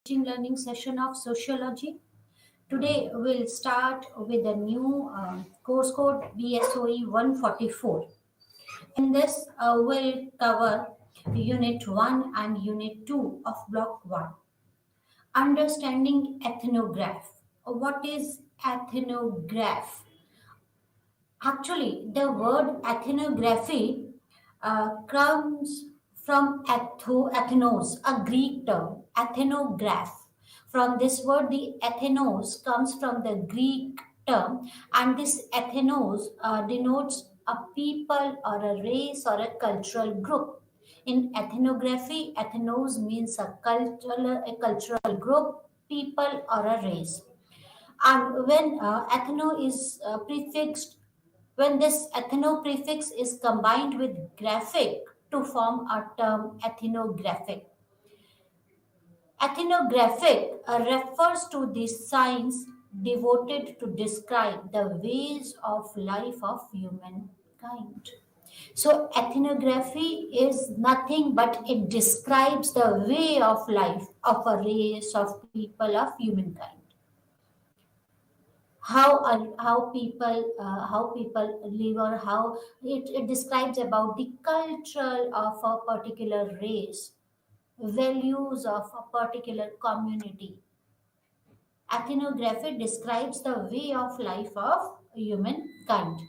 teaching learning session of sociology. Today we'll start with a new course code BSOE 144. In this, we'll cover Unit 1 and Unit 2 of Block 1. Understanding ethnograph. What is ethnograph? Actually, the word ethnography comes from ethnos, a Greek term, ethnograph. From this word, the ethnos comes from the Greek term, and this ethnos denotes a people or a race or a cultural group. In ethnography, ethnos means a cultural group, people, or a race. And when ethno is prefixed, when this ethno prefix is combined with graphic to form a term ethnographic. Ethnographic refers to the science devoted to describe the ways of life of humankind. So, ethnography is nothing but it describes the way of life of a race of people of humankind. How people live, or how it describes about the culture of a particular race, values of a particular community. Ethnography describes the way of life of humankind.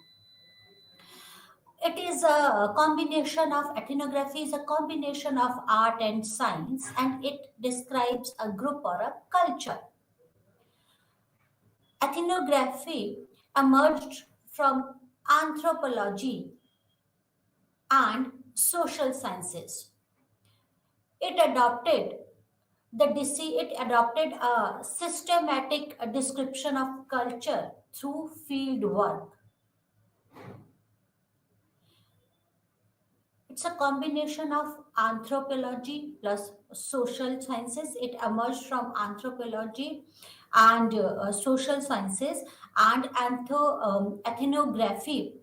It is a combination of ethnography is a combination of art and science, and it describes a group or a culture. Ethnography emerged from anthropology and social sciences. It adopted it adopted a systematic description of culture through field work. It's a combination of anthropology plus social sciences. It emerged from anthropology and social sciences, and ethnography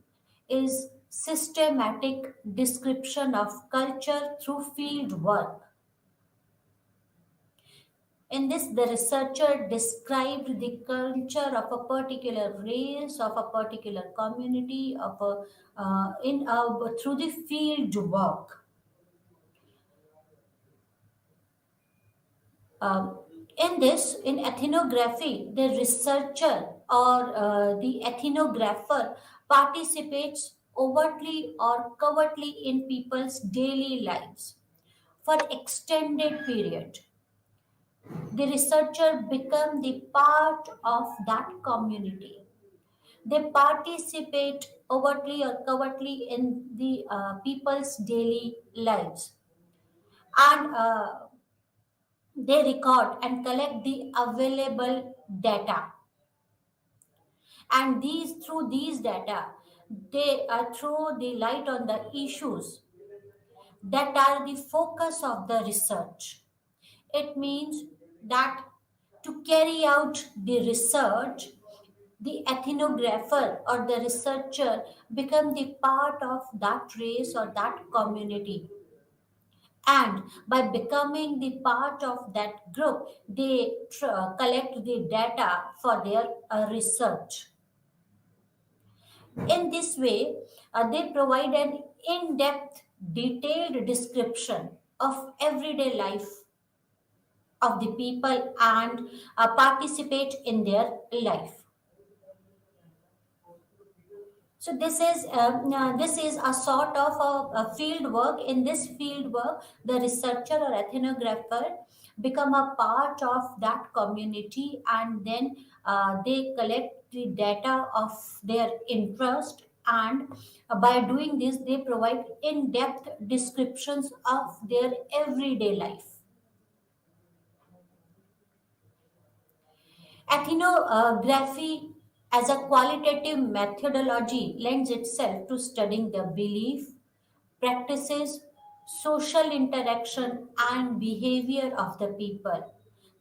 is systematic description of culture through field work. In this, the researcher described the culture of a particular race, of a particular community, of a in through the field work. In ethnography, the researcher or the ethnographer participates overtly or covertly in people's daily lives for extended period. The researcher become the part of that community. They participate overtly or covertly in the people's daily lives, and they record and collect the available data. And through these data, they throw the light on the issues that are the focus of the research. It means that to carry out the research, the ethnographer or the researcher become the part of that race or that community. And by becoming the part of that group, they collect the data for their research. In this way, they provide an in depth, detailed description of everyday life of the people, and participate in their life. So this is a sort of a field work. In this field work, the researcher or ethnographer become a part of that community, and then they collect the data of their interest, and by doing this, they provide in-depth descriptions of their everyday life. Ethnography as a qualitative methodology lends itself to studying the belief, practices, social interaction, and behavior of the people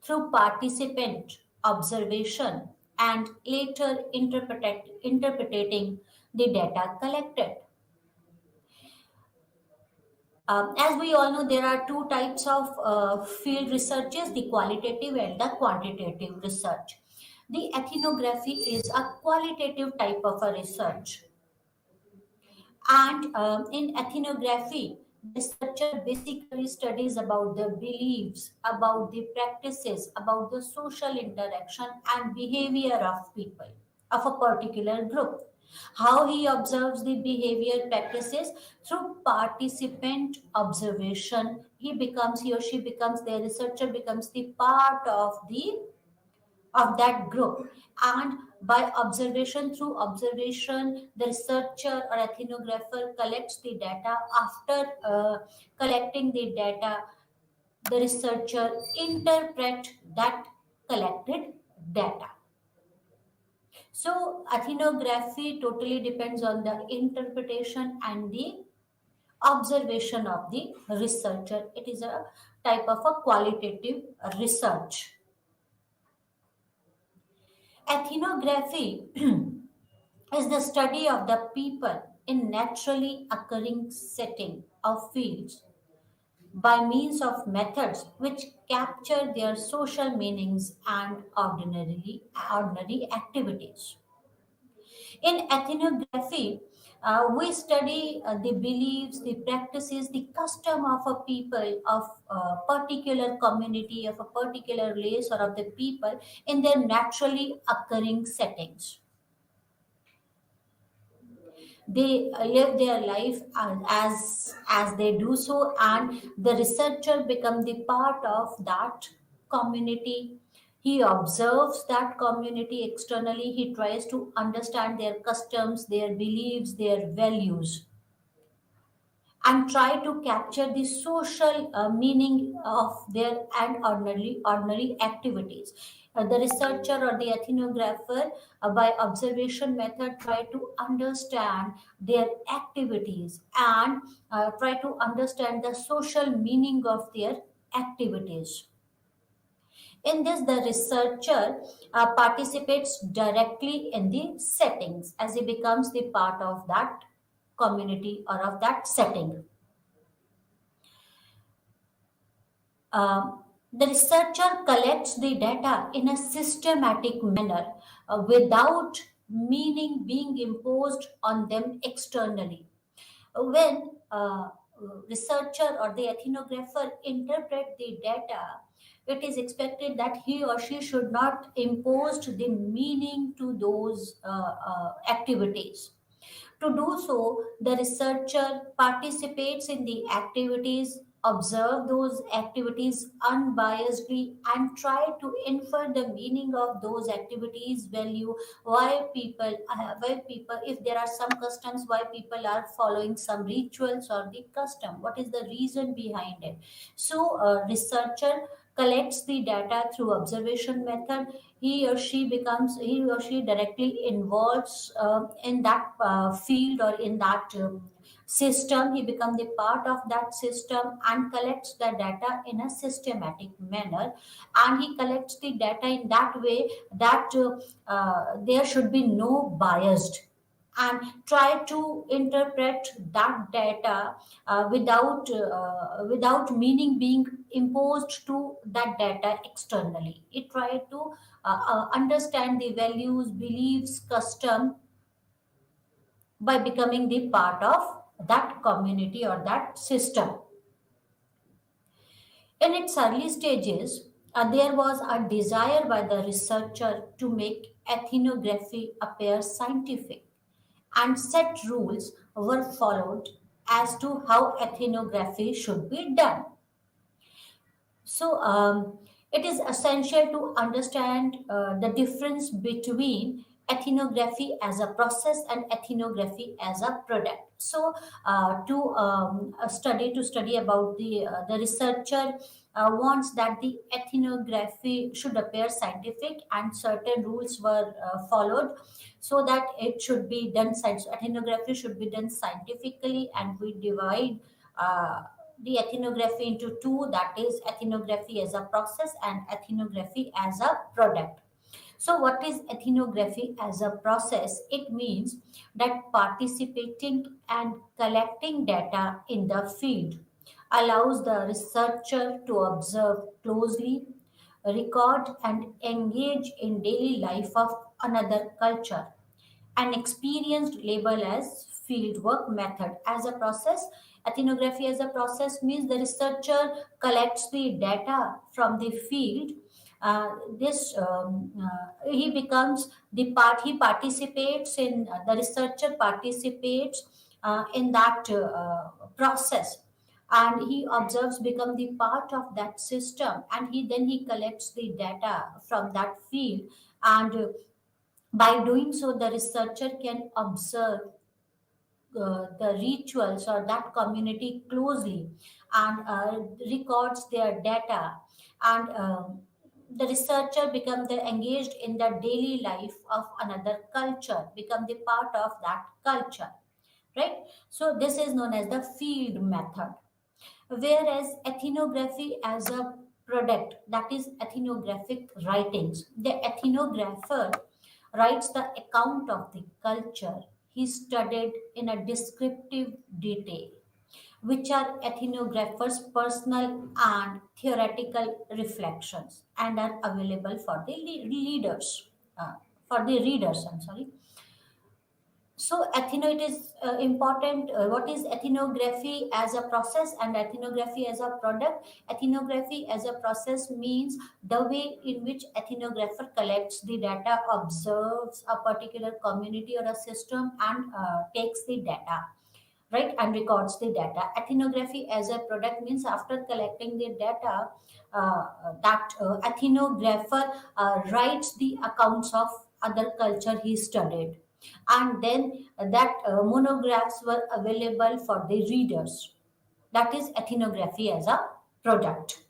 through participant observation and later interpreting the data collected. As we all know, there are two types of field researches, the qualitative and the quantitative research. The ethnography is a qualitative type of a research. And in ethnography, the researcher basically studies about the beliefs, about the practices, about the social interaction and behavior of people, of a particular group. How he observes the behavior practices through participant observation. He or she becomes, the researcher becomes the part of that group, and by observation, through observation, the researcher or ethnographer collects the data. After collecting the data, the researcher interpret that collected data. So ethnography totally depends on the interpretation and the observation of the researcher. It is a type of a qualitative research. Ethnography is the study of the people in naturally occurring setting of fields by means of methods which capture their social meanings and ordinary activities. In ethnography, we study the beliefs, the practices, the custom of a people, of a particular community, of a particular race, or of the people in their naturally occurring settings. They live their life as they do so, and the researcher become the part of that community. He observes that community externally. He tries to understand their customs, their beliefs, their values, and try to capture the social meaning of their and ordinary activities. The researcher or the ethnographer, by observation method, try to understand their activities and try to understand the social meaning of their activities. In this, the researcher participates directly in the settings as he becomes the part of that community or of that setting. The researcher collects the data in a systematic manner without meaning being imposed on them externally. When researcher or the ethnographer interpret the data, it is expected that he or she should not impose the meaning to those activities. To do so, the researcher participates in the activities, observe those activities unbiasedly, and try to infer the meaning of those activities, value, why people, if there are some customs, why people are following some rituals or the custom, what is the reason behind it. So, a researcher collects the data through observation method. He or she directly involves in that field or in that system. He becomes the part of that system and collects the data in a systematic manner, and he collects the data in that way that there should be no biased, and try to interpret that data without meaning being imposed to that data externally. It try to understand the values, beliefs, custom by becoming the part of that community or that system. In its early stages, there was a desire by the researcher to make ethnography appear scientific, and set rules were followed as to how ethnography should be done. So, it is essential to understand the difference between ethnography as a process and ethnography as a product. So, to study about the researcher wants that the ethnography should appear scientific, and certain rules were followed so that it should be done. Science ethnography should be done scientifically, and we divide. The ethnography into two, that is ethnography as a process and ethnography as a product. So what is ethnography as a process? It means that participating and collecting data in the field, allows the researcher to observe closely, record, and engage in daily life of another culture. An experienced label as fieldwork method. As a process, ethnography as a process means the researcher collects the data from the field. This he becomes the part. He participates in the researcher participates in that process, and he observes become the part of that system, and he collects the data from that field, and by doing so, the researcher can observe the rituals or that community closely, and records their data, and the researcher become the engaged in the daily life of another culture, become the part of that culture, right? So this is known as the field method. Whereas ethnography as a product, that is ethnographic writings, the ethnographer writes the account of the culture he studied in a descriptive detail, which are ethnographer's personal and theoretical reflections and are available for the leaders, for the readers. I'm sorry. So, it is important. What is ethnography as a process and ethnography as a product? Ethnography as a process means the way in which ethnographer collects the data, observes a particular community or a system, and takes the data, right, and records the data. Ethnography as a product means after collecting the data, that ethnographer writes the accounts of other culture he studied, and then that monographs were available for the readers. That is ethnography as a product.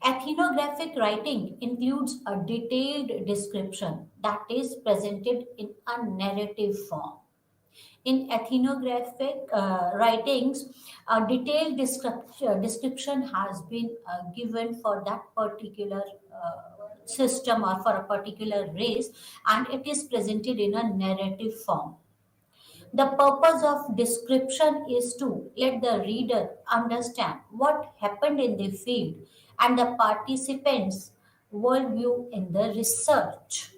Ethnographic writing includes a detailed description that is presented in a narrative form. In ethnographic writings, a detailed description has been given for that particular system or for a particular race, and it is presented in a narrative form. The purpose of description is to let the reader understand what happened in the field and the participants' worldview in the research.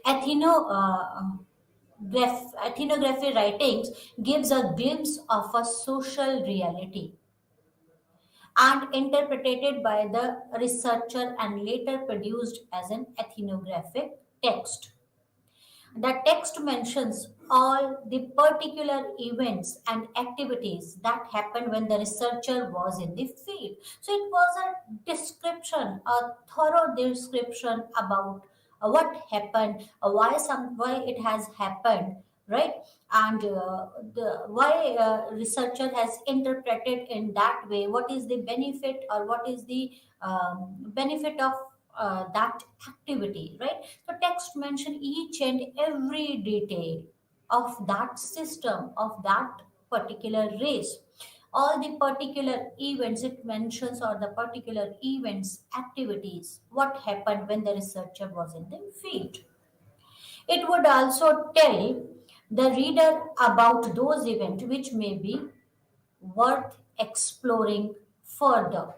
Ethnography writings gives a glimpse of a social reality and interpreted by the researcher and later produced as an ethnographic text. The text mentions all the particular events and activities that happened when the researcher was in the field. So it was a description, a thorough description about what happened, why it has happened, right? And the why researcher has interpreted in that way. What is the benefit, or what is the benefit of that activity, right? So text mention each and every detail of that system, of that particular race, all the particular events it mentions, or the particular events, activities, what happened when the researcher was in the field. It would also tell the reader about those events which may be worth exploring further.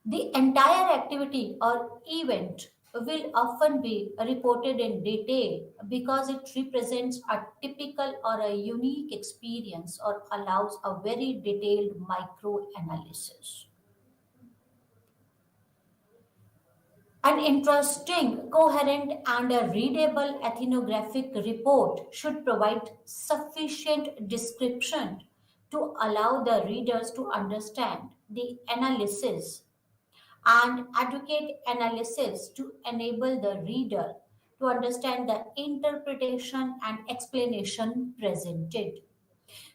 The entire activity or event will often be reported in detail because it represents a typical or a unique experience or allows a very detailed micro analysis. An interesting, coherent, and a readable ethnographic report should provide sufficient description to allow the readers to understand the analysis and advocate analysis to enable the reader to understand the interpretation and explanation presented.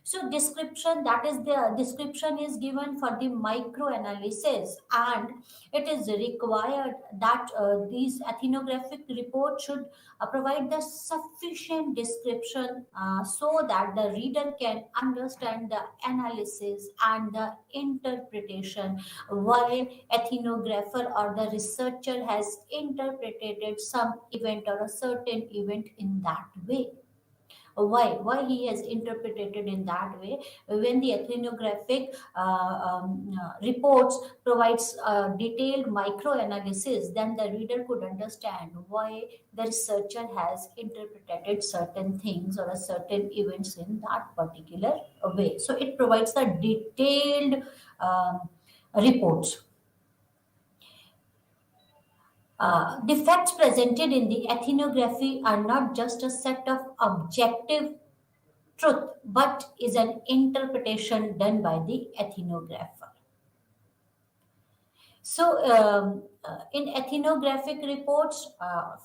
So description, that is the description is given for the micro analysis, and it is required that these ethnographic reports should provide the sufficient description so that the reader can understand the analysis and the interpretation why ethnographer or the researcher has interpreted some event or a certain event in that way. Why he has interpreted it in that way. When the ethnographic reports provides detailed micro analysis, then the reader could understand why the researcher has interpreted certain things or a certain events in that particular way. So it provides the detailed reports. The facts presented in the ethnography are not just a set of objective truth, but is an interpretation done by the ethnographer. So, in ethnographic reports,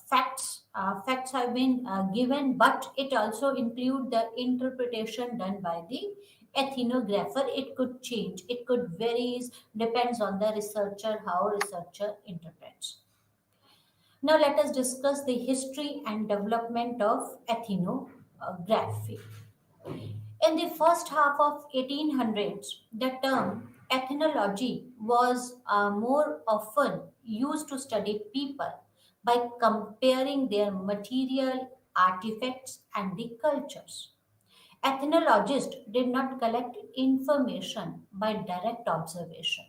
facts have been given, but it also include the interpretation done by the ethnographer. It could change, it could varies, depends on the researcher how researcher interprets. Now, let us discuss the history and development of ethnography. In the first half of 1800s, the term ethnology was more often used to study people by comparing their material artifacts and the cultures. Ethnologists did not collect information by direct observation.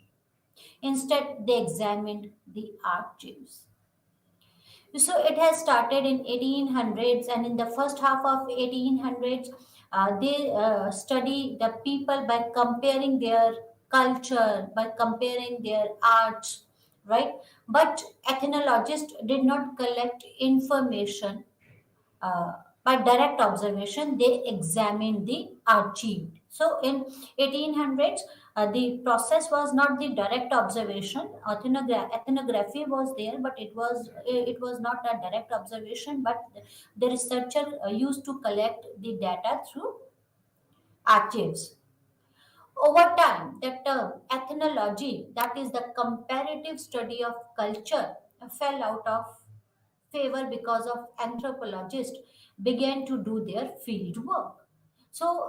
Instead, they examined the archives. So it has started in 1800s, and in the first half of 1800s, they study the people by comparing their culture, by comparing their arts, right? But ethnologists did not collect information by direct observation. They examined the archive. So in 1800s, the process was not the direct observation. Ethnography was there, but it was not a direct observation. But the researcher used to collect the data through archives. Over time, the term ethnology, that is the comparative study of culture, fell out of favor because of anthropologists began to do their field work. So,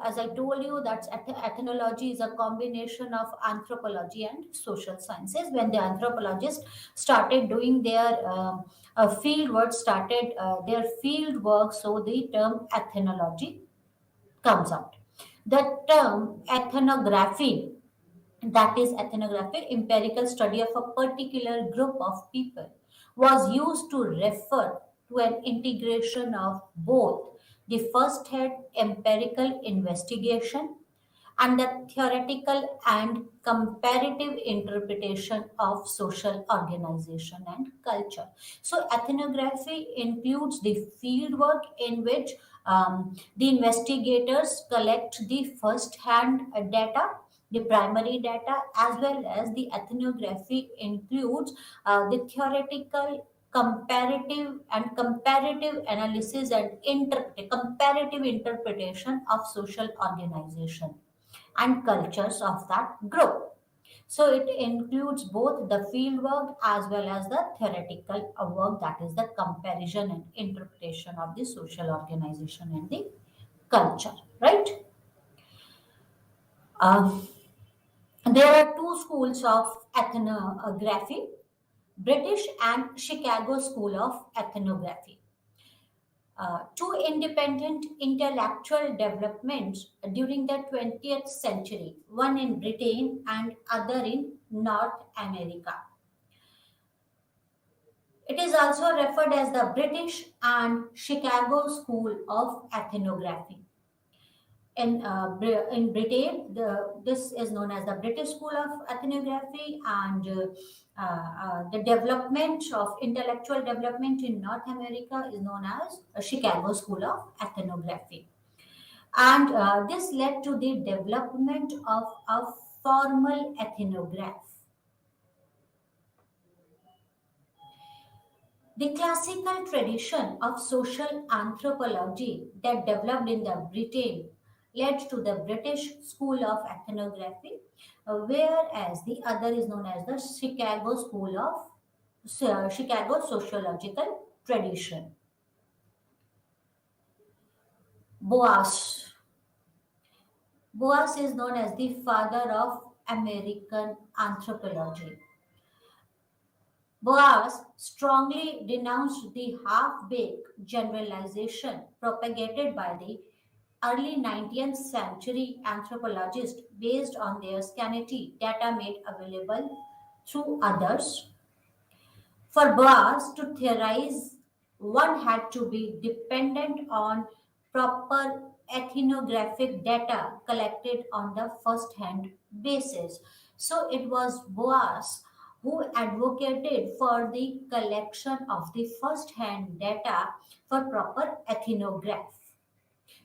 as I told you, that ethnology is a combination of anthropology and social sciences. When the anthropologists started doing their field work, so the term ethnology comes out. The term ethnography, that is ethnography, empirical study of a particular group of people, was used to refer to an integration of both the first hand empirical investigation and the theoretical and comparative interpretation of social organization and culture. So, ethnography includes the field work in which the investigators collect the first hand data, the primary data, as well as the ethnography includes the theoretical, comparative analysis and comparative interpretation of social organization and cultures of that group. So it includes both the field work as well as the theoretical work, that is the comparison and interpretation of the social organization and the culture, right? Uh, there are two schools of ethnography, British and Chicago School of Ethnography. Two independent intellectual developments during the 20th century, one in Britain and other in North America. It is also referred as the British and Chicago School of Ethnography. In Britain, this is known as the British School of Ethnography, and the development of intellectual development in North America is known as Chicago School of Ethnography. And this led to the development of a formal ethnograph. The classical tradition of social anthropology that developed in the Britain led to the British School of Ethnography, whereas the other is known as the Chicago School of Chicago Sociological Tradition. Boas. Boas is known as the father of American anthropology. Boas strongly denounced the half-baked generalization propagated by the early 19th century anthropologists based on their scanty data made available through others. For Boas to theorize, one had to be dependent on proper ethnographic data collected on the first hand basis. So it was Boas who advocated for the collection of the first hand data for proper ethnograph.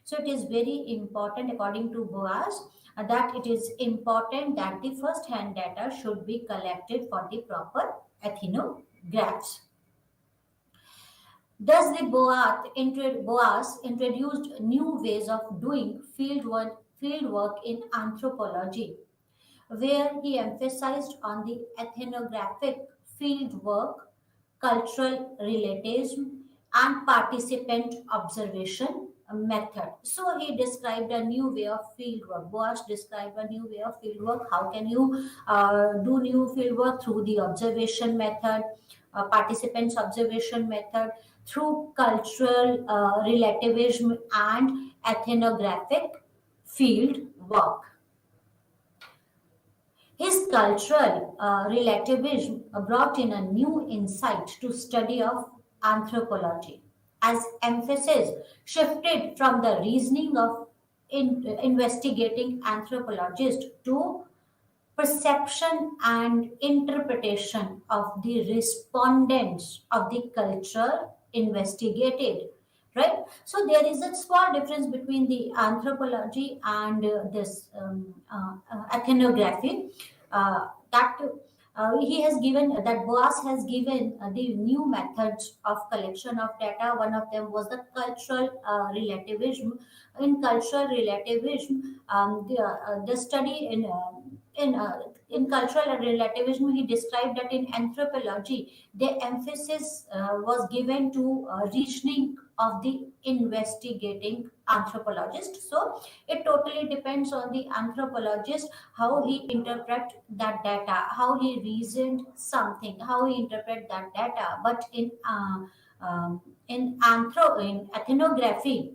So it is very important, according to Boas, that it is important that the first hand data should be collected for the proper ethnographs. Thus, the Boas introduced new ways of doing fieldwork in anthropology, where he emphasized on the ethnographic fieldwork, cultural relativism, and participant observation method. So he described a new way of fieldwork. Boas described a new way of fieldwork. How can you do new fieldwork? Through the observation method, participants observation method, through cultural relativism and ethnographic field work. His cultural relativism brought in a new insight to study of anthropology, as emphasis shifted from the reasoning of investigating anthropologists to perception and interpretation of the respondents of the culture investigated, right? So there is a small difference between the anthropology and this ethnography, that he has given that Boas has given the new methods of collection of data. One of them was the cultural relativism. In cultural relativism, the study in cultural relativism, he described that in anthropology, the emphasis was given to reasoning of the investigating anthropologist. So it totally depends on the anthropologist how he interpret that data, how he reasoned something, how he interpret that data. But in ethnography,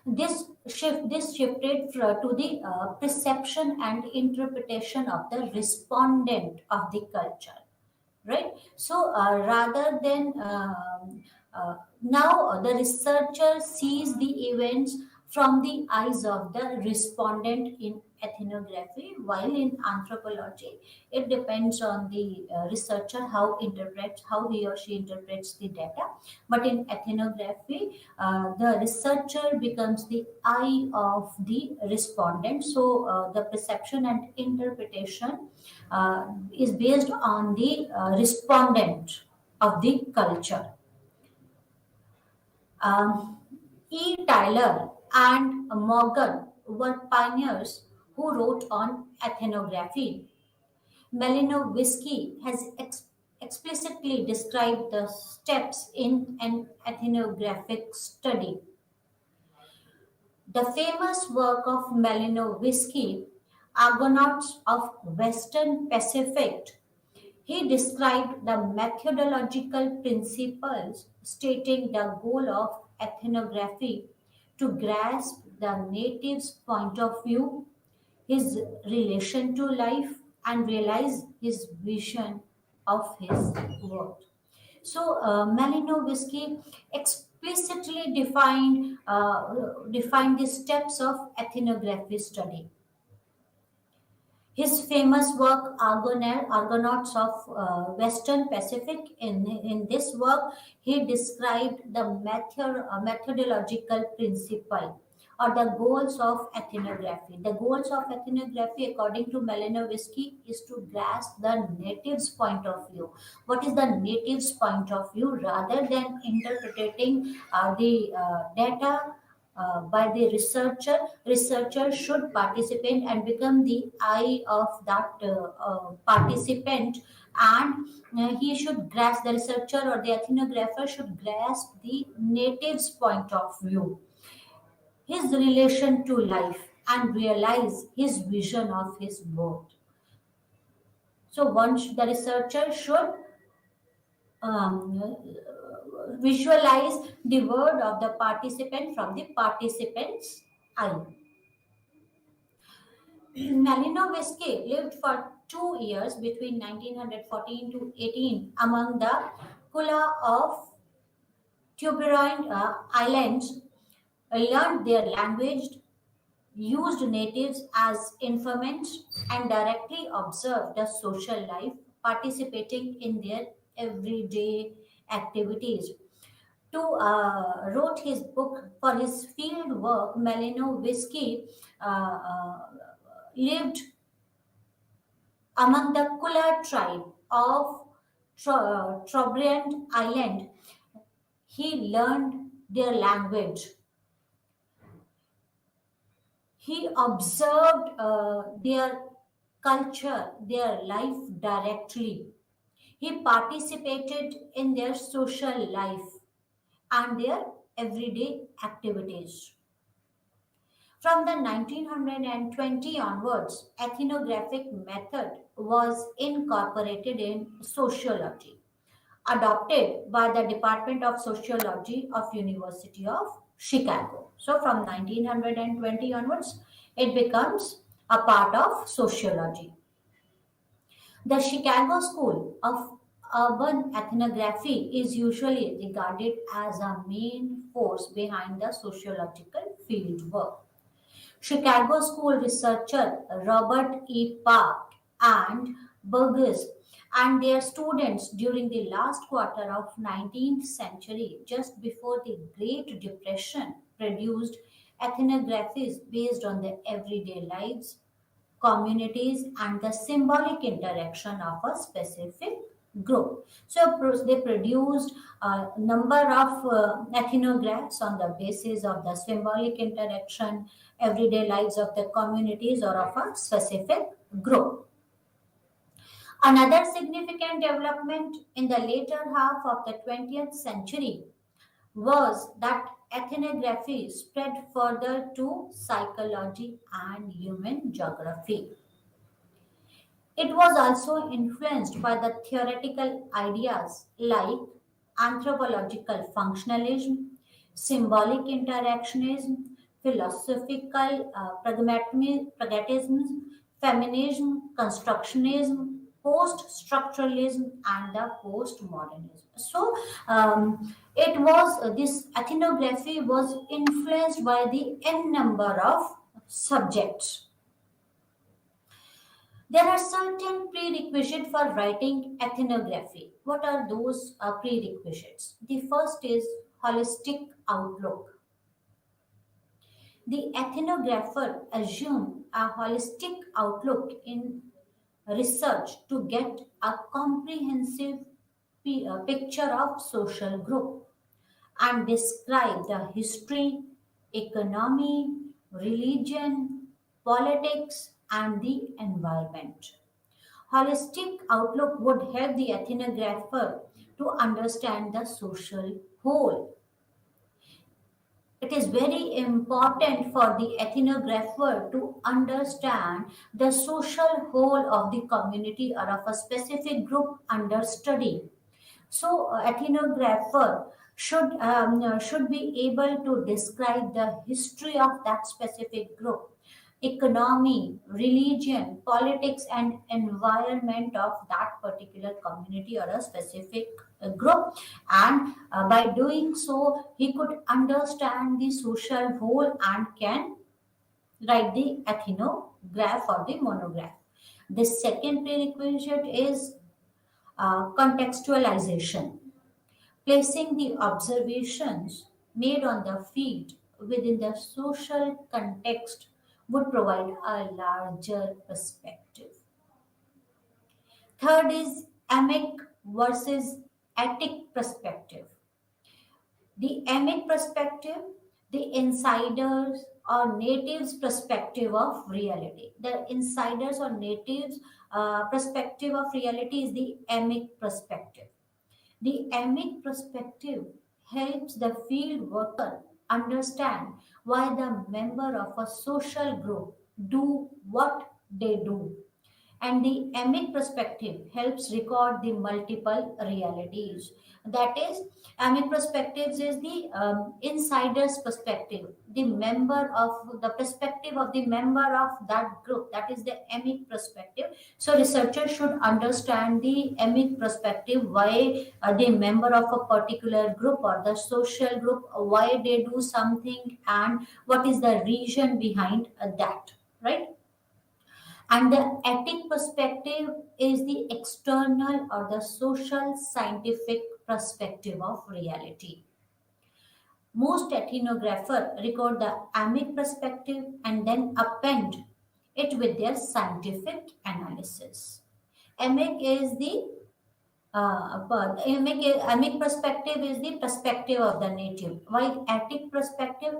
this shifted to the perception and interpretation of the respondent of the culture, right? So rather than now the researcher sees the events from the eyes of the respondent in ethnography, while in anthropology it depends on the researcher how he or she interprets the data. But in ethnography, the researcher becomes the eye of the respondent. So the perception and interpretation is based on the respondent of the culture. Um, E. Tyler and Morgan were pioneers who wrote on ethnography. Malinowski has explicitly described the steps in an ethnographic study. The famous work of Malinowski, Argonauts of Western Pacific, he described the methodological principles stating the goal of ethnography to grasp the native's point of view, his relation to life, and realize his vision of his world. So Malinowski explicitly defined the steps of ethnography study. His famous work, Argonauts of Western Pacific, in this work, he described the methodological principle or the goals of ethnography. The goals of ethnography, according to Malinowski, is to grasp the native's point of view. What is the native's point of view? Rather than interpreting the data, by the researcher. Researcher should participate and become the eye of that participant, and he should grasp, the researcher or the ethnographer should grasp the native's point of view, his relation to life, and realize his vision of his world. So once the researcher should um, visualize the word of the participant from the participant's eye. Malinovisky lived for 2 years between 1914 to 18 among the Kula of Tuberoin Islands, learned their language, used natives as informants, and directly observed the social life, participating in their everyday activities. To wrote his book for his field work, Malinovisky lived among the Kula tribe of Trobriand Island. He learned their language. He observed their culture, their life directly. He participated in their social life and their everyday activities. From the 1920 onwards, ethnographic method was incorporated in sociology, adopted by the Department of Sociology of University of Chicago. So from 1920 onwards, it becomes a part of sociology. The Chicago School of Urban Ethnography is usually regarded as a main force behind the sociological fieldwork. Chicago School researcher Robert E. Park and Burgess and their students during the last quarter of 19th century, just before the Great Depression, produced ethnographies based on the everyday lives, communities, and the symbolic interaction of a specific group. So they produced a number of ethnographs on the basis of the symbolic interaction, everyday lives of the communities or of a specific group. Another significant development in the later half of the 20th century was that ethnography spread further to psychology and human geography. It was also influenced by the theoretical ideas like anthropological functionalism, symbolic interactionism, philosophical pragmatism, feminism, constructionism, post structuralism, and the postmodernism. So, it was this ethnography was influenced by the n number of subjects. There are certain prerequisites for writing ethnography. What are those prerequisites? The first is holistic outlook. The ethnographer assumes a holistic outlook in research to get a comprehensive picture of social group and describe the history, economy, religion, politics, and the environment. Holistic outlook would help the ethnographer to understand the social whole. It is very important for the ethnographer to understand the social whole of the community or of a specific group under study. So, ethnographer should be able to describe the history of that specific group, economy, religion, politics, and environment of that particular community or a specific group. And by doing so, he could understand the social whole and can write the ethnograph or the monograph. The second prerequisite is contextualization, placing the observations made on the field within the social context would provide a larger perspective. Third is emic versus etic perspective. The emic perspective, the insiders or natives perspective of reality. The insiders or natives perspective of reality is the emic perspective. The emic perspective helps the field worker understand why the member of a social group do what they do, and the emic perspective helps record the multiple realities. That is, emic perspectives is the insider's perspective, the member of the perspective of the member of that group, that is the emic perspective. So researchers should understand the emic perspective, why the member of a particular group or the social group, why they do something, and what is the reason behind that, right? And the ethic perspective is the external or the social scientific perspective of reality. Most ethnographers record the amic perspective and then append it with their scientific analysis. Amic is the but amic perspective is the perspective of the native, while ethic perspective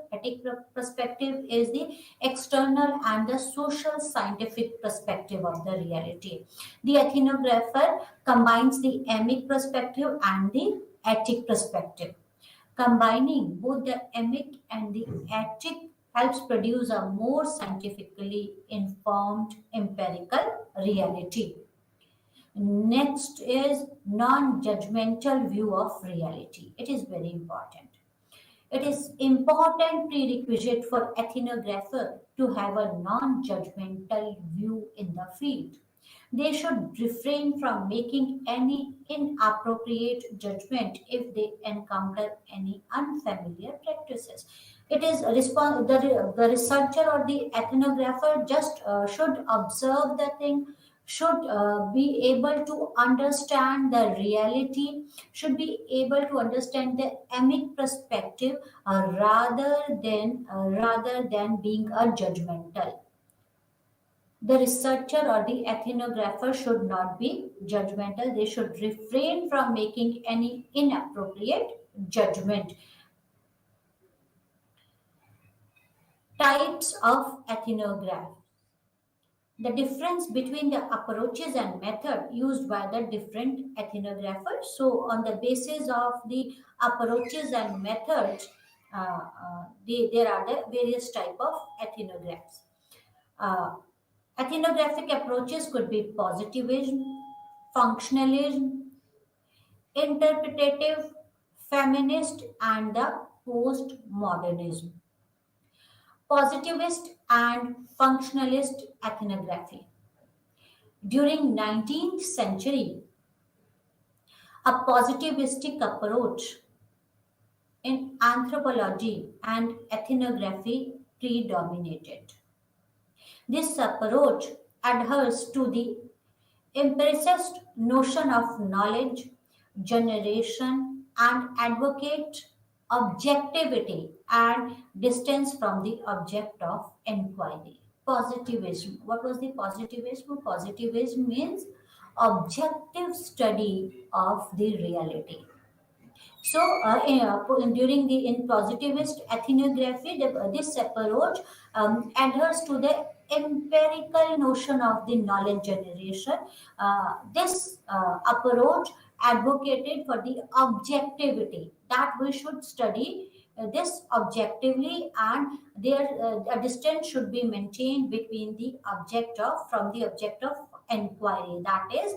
is the external and the social scientific perspective of the reality. The ethnographer combines the amic perspective and the ethic perspective. Combining both the emic and the ethic helps produce a more scientifically informed empirical reality. Next is non-judgmental view of reality. It is very important. It is important prerequisite for ethnographer to have a non-judgmental view in the field. They should refrain from making any inappropriate judgment if they encounter any unfamiliar practices. It is the researcher or the ethnographer just should observe the thing, should be able to understand the reality, should be able to understand the emic perspective rather than being a judgmental. The researcher or the ethnographer should not be judgmental. They should refrain from making any inappropriate judgment. Types of ethnography. The difference between the approaches and method used by the different ethnographers. So, on the basis of the approaches and methods, there are the various type of ethnographs. Uh, Ethnographic approaches could be positivism, functionalism, interpretative, feminist, and the postmodernism. Positivist and functionalist ethnography. During 19th century, a positivistic approach in anthropology and ethnography predominated. This approach adheres to the empiricist notion of knowledge generation and advocate objectivity and distance from the object of inquiry. Positivism. What was the positivism? Positivism means objective study of the reality. So, during the in positivist ethnography, this approach adheres to the empirical notion of the knowledge generation. This approach advocated for the objectivity that we should study this objectively, and there a distance should be maintained between the object of from the object of inquiry. That is,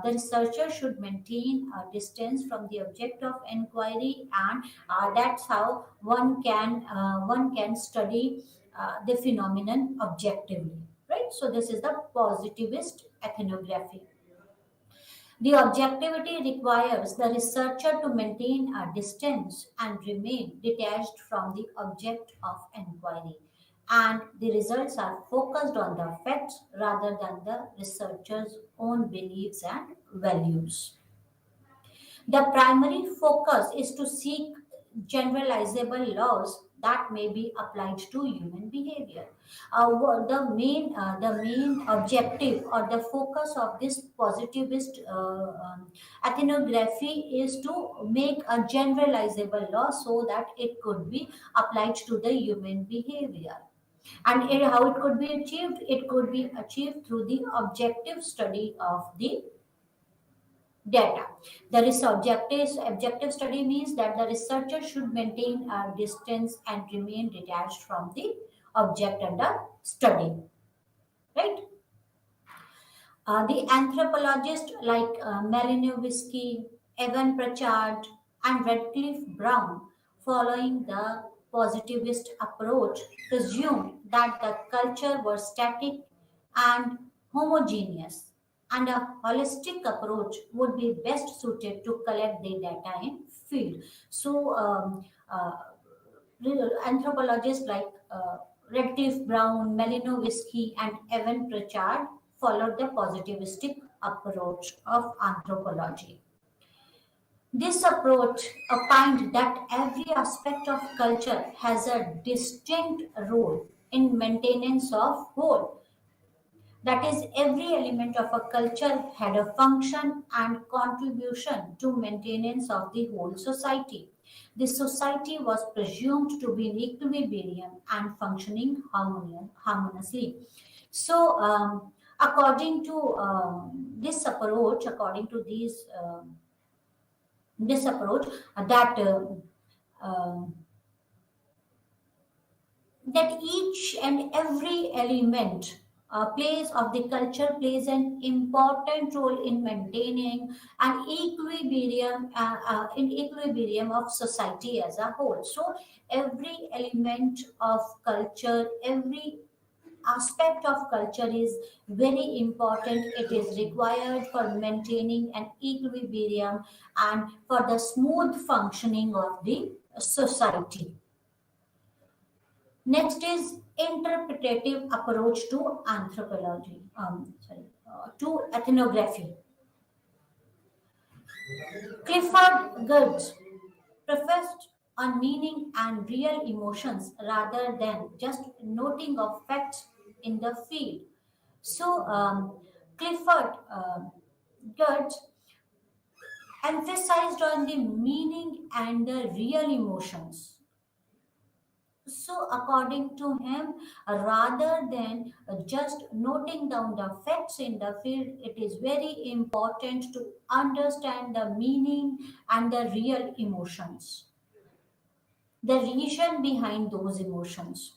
the researcher should maintain a distance from the object of inquiry, and that's how one can study the phenomenon objectively, right? So this is the positivist ethnography. The objectivity requires the researcher to maintain a distance and remain detached from the object of inquiry, and the results are focused on the facts rather than the researcher's own beliefs and values. The primary focus is to seek generalizable laws that may be applied to human behavior. The main objective or the focus of this positivist ethnography is to make a generalizable law so that it could be applied to the human behavior. And how it could be achieved? It could be achieved through the objective study of the data. Objective study means that the researcher should maintain a distance and remain detached from the object under study, right? The anthropologists like Malinowski, Evan Pritchard, and Redcliffe Brown, following the positivist approach, presumed that the culture was static and homogeneous, and a holistic approach would be best suited to collect the data in field. So, anthropologists like Redcliffe Brown, Malinowski, and Evan Pritchard followed the positivistic approach of anthropology. This approach opined that every aspect of culture has a distinct role in maintenance of whole. That is, every element of a culture had a function and contribution to maintenance of the whole society. The society was presumed to be in equilibrium and functioning harmoniously. So, according to this approach, according to this approach, that um, that each and every element plays of the culture plays an important role in maintaining an equilibrium of society as a whole. So every element of culture, every aspect of culture is very important. It is required for maintaining an equilibrium and for the smooth functioning of the society. Next is interpretative approach to anthropology, to ethnography. Clifford Geertz professed on meaning and real emotions rather than just noting of facts in the field. So, Clifford Geertz emphasized on the meaning and the real emotions. So, according to him, rather than just noting down the facts in the field, it is very important to understand the meaning and the real emotions, the reason behind those emotions.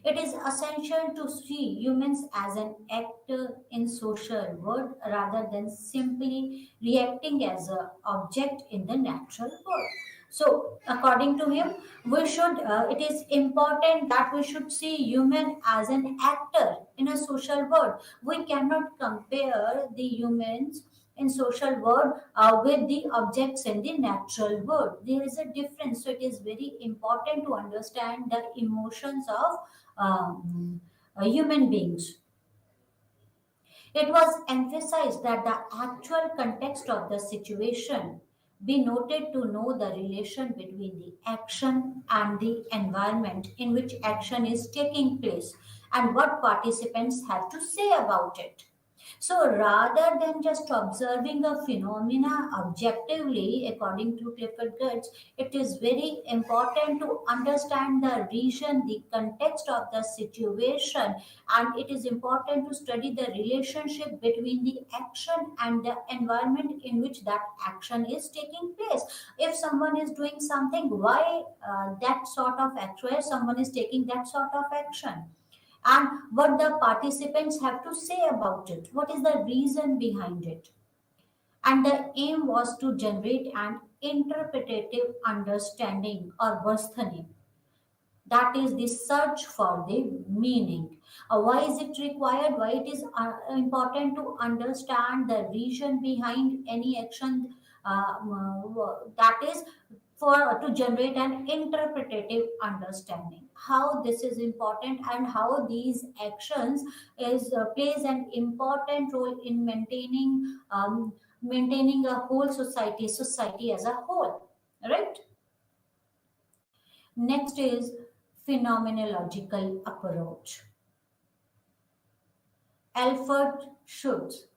It is essential to see humans as an actor in social world rather than simply reacting as an object in the natural world. So, according to him, we should. It is important that we should see human as an actor in a social world. We cannot compare the humans in social world with the objects in the natural world. There is a difference. So, it is very important to understand the emotions of human beings. It was emphasized that the actual context of the situation be noted to know the relation between the action and the environment in which action is taking place and what participants have to say about it. So rather than just observing a phenomena objectively, according to Clifford Geertz, it is very important to understand the region, the context of the situation, and it is important to study the relationship between the action and the environment in which that action is taking place. If someone is doing something, why that sort of action, why someone is taking that sort of action? And what the participants have to say about it. What is the reason behind it? And the aim was to generate an interpretative understanding or worsening. That is the search for the meaning. Why is it required? Why it is important to understand the reason behind any action? That is for to generate an interpretative understanding. How this is important and how these actions is plays an important role in maintaining a whole society as a whole. Right. Next is phenomenological approach. Alfred Schutz.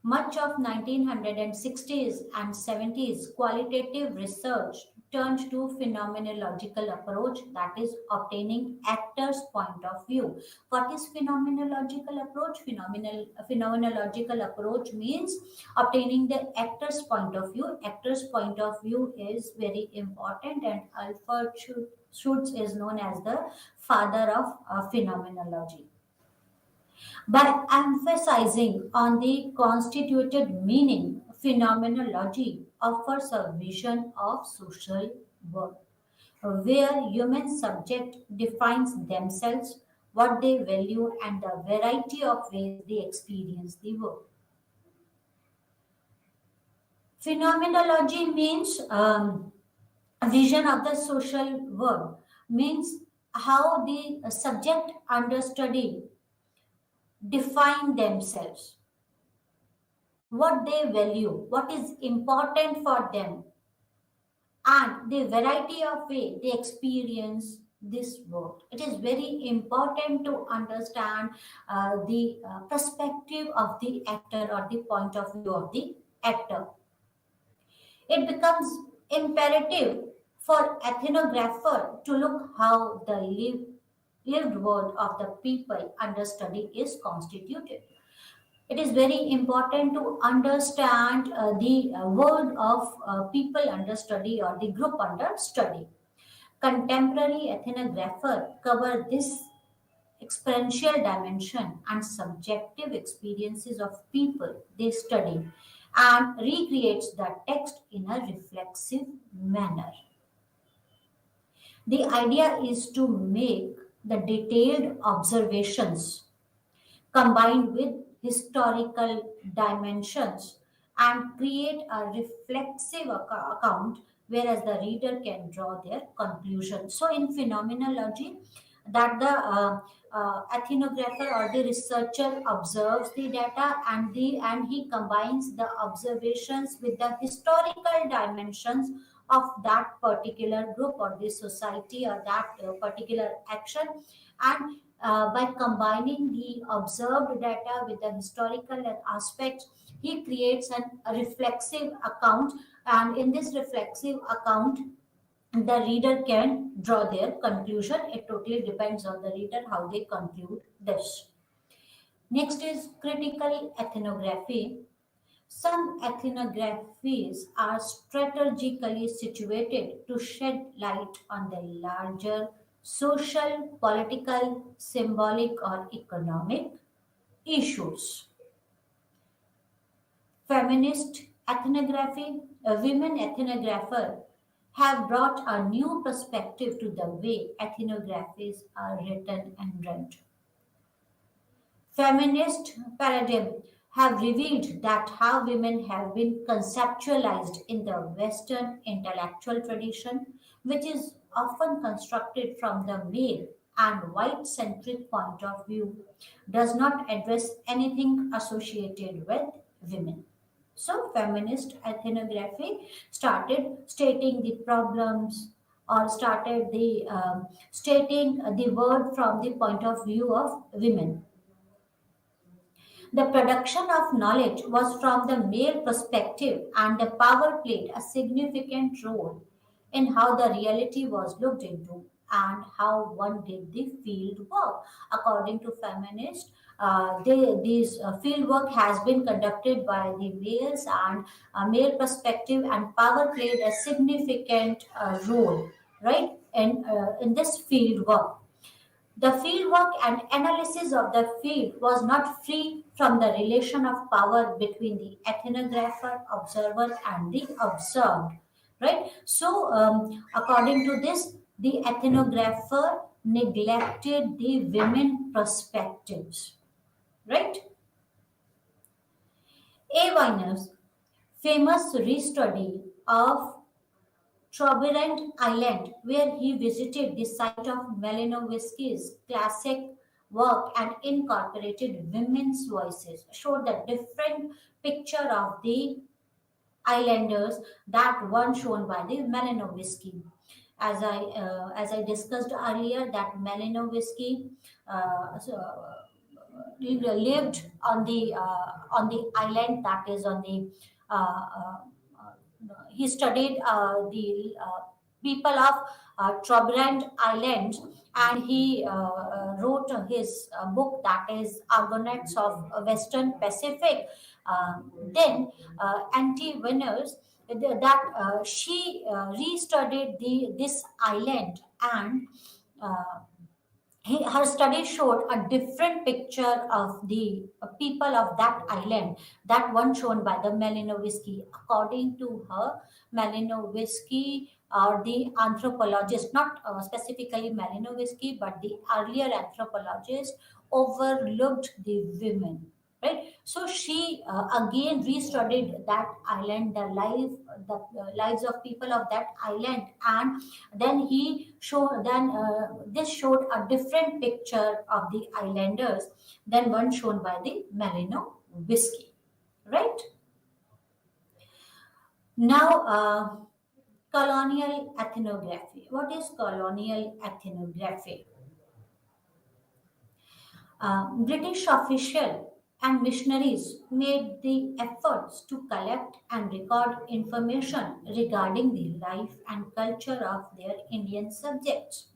Much of 1960s and 70s qualitative research turned to phenomenological approach, that is obtaining actors' point of view. What is phenomenological approach? Phenomenological approach means obtaining the actor's point of view. Actor's point of view is very important, and Alfred Schutz is known as the father of phenomenology. By emphasizing on the constituted meaning, phenomenology offers a vision of social world where human subject defines themselves, what they value, and the variety of ways they experience the world. Phenomenology means a vision of the social world, means how the subject under study define themselves, what they value, what is important for them, and the variety of way they experience this world. It is very important to understand the perspective of the actor or the point of view of the actor. It becomes imperative for ethnographer to look how the lived world of the people under study is constituted. It is very important to understand the world of people under study or the group under study. Contemporary ethnographer cover this experiential dimension and subjective experiences of people they study and recreates the text in a reflexive manner. The idea is to make the detailed observations combined with historical dimensions and create a reflexive account whereas the reader can draw their conclusion. So in phenomenology, that the ethnographer or the researcher observes the data and he combines the observations with the historical dimensions of that particular group or the society or that particular action, and by combining the observed data with the historical aspects, he creates a reflexive account, and in this reflexive account the reader can draw their conclusion. It totally depends on the reader how they conclude this. Next is critical ethnography. Some ethnographies are strategically situated to shed light on the larger social, political, symbolic, or economic issues. Feminist ethnography, a women ethnographer have brought a new perspective to the way ethnographies are written and read. Feminist paradigm have revealed that how women have been conceptualized in the Western intellectual tradition, which is often constructed from the male and white centric point of view, does not address anything associated with women. So, feminist ethnography started stating the problems or started the stating the word from the point of view of women. The production of knowledge was from the male perspective, and the power played a significant role in how the reality was looked into and how one did the field work. According to feminists, these field work has been conducted by the males, and male perspective and power played a significant role, right, in this field work. The fieldwork and analysis of the field was not free from the relation of power between the ethnographer, observer, and the observed. Right? So, according to this, the ethnographer neglected the women perspectives. Right? A. Weiner's famous restudy of Trobriand Island, where he visited the site of Malinowski's classic work and incorporated women's voices, showed a different picture of the islanders that one shown by the Malinowski. as I discussed earlier, that Malinovisky lived on the island that is on the he studied the people of Trobriand Island, and he wrote his book that is Argonauts of Western Pacific. Then Anti-Winners, that she restudied this island, and uh, her study showed a different picture of the people of that island, that one shown by the Malinovisky. According to her, Malinovisky, or the anthropologist, not specifically Malinovisky, but the earlier anthropologist, overlooked the women. Right, so she again restudied that island, the lives of people of that island, and then this showed a different picture of the islanders than one shown by the Merino whiskey. Right now, colonial ethnography. What is colonial ethnography? British officials and missionaries made the efforts to collect and record information regarding the life and culture of their Indian subjects.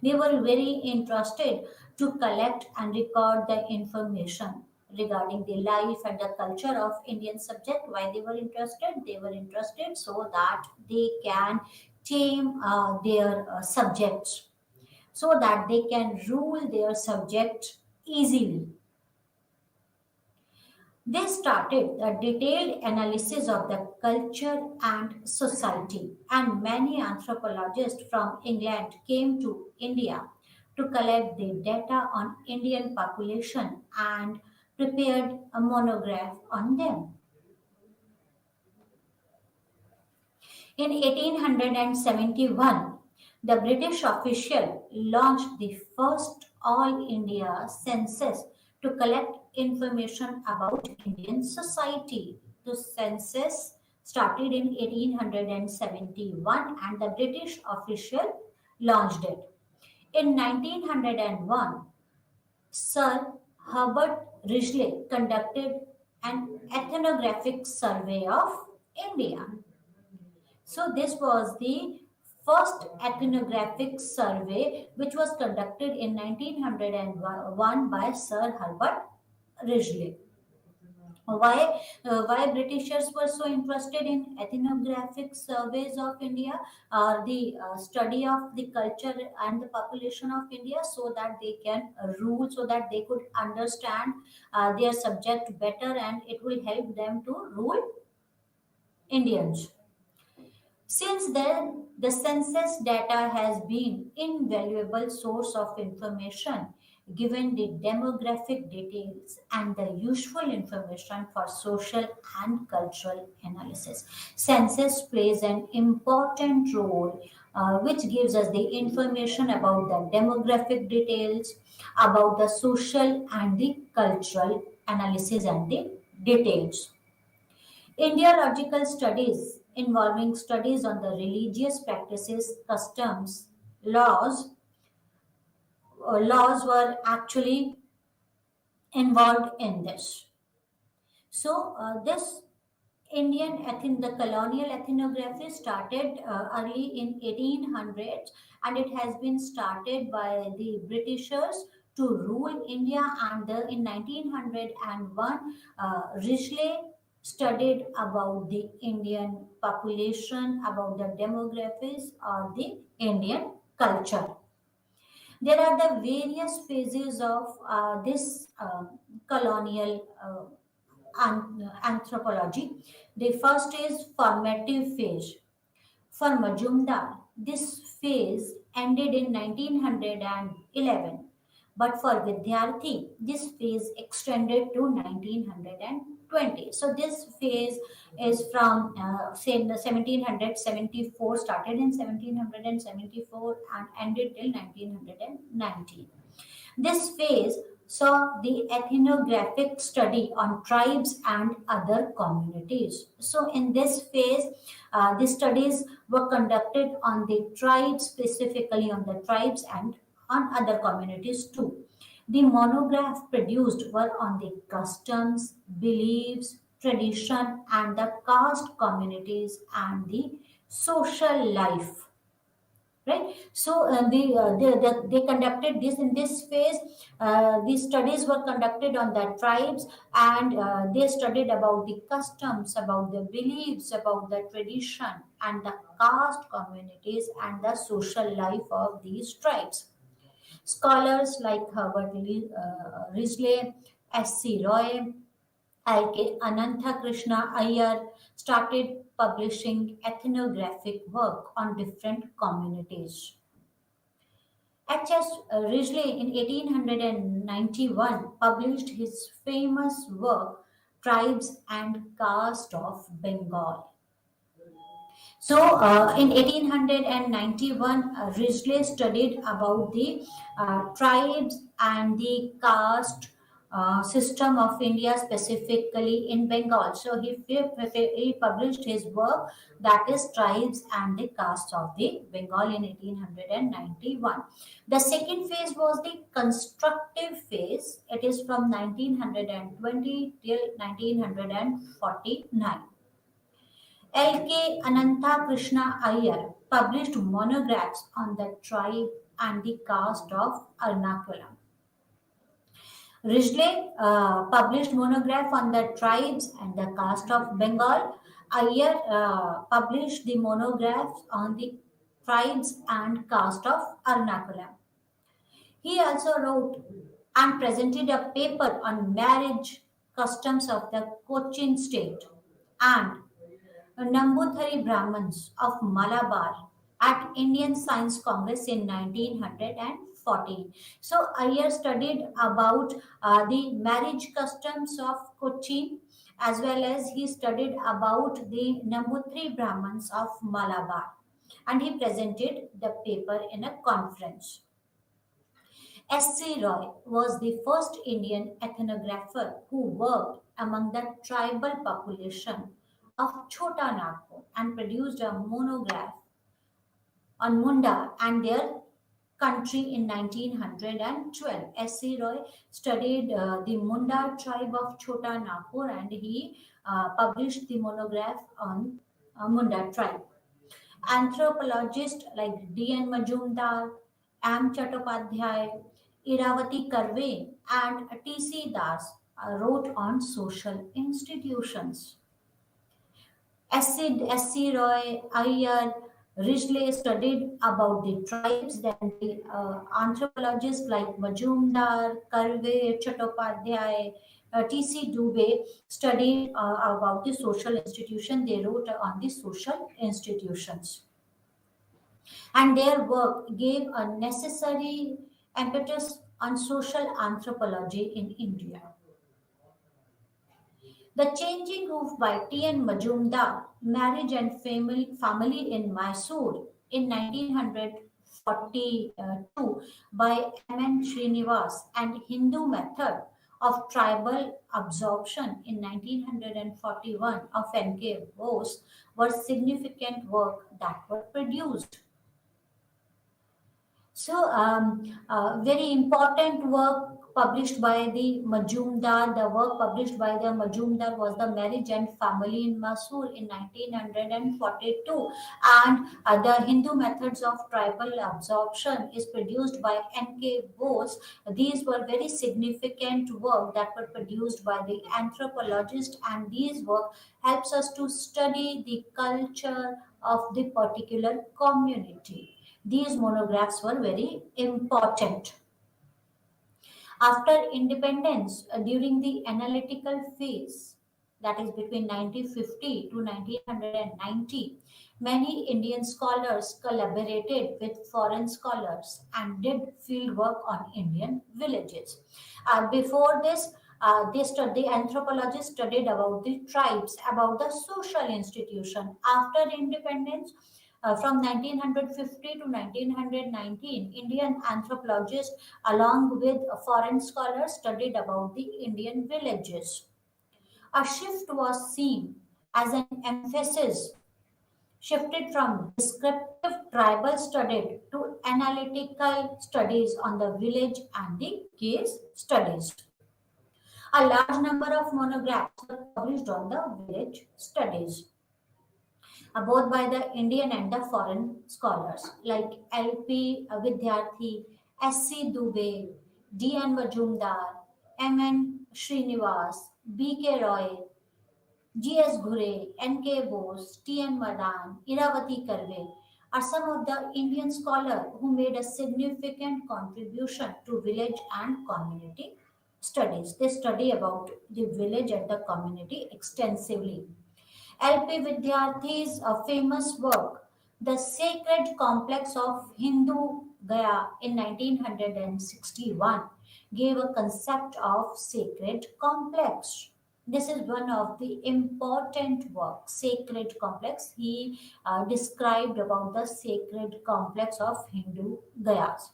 They were very interested to collect and record the information regarding the life and the culture of Indian subject. Why they were interested? They were interested so that they can tame their subjects, so that they can rule their subject easily. They started a detailed analysis of the culture and society, and many anthropologists from England came to India to collect the data on Indian population and prepared a monograph on them. In 1871, the British official launched the first all India census to collect information about Indian society. The census started in 1871 and the British official launched it. In 1901, Sir Herbert Ridgely conducted an ethnographic survey of India. So this was the first ethnographic survey which was conducted in 1901 by Sir Herbert Ridgely. Why Britishers were so interested in ethnographic surveys of India, the study of the culture and the population of India, so that they can rule, so that they could understand their subject better, and it will help them to rule Indians. Since then, the census data has been invaluable source of information given the demographic details and the useful information for social and cultural analysis. Census plays an important role which gives us the information about the demographic details, about the social and the cultural analysis and the details. Indiological studies involving studies on the religious practices, customs, laws were actually involved in this. So this the colonial ethnography started early in 1800s, and it has been started by the Britishers to rule India. And in 1901, Ridgely studied about the Indian population, about the demographics of the Indian culture. There are the various phases of this colonial anthropology. The first is formative phase. For Majumdar, this phase ended in 1911, but for Vidyarthi, this phase extended to 1920. So this phase is from say the 1774, started in 1774 and ended till 1919. This phase So the ethnographic study on tribes and other communities. So in this phase, the studies were conducted on the tribes, specifically on the tribes and on other communities too. The monograph produced were on the customs, beliefs, tradition, and the caste communities and the social life, right? So they conducted this in this phase. These studies were conducted on the tribes, and they studied about the customs, about the beliefs, about the tradition, and the caste communities and the social life of these tribes. Scholars like Herbert Risley, S.C. Roy, L.K. Anantha Krishna Iyer started publishing ethnographic work on different communities. H.S. Risley in 1891 published his famous work Tribes and Caste of Bengal. So, in 1891, Risley studied about the tribes and the caste system of India, specifically in Bengal. So, he published his work, that is Tribes and the Caste of the Bengal, in 1891. The second phase was the constructive phase. It is from 1920 till 1949. L.K. Anantha Krishna Iyer published monographs on the tribe and the caste of Ernakulam. Risley published monograph on the tribes and the caste of Bengal. Iyer published the monographs on the tribes and caste of Ernakulam. He also wrote and presented a paper on marriage customs of the Cochin state and Nambuthari Brahmins of Malabar at Indian Science Congress in 1914. So Iyer studied about the marriage customs of Cochin, as well as he studied about the Nambuthari Brahmins of Malabar, and he presented the paper in a conference. S.C. Roy was the first Indian ethnographer who worked among the tribal population of Chota Nagpur and produced a monograph on Munda and their country in 1912. S.C. Roy studied the Munda tribe of Chota Nagpur, and he published the monograph on Munda tribe. Anthropologists like D.N. Majumdar, M. Chattopadhyay, Iravati Karve, and T.C. Das wrote on social institutions. S.C. Roy, Iyer, Risley studied about the tribes. Then the anthropologists like Majumdar, Karve, Chattopadhyay, T.C. Dubey studied about the social institution. They wrote on the social institutions, and their work gave a necessary impetus on social anthropology in India. The Changing Roof by T.N. Majumdar, Marriage and Family in Mysore in 1942 by M.N. Srinivas, and Hindu Method of Tribal Absorption in 1941 of N.K. Bose were significant work that were produced. So, very important work published by the Majumdar. The work published by the Majumdar was the Marriage and Family in Mysore in 1942, and the Hindu Methods of Tribal Absorption is produced by N.K. Bose. These were very significant work that were produced by the anthropologist, and these work helps us to study the culture of the particular community. These monographs were very important. After independence, during the analytical phase, that is between 1950 to 1990, many Indian scholars collaborated with foreign scholars and did field work on Indian villages. Before this, the anthropologists studied about the tribes, about the social institution. After independence, From 1950 to 1919, Indian anthropologists, along with foreign scholars, studied about the Indian villages. A shift was seen as an emphasis shifted from descriptive tribal studies to analytical studies on the village and the case studies. A large number of monographs were published on the village studies, both by the Indian and the foreign scholars like L.P. Vidyarthi, S.C. Dubey, D.N. Majumdar, M.N. Srinivas, B.K. Roy, G.S. Ghure, N.K. Bose, T.N. Madan, Iravati Karve are some of the Indian scholars who made a significant contribution to village and community studies. They study about the village and the community extensively. L.P. Vidyarthi's famous work, The Sacred Complex of Hindu Gaya in 1961, gave a concept of sacred complex. This is one of the important works, Sacred Complex. He described about the sacred complex of Hindu Gayas.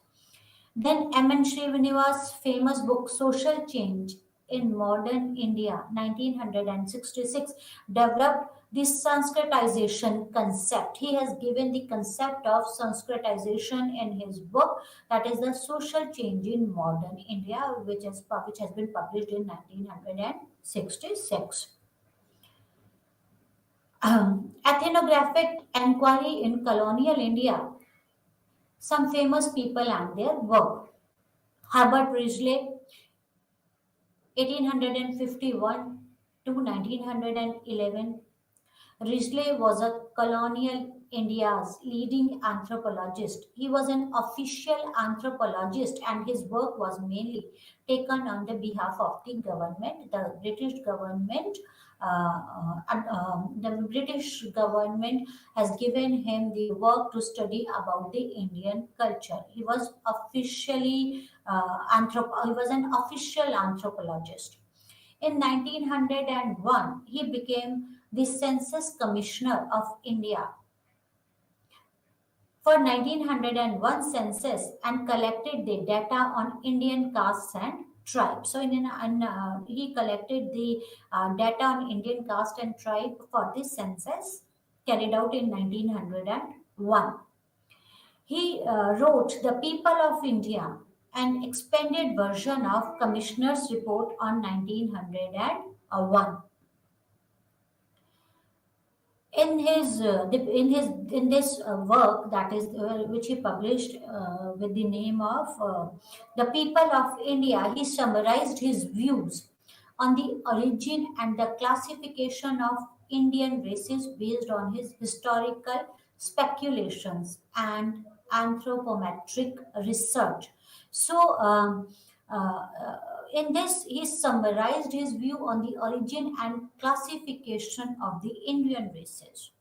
Then M.N. Srinivas' famous book Social Change in Modern India, 1966, developed the Sanskritization concept. He has given the concept of Sanskritization in his book, that is the Social Change in Modern India, which has been published in 1966. Ethnographic Enquiry in Colonial India, some famous people and their work. Herbert Ridgely, 1851 to 1911. Ridgely was a colonial India's leading anthropologist. He was an official anthropologist and his work was mainly taken on the behalf of the government. The British government has given him the work to study about the Indian culture. He was he was an official anthropologist. In 1901, he became the Census Commissioner of India for 1901 census and collected the data on Indian castes and tribes. So, he collected the data on Indian caste and tribe for the census carried out in 1901. He wrote The People of India, an expanded version of Commissioner's Report on 1901. In this work that is which he published with the name of The People of India, he summarized his views on the origin and the classification of Indian races based on his historical speculations and anthropometric research. So, in this, he summarized his view on the origin and classification of the Indian races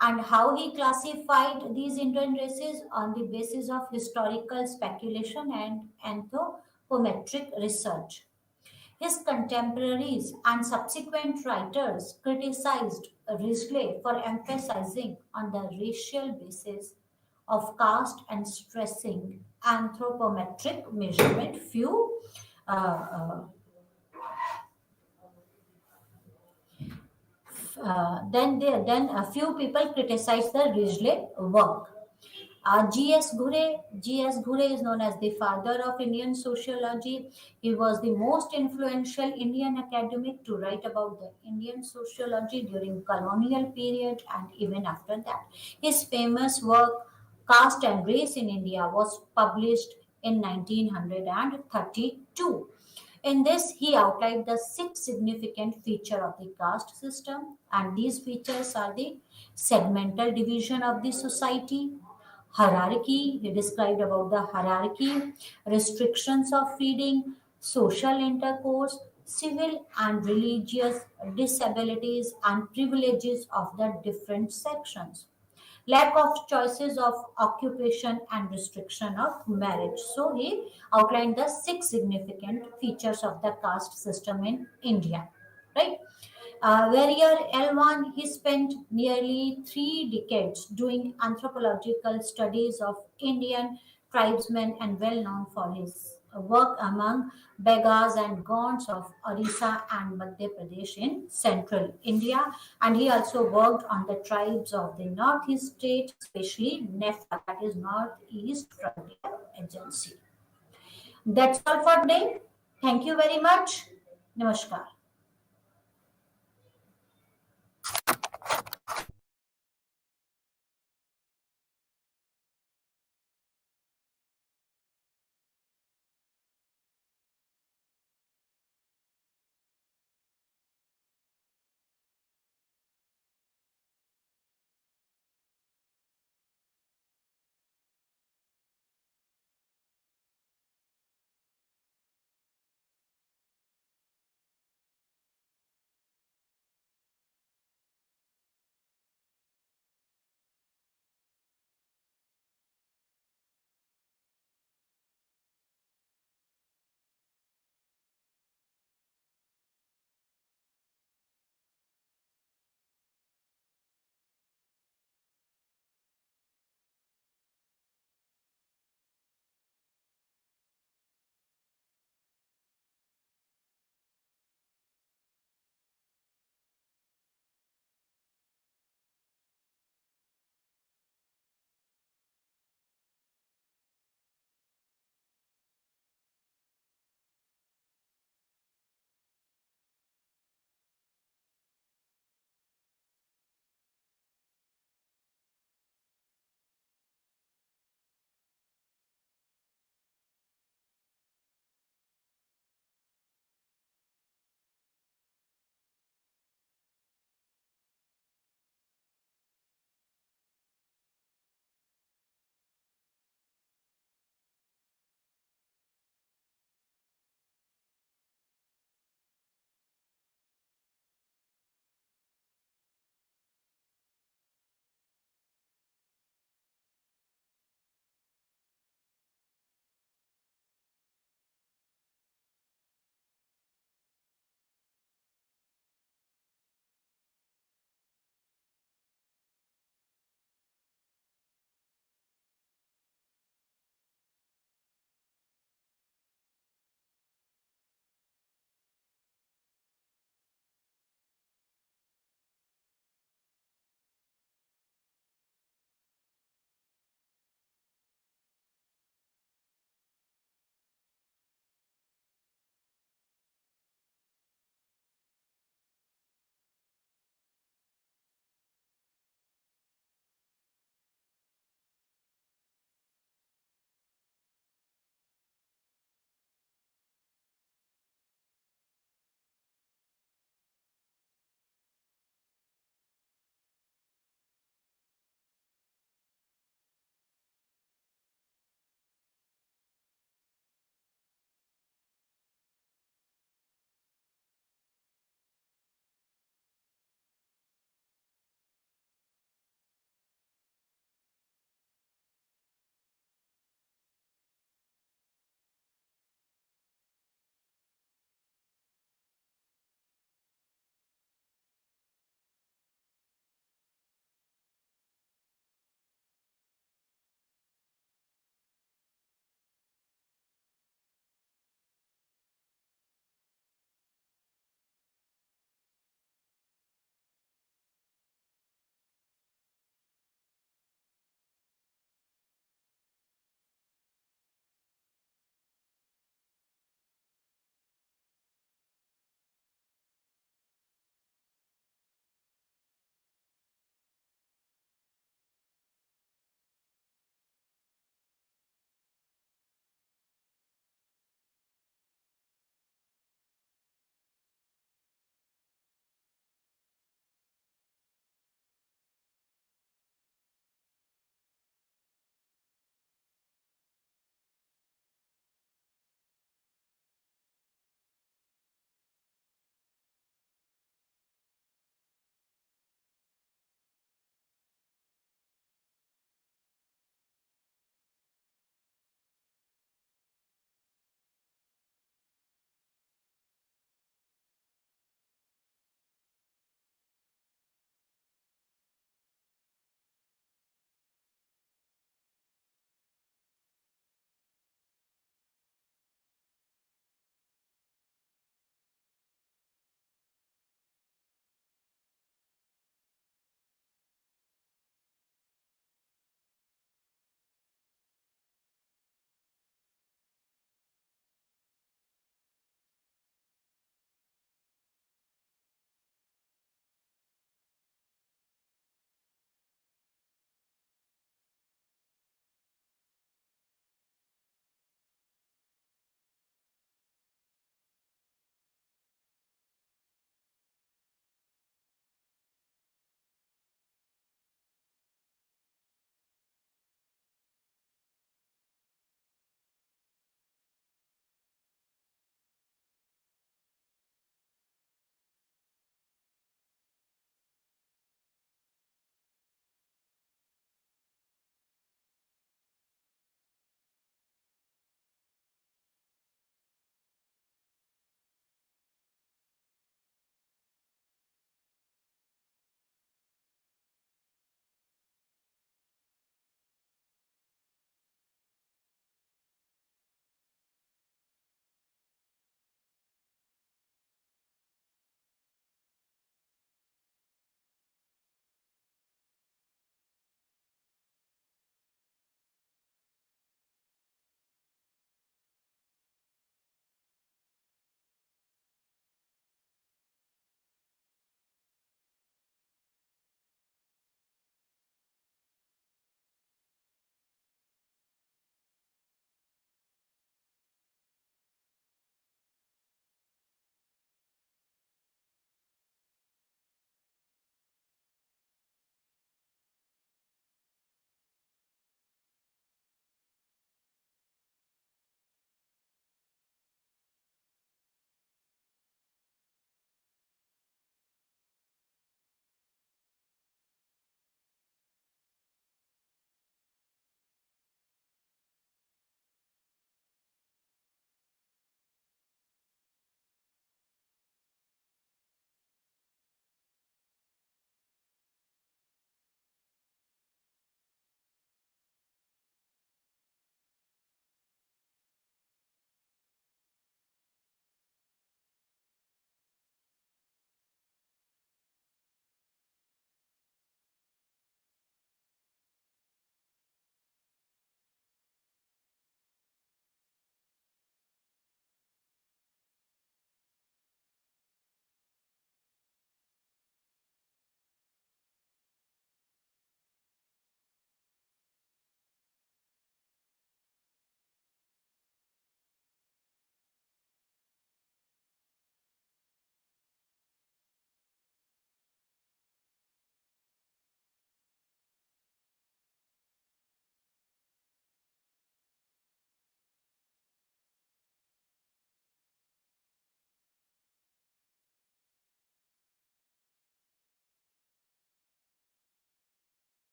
and how he classified these Indian races on the basis of historical speculation and anthropometric research. His contemporaries and subsequent writers criticized Risley for emphasizing on the racial basis of caste and stressing anthropometric measurement. Uh, then a few people criticized the Risley work. G.S. Ghure is known as the father of Indian sociology. He was the most influential Indian academic to write about the Indian sociology during colonial period and even after that. His famous work, Caste and Race in India, was published in 1932. In this, he outlined the six significant features of the caste system, and these features are the segmental division of the society, hierarchy. He described about the hierarchy, restrictions of feeding, social intercourse, civil and religious disabilities, and privileges of the different sections. Lack of choices of occupation and restriction of marriage. So he outlined the six significant features of the caste system in India. right? Warrior L1, he spent nearly 3 decades doing anthropological studies of Indian tribesmen and well known for his work among Begas and Gonds of Orissa and Madhya Pradesh in central India. And he also worked on the tribes of the northeast state, especially NEFA, that is Northeast Frontier Agency. That's all for today. Thank you very much. Namaskar.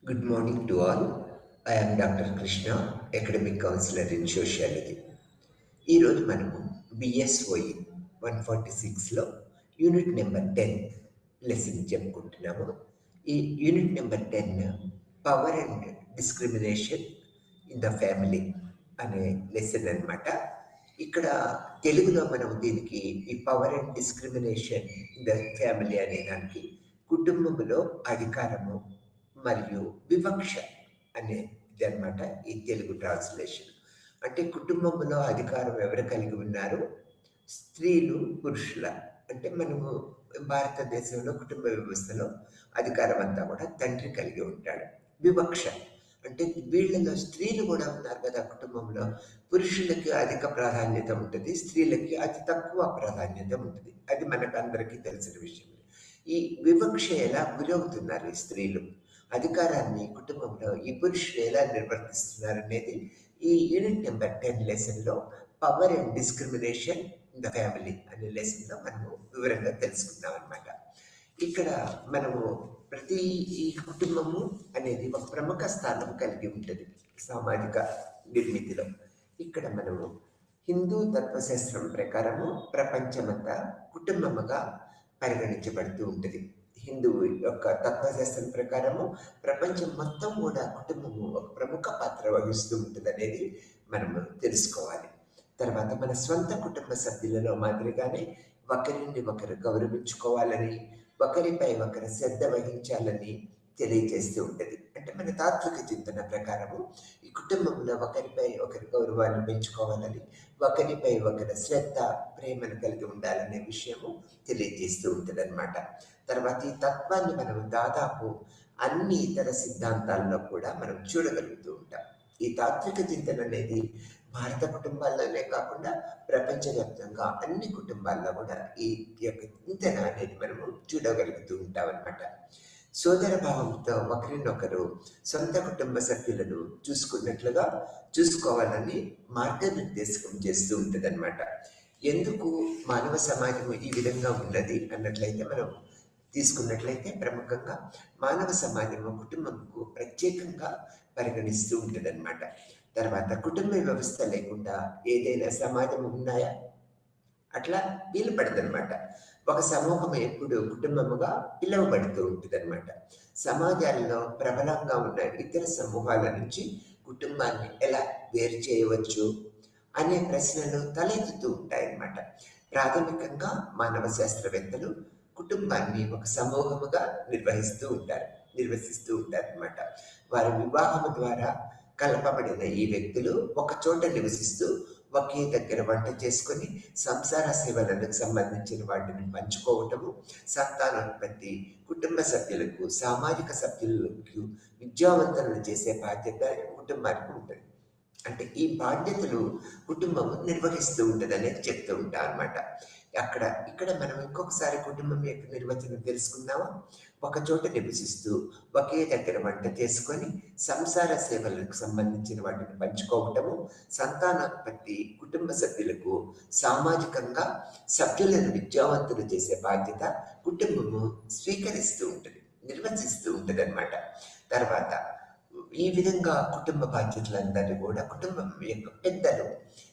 Good morning to all. I am Dr. Krishna, Academic Counselor in Sociology. ఈరోజు మనము బిఎస్ఓఈ 146లో unit number 10 lesson చెప్పుకుంటున్నాము. ఈ unit number 10 power and discrimination in the family అనే lesson అన్నమాట. ఇక్కడ తెలుగులో మనం దీనికి ఈ power and discrimination in the family అనే దానికి కుటుంబంలో అధికారము మరియు వివక్ష అనేది అన్నమాట ఈ తెలుగు ట్రాన్స్లేషన్. అంటే కుటుంబంలో అధికారం ఎవరు కలిగి ఉన్నారు? స్త్రీలు, పురుషుల. అంటే మనము భారతదేశంలో కుటుంబ వ్యవస్థలో అధికారం అంతా కూడా తండ్రి కలిగి ఉంటాడు. వివక్ష అంటే వీళ్ళలో స్త్రీలు కూడా ఉన్నారు కదా కుటుంబంలో. పురుషులకి అధిక ప్రాధాన్యత ఉంటుంది, స్త్రీలకి అతి తక్కువ ప్రాధాన్యత ఉంటుంది. అది మనకు అందరికీ తెలిసిన విషయం. ఈ వివక్ష ఎలా గురవుతున్నారు ఈ స్త్రీలు, అధికారాన్ని కుటుంబంలో ఈ పురుషులు ఎలా నిర్వర్తిస్తున్నారు అనేది ఈ యూనిట్ నెంబర్ 10 లెసన్లో power and discrimination in the family అనే లెసన్లో మనము వివరంగా తెలుసుకుందాం అనమాట. ఇక్కడ మనము ప్రతి ఈ కుటుంబము అనేది ఒక ప్రముఖ స్థానం కలిగి ఉంటుంది సామాజిక నిర్మితిలో. ఇక్కడ మనము హిందూ తత్వశాస్త్రం ప్రకారము ప్రపంచమంతా కుటుంబముగా పరిగణించబడుతూ ఉంటుంది. హిందువు యొక్క తత్వశాస్త్రం ప్రకారము ప్రపంచం మొత్తం కూడా కుటుంబము ఒక ప్రముఖ పాత్ర వహిస్తూ ఉంటుంది అనేది మనము తెలుసుకోవాలి. తర్వాత మన స్వంత కుటుంబ సభ్యులలో మాదిరిగానే ఒకరిని ఒకరు గౌరవించుకోవాలని, ఒకరిపై ఒకరు శ్రద్ధ వహించాలని తెలియజేస్తూ ఉంటుంది. అంటే మన తాత్విక చింతన ప్రకారము ఈ కుటుంబంలో ఒకరిపై ఒకరి గౌరవాన్ని పెంచుకోవాలని, ఒకరిపై ఒకరి శ్రద్ధ, ప్రేమను కలిగి ఉండాలనే విషయము తెలియజేస్తూ ఉంటుంది అనమాట. తర్వాత ఈ తత్వాన్ని మనం దాదాపు అన్ని ఇతర సిద్ధాంతాల్లో కూడా మనం చూడగలుగుతూ ఉంటాం. ఈ తాత్విక చింతన అనేది భారత కుటుంబాల్లోనే కాకుండా ప్రపంచవ్యాప్తంగా అన్ని కుటుంబాల్లో కూడా ఈ యొక్క చింతన అనేది మనము చూడగలుగుతూ ఉంటాం అనమాట. సోదర భావంతో ఒకరినొకరు సొంత కుటుంబ సభ్యులను చూసుకున్నట్లుగా చూసుకోవాలని మార్గనిర్దేశకం చేస్తూ ఉంటుంది అనమాట. ఎందుకు మానవ సమాజం ఈ విధంగా ఉన్నది అన్నట్లయితే మనం తీసుకున్నట్లయితే ప్రముఖంగా మానవ సమాజము కుటుంబంకు ప్రత్యేకంగా పరిగణిస్తూ ఉంటుంది అనమాట. తర్వాత కుటుంబ వ్యవస్థ లేకుండా ఏదైనా సమాజం ఉన్నాయా? అట్లా వీలు పడదనమాట. ఒక సమూహం ఎప్పుడు కుటుంబముగా పిలువబడుతూ ఉంటుంది అనమాట. సమాజాల్లో ప్రబలంగా ఉన్న ఇతర సమూహాల నుంచి కుటుంబాన్ని ఎలా వేరు చేయవచ్చు అనే ప్రశ్నలు తలెత్తుతూ ఉంటాయన్నమాట. ప్రాథమికంగా మానవ శాస్త్రవేత్తలు కుటుంబాన్ని ఒక సమూహముగా నిర్వహిస్తూ ఉంటారు అనమాట. వారి వివాహము ద్వారా కలపబడిన ఈ వ్యక్తులు ఒక చోట నివసిస్తూ ఒకే దగ్గర వంట చేసుకొని సంసార సేవలకు సంబంధించిన వాటిని పంచుకోవటము, సంతానోత్పత్తి, కుటుంబ సభ్యులకు, సామాజిక సభ్యులకు విద్యావంతులను చేసే బాధ్యత కుటుంబానికి ఉంటుంది. అంటే ఈ బాధ్యతలు కుటుంబం నిర్వహిస్తూ ఉంటుంది అనేది చెప్తూ ఉంటాం అనమాట. ఇక్కడ మనం ఇంకొకసారి కుటుంబం యొక్క నిర్వచనం తెలుసుకుందామా? ఒక చోట నివసిస్తూ ఒకే దగ్గర వంట చేసుకొని సంసార సేవలకు సంబంధించిన వాటిని పంచుకోవటము, సంతానోత్పత్తి, కుటుంబ సభ్యులకు సామాజికంగా సభ్యులను విద్యావంతులు చేసే బాధ్యత కుటుంబము స్వీకరిస్తూ ఉంటుంది, నిర్వచిస్తూ ఉంటుంది అనమాట. తర్వాత ఈ విధంగా కుటుంబ బాధ్యతలందరూ కూడా కుటుంబం యొక్క పెద్దలు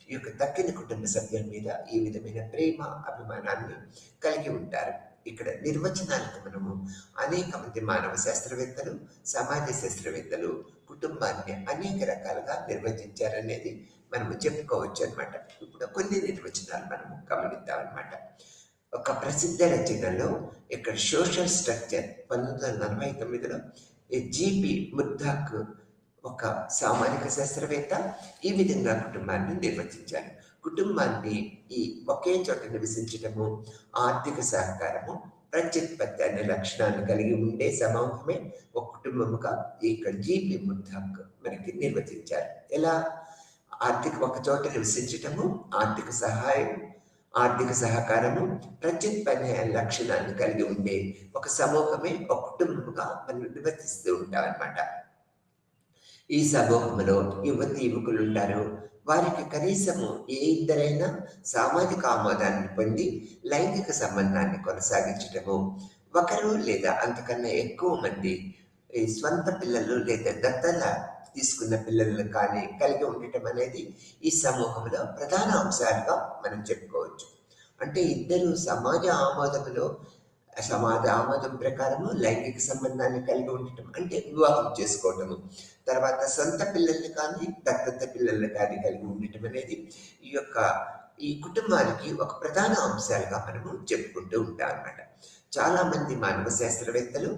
ఈ యొక్క తక్కిన కుటుంబ సభ్యుల మీద ఈ విధమైన ప్రేమ, అభిమానాన్ని కలిగి ఉంటారు. ఇక్కడ నిర్వచనాలకు మనము అనేక మంది మానవ శాస్త్రవేత్తలు, సమాజ శాస్త్రవేత్తలు కుటుంబాన్ని అనేక రకాలుగా నిర్వచించారనేది మనము చెప్పుకోవచ్చు అనమాట. ఇప్పుడు కొన్ని నిర్వచనాలు మనము గమనిద్దాం అనమాట. ఒక ప్రసిద్ధ రచనలో ఇక్కడ సోషల్ స్ట్రక్చర్ 1949లో జీపీ ముర్దాక్ ఒక సామాజిక శాస్త్రవేత్త ఈ విధంగా కుటుంబాన్ని నిర్వచించారు. కుటుంబాన్ని ఈ ఒకే చోట నివసించటము, ఆర్థిక సహకారము, ప్రత్యుత్పత్తి అనే లక్షణాలను కలిగి ఉండే సమూహమే ఒక కుటుంబముగా ఇక్కడ జీపీ ముర్దాక్ మనకి నిర్వచించారు. ఎలా? ఒక చోట నివసించటము, ఆర్థిక సహాయం, ఆర్థిక సహకారము, ప్రత్యుత్పత్తి అనే లక్షణాన్ని కలిగి ఉండే ఒక సమూహమే ఒక కుటుంబముగా మనం నిర్వర్తిస్తూ ఉంటాం అన్నమాట. ఈ సమూహంలో యువకులు ఉంటారు. వారికి కనీసము ఏ ఇద్దరైనా సామాజిక ఆమోదాన్ని పొంది లైంగిక సంబంధాన్ని కొనసాగించటము, ఒకరు లేదా అంతకన్నా ఎక్కువ మంది ఈ స్వంత పిల్లలు లేదా దత్తత తీసుకున్న పిల్లలను కానీ కలిగి ఉండటం అనేది ఈ సమూహంలో ప్రధాన అంశాలుగా మనం చెప్పుకోవచ్చు. అంటే ఇద్దరు సమాజ ఆమోదం ప్రకారము లైంగిక సంబంధాన్ని కలిగి ఉండటం అంటే వివాహం చేసుకోవటము, తర్వాత సొంత పిల్లల్ని కానీ దత్తత పిల్లల్ని కానీ కలిగి ఉండటం అనేది ఈ కుటుంబానికి ఒక ప్రధాన అంశాలుగా మనము చెప్పుకుంటూ ఉంటాం అన్నమాట. చాలా మంది మానవ శాస్త్రవేత్తలు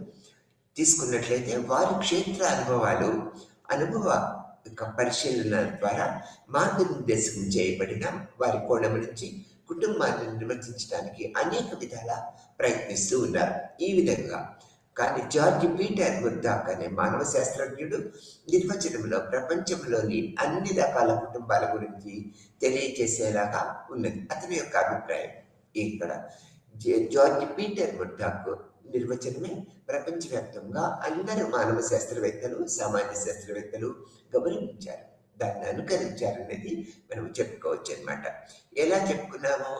తీసుకున్నట్లయితే వారి క్షేత్ర అనుభవ పరిశీలన ద్వారా మార్గనిర్దేశం చేయబడిన వారి కోణం నుంచి కుటుంబాన్ని నిర్వచించడానికి అనేక విధాల ప్రయత్నిస్తూ ఉన్నారు. ఈ విధంగా కానీ జార్జ్ పీటర్ ముర్డాక్ అనే మానవ శాస్త్రజ్ఞుడు నిర్వచనంలో ప్రపంచంలోని అన్ని రకాల కుటుంబాల గురించి తెలియజేసేలాగా ఉన్నది అతని యొక్క అభిప్రాయం. ఇక్కడ జార్జ్ పీటర్ ముర్డాక్ నిర్వచనమే ప్రపంచవ్యాప్తంగా అందరూ మానవ శాస్త్రవేత్తలు, సామాజిక శాస్త్రవేత్తలు గౌరవించారు, దాన్ని అనుకరించారనేది మనం చెప్పుకోవచ్చు అనమాట. ఎలా చెప్పుకున్నామో,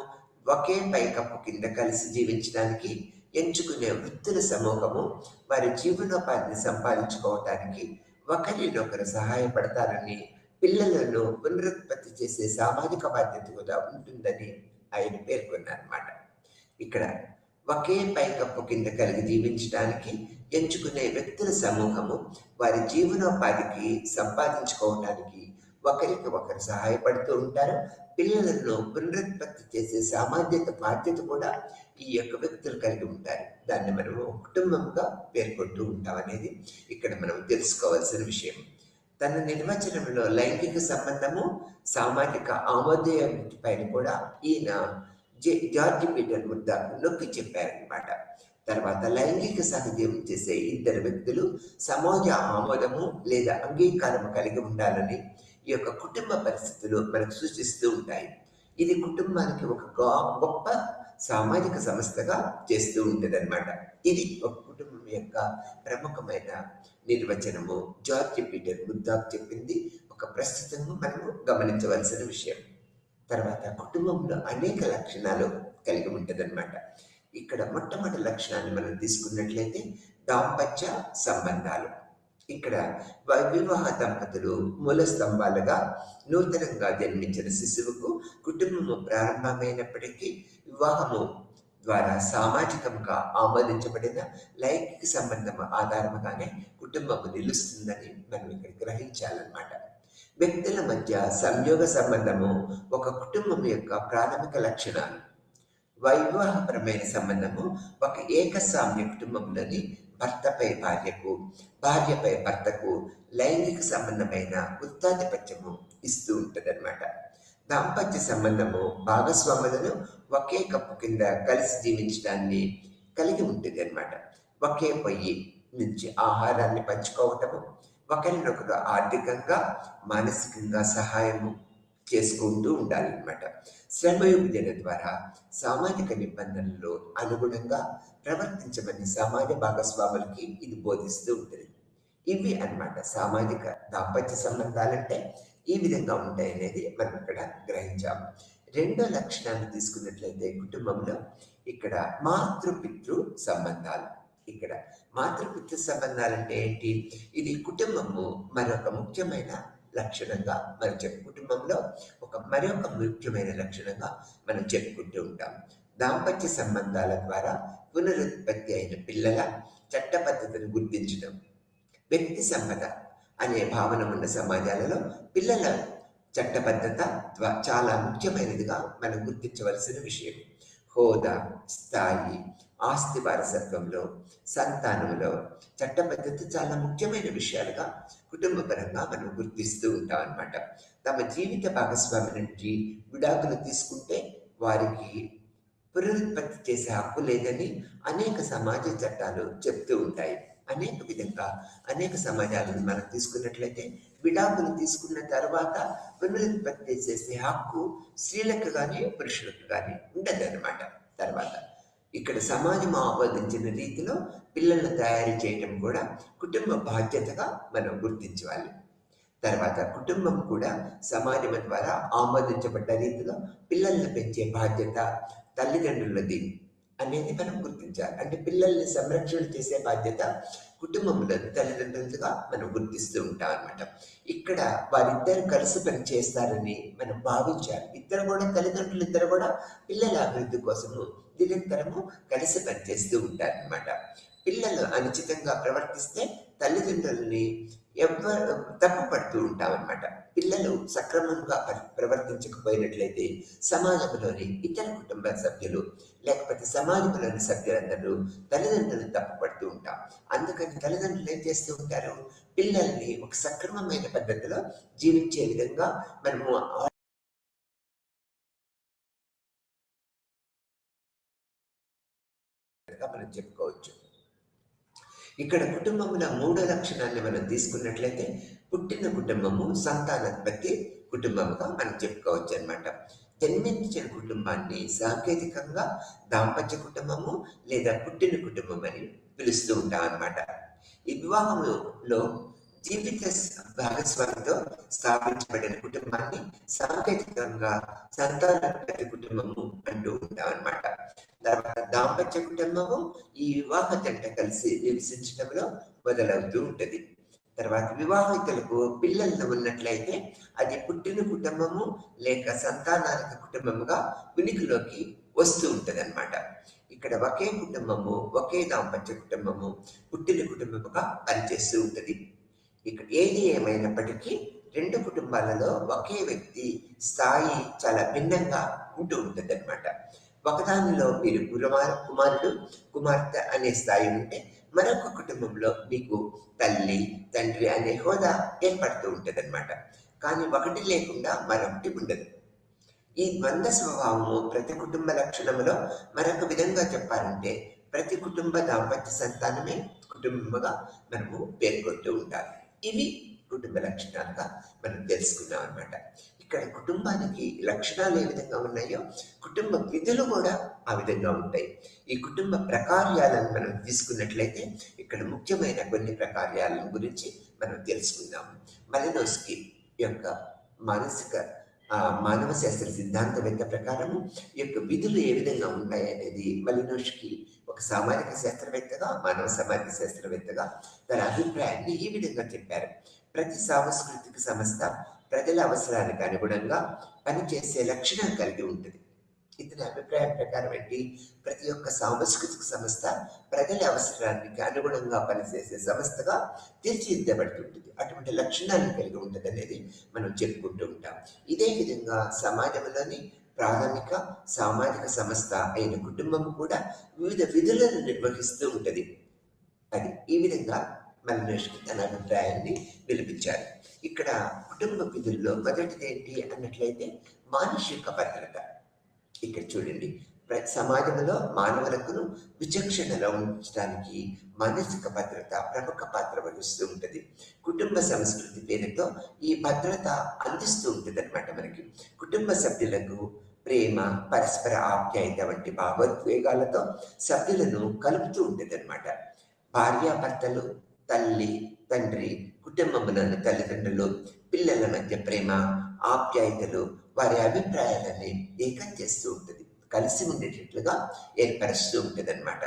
ఒకే పైకప్పు కింద కలిసి జీవించడానికి ఎంచుకునే వృత్తుల సమూహము వారి జీవనోపాధిని సంపాదించుకోవటానికి ఒకరినొకరు సహాయపడతారని, పిల్లలను పునరుత్పత్తి చేసే సామాజిక బాధ్యత కూడా ఉంటుందని ఆయన పేర్కొన్నారన్నమాట. ఇక్కడ ఒకే పైకప్పు కింద కలిగి జీవించడానికి ఎంచుకునే వ్యక్తుల సమూహము వారి జీవనోపాధికి సంపాదించుకోవటానికి ఒకరికి ఒకరు సహాయపడుతూ ఉంటారు. పిల్లలను పునరుత్పత్తి చేసే బాధ్యత కూడా ఈ యొక్క వ్యక్తులు కలిగి ఉంటారు. దాన్ని మనము కుటుంబంగా పేర్కొంటూ ఉంటాం అనేది ఇక్కడ మనం తెలుసుకోవాల్సిన విషయం. తన నిర్వచనంలో లైంగిక సంబంధము సామాజిక ఆమోదయోగ్యత పైన కూడా ఈయన జార్జ్ పీటర్ ముర్డాక్ నొక్కి చెప్పారనమాట. తర్వాత లైంగిక సహజీవనం చేసే ఇద్దరు వ్యక్తులు సమాజ ఆమోదము లేదా అంగీకారము కలిగి ఉండాలని ఈ యొక్క కుటుంబ పరిస్థితులు మనకు సూచిస్తూ ఉంటాయి. ఇది కుటుంబానికి ఒక గొప్ప సామాజిక సంస్థగా చేస్తూ ఉంటుంది అనమాట. ఇది ఒక కుటుంబం యొక్క ప్రముఖమైన నిర్వచనము. జార్జ్ పీటర్ ముర్డాక్ చెప్పింది ఒక ప్రస్తుతము మనము గమనించవలసిన విషయం. తర్వాత కుటుంబంలో అనేక లక్షణాలు కలిగి ఉంటుందన్నమాట. ఇక్కడ మొట్టమొదటి లక్షణాన్ని మనం తీసుకున్నట్లయితే దాంపత్య సంబంధాలు. ఇక్కడ వివాహ దంపతులు మూల స్తంభాలుగా నూతనంగా జన్మించిన శిశువుకు కుటుంబము ప్రారంభమైనప్పటికీ వివాహము ద్వారా సామాజికంగా ఆమోదించబడిన లైంగిక సంబంధం ఆధారంగానే కుటుంబము నిలుస్తుందని మనం ఇక్కడ గ్రహించాలన్నమాట. వ్యక్తుల మధ్య సంయోగ సంబంధము ఒక కుటుంబం యొక్క ప్రాథమిక లక్షణాలు. వైవాహపరమైన సంబంధము ఒక ఏకస్వామ్య కుటుంబంలోని భర్తపై భార్యకు, భార్యపై భర్తకు లైంగిక సంబంధమైన ఉత్తాధిపత్యము ఇస్తూ ఉంటుంది అనమాట. దాంపత్య సంబంధము భాగస్వాములను ఒకే కప్పు కింద కలిసి జీవించడాన్ని కలిగి ఉంటుంది అనమాట. ఒకే పొయ్యి నుంచి ఆహారాన్ని పంచుకోవటము, ఒకరినొకరు ఆర్థికంగా మానసికంగా సహాయము చేసుకుంటూ ఉండాలన్నమాట. శ్రమ విభజన ద్వారా సామాజిక నిబంధనలు అనుగుణంగా ప్రవర్తించమని సమాజ భాగస్వాములకి ఇది బోధిస్తూ ఉంటుంది. ఇవి అన్నమాట సామాజిక దాంపత్య సంబంధాలంటే ఈ విధంగా ఉంటాయి అనేది మనం ఇక్కడ గ్రహించాము. రెండో లక్షణాన్ని తీసుకున్నట్లయితే కుటుంబంలో ఇక్కడ మాతృపితృ సంబంధాలు. ఇక్కడ మాతృపితృ సంబంధాలంటే ఏంటి? ఇది కుటుంబము మరొక ముఖ్యమైన లక్షణంగా కుటుంబంలో మరొక ముఖ్యమైన లక్షణంగా మనం చెప్పుకుంటూ ఉంటాం. దాంపత్య సంబంధాల ద్వారా పునరుత్పత్తి అయిన పిల్లల చట్టబద్ధతను గుర్తించడం. వ్యక్తి సంపద అనే భావన ఉన్న సమాజాలలో పిల్లల చట్టబద్ధత చాలా ముఖ్యమైనదిగా మనం గుర్తించవలసిన విషయం. హోదా, స్థాయి, ఆస్తి వారసత్వంలో, సంతానంలో చట్టబద్ధత చాలా ముఖ్యమైన విషయాలుగా కుటుంబపరంగా మనం గుర్తిస్తూ ఉంటాం అన్నమాట. తమ జీవిత భాగస్వామి నుంచి విడాకులు తీసుకుంటే వారికి పునరుత్పత్తి చేసే హక్కు లేదని అనేక సమాజ చట్టాలు చెప్తూ ఉంటాయి. అనేక విధంగా అనేక సమాజాలను మనం తీసుకున్నట్లయితే విడాకులు తీసుకున్న తర్వాత పునరుత్పత్తి చేసే హక్కు స్త్రీలకు కానీ పురుషులకు కానీ ఉండదన్నమాట. తర్వాత ఇక్కడ సమాజం ఆమోదించిన రీతిలో పిల్లలను తయారు చేయటం కూడా కుటుంబ బాధ్యతగా మనం గుర్తించాలి. తర్వాత కుటుంబం కూడా సమాజం ద్వారా ఆమోదించబడ్డ రీతిలో పిల్లలను పెంచే బాధ్యత తల్లిదండ్రులది. అనేది మనం గుర్తించాలి. అంటే పిల్లల్ని సంరక్షణ చేసే బాధ్యత కుటుంబంలోని తల్లిదండ్రులుగా మనం గుర్తిస్తూ ఉంటాం అన్నమాట. ఇక్కడ వారిద్దరు కలిసి పని చేస్తారని మనం భావించాలి. తల్లిదండ్రులు ఇద్దరు కూడా పిల్లల అభివృద్ధి కోసము నిరంతరము కలిసి పనిచేస్తూ ఉంటారన్నమాట. పిల్లలు అనుచితంగా ప్రవర్తిస్తే తల్లిదండ్రులని ఎవ్వరు తప్పు పడుతూ ఉంటామన్నమాట. పిల్లలు సక్రమంగా ప్రవర్తించకపోయినట్లయితే సమాజంలోని ఇతర కుటుంబ సభ్యులు లేకపోతే సమాజంలోని సభ్యులందరూ తల్లిదండ్రులను తప్పుపడుతూ ఉంటాం. అందుకని తల్లిదండ్రులు ఏం చేస్తూ ఉంటారు, పిల్లల్ని ఒక సక్రమమైన పద్ధతిలో జీవించే విధంగా మనము మనం చెప్పుకోవచ్చు. ఇక్కడ కుటుంబంలో మూడో లక్షణాన్ని మనం తీసుకున్నట్లయితే పుట్టిన కుటుంబము సంతానోత్పత్తి కుటుంబముగా మనం చెప్పుకోవచ్చు అనమాట. జన్మించిన కుటుంబాన్ని సాంకేతికంగా దాంపత్య కుటుంబము లేదా పుట్టిన కుటుంబం అని పిలుస్తూ ఉంటాం అన్నమాట. ఈ వివాహంలో జీవిత భాగస్వామితో స్థాపించబడిన కుటుంబాన్ని సాంకేతికంగా సంతానోత్పత్తి కుటుంబము అంటూ ఉంటాం అన్నమాట. తర్వాత దాంపత్య కుటుంబము ఈ వివాహ జంట కలిసి నివసించడంలో మొదలవుతూ ఉంటుంది. తర్వాత వివాహితులకు పిల్లలు ఉన్నట్లయితే అది పుట్టిన కుటుంబము లేక సంతానానిక కుటుంబముగా ఉనికిలోకి వస్తూ ఉంటుంది అనమాట. ఇక్కడ ఒకే కుటుంబము, ఒకే దాంపత్య కుటుంబము పుట్టిన కుటుంబముగా పనిచేస్తూ ఉంటుంది. ఇక్కడ ఏది ఏమైనప్పటికీ రెండు కుటుంబాలలో ఒకే వ్యక్తి స్థాయి చాలా భిన్నంగా ఉంటూ ఉంటుంది అనమాట. ఒకదానిలో మీరు కుమారుడు కుమార్తె అనే స్థాయి ఉంటే మరొక కుటుంబంలో మీకు తల్లి తండ్రి అనే హోదా ఏర్పడుతూ ఉంటుంది అనమాట. కానీ ఒకటి లేకుండా మరొకటి ఉండదు. ఈ ద్వంద్వ స్వభావము ప్రతి కుటుంబ లక్షణములో మరొక విధంగా చెప్పాలంటే ప్రతి కుటుంబ దాంపత్య సంతానమే కుటుంబముగా మనము పేర్కొంటూ ఉండాలి. ఇవి కుటుంబ లక్షణాలుగా మనం తెలుసుకున్నాం అనమాట. ఇక్కడ కుటుంబానికి లక్షణాలు ఏ విధంగా ఉన్నాయో కుటుంబ విధులు కూడా ఆ విధంగా ఉంటాయి. ఈ కుటుంబ ప్రకార్యాలను మనం తీసుకున్నట్లయితే ఇక్కడ ముఖ్యమైన కొన్ని ప్రకార్యాల గురించి మనం తెలుసుకుందాం. మలినోస్కీ యొక్క మానవ శాస్త్ర సిద్ధాంతవేత్త ప్రకారము ఈ యొక్క విధులు ఏ విధంగా ఉంటాయి అనేది మలినోస్కీ ఒక సామాజిక శాస్త్రవేత్తగా మానవ సామాజిక శాస్త్రవేత్తగా తన అభిప్రాయాన్ని ఈ విధంగా చెప్పారు. ప్రతి సాంస్కృతిక సంస్థ ప్రజల అవసరానికి అనుగుణంగా పనిచేసే లక్షణం కలిగి ఉంటుంది. ఇతని అభిప్రాయం ప్రకారం ఏంటి, ప్రతి ఒక్క సాంస్కృతిక సంస్థ ప్రజల అవసరానికి అనుగుణంగా పనిచేసే సంస్థగా తీర్చిదిద్దబడుతుంటుంది. అటువంటి లక్షణాలను కలిగి ఉంటుంది అనేది మనం చెప్పుకుంటూ ఉంటాం. ఇదే విధంగా సమాజంలోని ప్రాథమిక సామాజిక సంస్థ అయిన కుటుంబం కూడా వివిధ విధులను నిర్వహిస్తూ ఉంటుంది. అది ఈ విధంగా మలినోస్కీ తన అభిప్రాయాన్ని వినిపించారు. ఇక్కడ కుటుంబ విధుల్లో మొదటిది ఏంటి అన్నట్లయితే మానసిక భద్రత. ఇక్కడ చూడండి, సమాజంలో మానవులకు విచక్షణలో ఉంచడానికి మానసిక భద్రత ప్రముఖ పాత్ర వహిస్తూ ఉంటుంది. కుటుంబ సంస్కృతి పేరుతో ఈ భద్రత అందిస్తూ ఉంటుంది అనమాట. మనకి కుటుంబ సభ్యులకు ప్రేమ పరస్పర ఆప్యాయత వంటి భావోద్వేగాలతో సభ్యులను కలుపుతూ ఉంటుంది అనమాట. భార్యాభర్తలు, తల్లి తండ్రి, కుటుంబంలోని తల్లిదండ్రులు, పిల్లల మధ్య ప్రేమ ఆప్యాయతలు వారి అభిప్రాయాలని ఏకం చేస్తూ ఉంటుంది, కలిసి ఉండేటట్లుగా ఏర్పరుస్తూ ఉంటుంది అనమాట.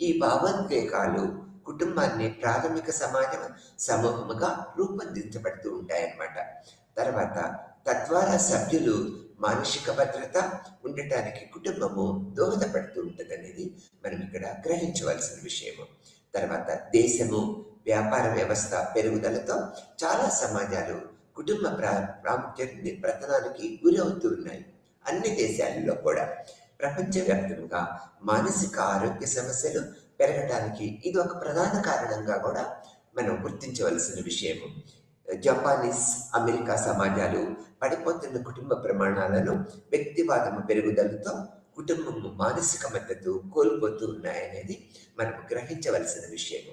ఈ భావోద్వేగాలు కుటుంబాన్ని ప్రాథమిక సమూహముగా రూపొందించబడుతూ ఉంటాయన్నమాట. తర్వాత తద్వారా సభ్యులు మానసిక భద్రత ఉండటానికి కుటుంబము దోహదపడుతూ ఉంటుంది అనేది మనం ఇక్కడ గ్రహించవలసిన విషయము. తర్వాత దేశము వ్యాపార వ్యవస్థ పెరుగుదలతో చాలా సమాజాలు కుటుంబ ప్రాముఖ్యతని ప్రతనానికి గురవుతూ ఉన్నాయి. అన్ని దేశాలలో కూడా ప్రపంచవ్యాప్తంగా మానసిక ఆరోగ్య సమస్యలు పెరగటానికి ఇది ఒక ప్రధాన కారణంగా కూడా మనం గుర్తించవలసిన విషయము. జపానీస్ అమెరికా సమాజాలు పడిపోతున్న కుటుంబ ప్రమాణాలను వ్యక్తివాదము పెరుగుదలతో కుటుంబము మానసిక మద్దతు కోల్పోతూ ఉన్నాయనేది మనం గ్రహించవలసిన విషయము.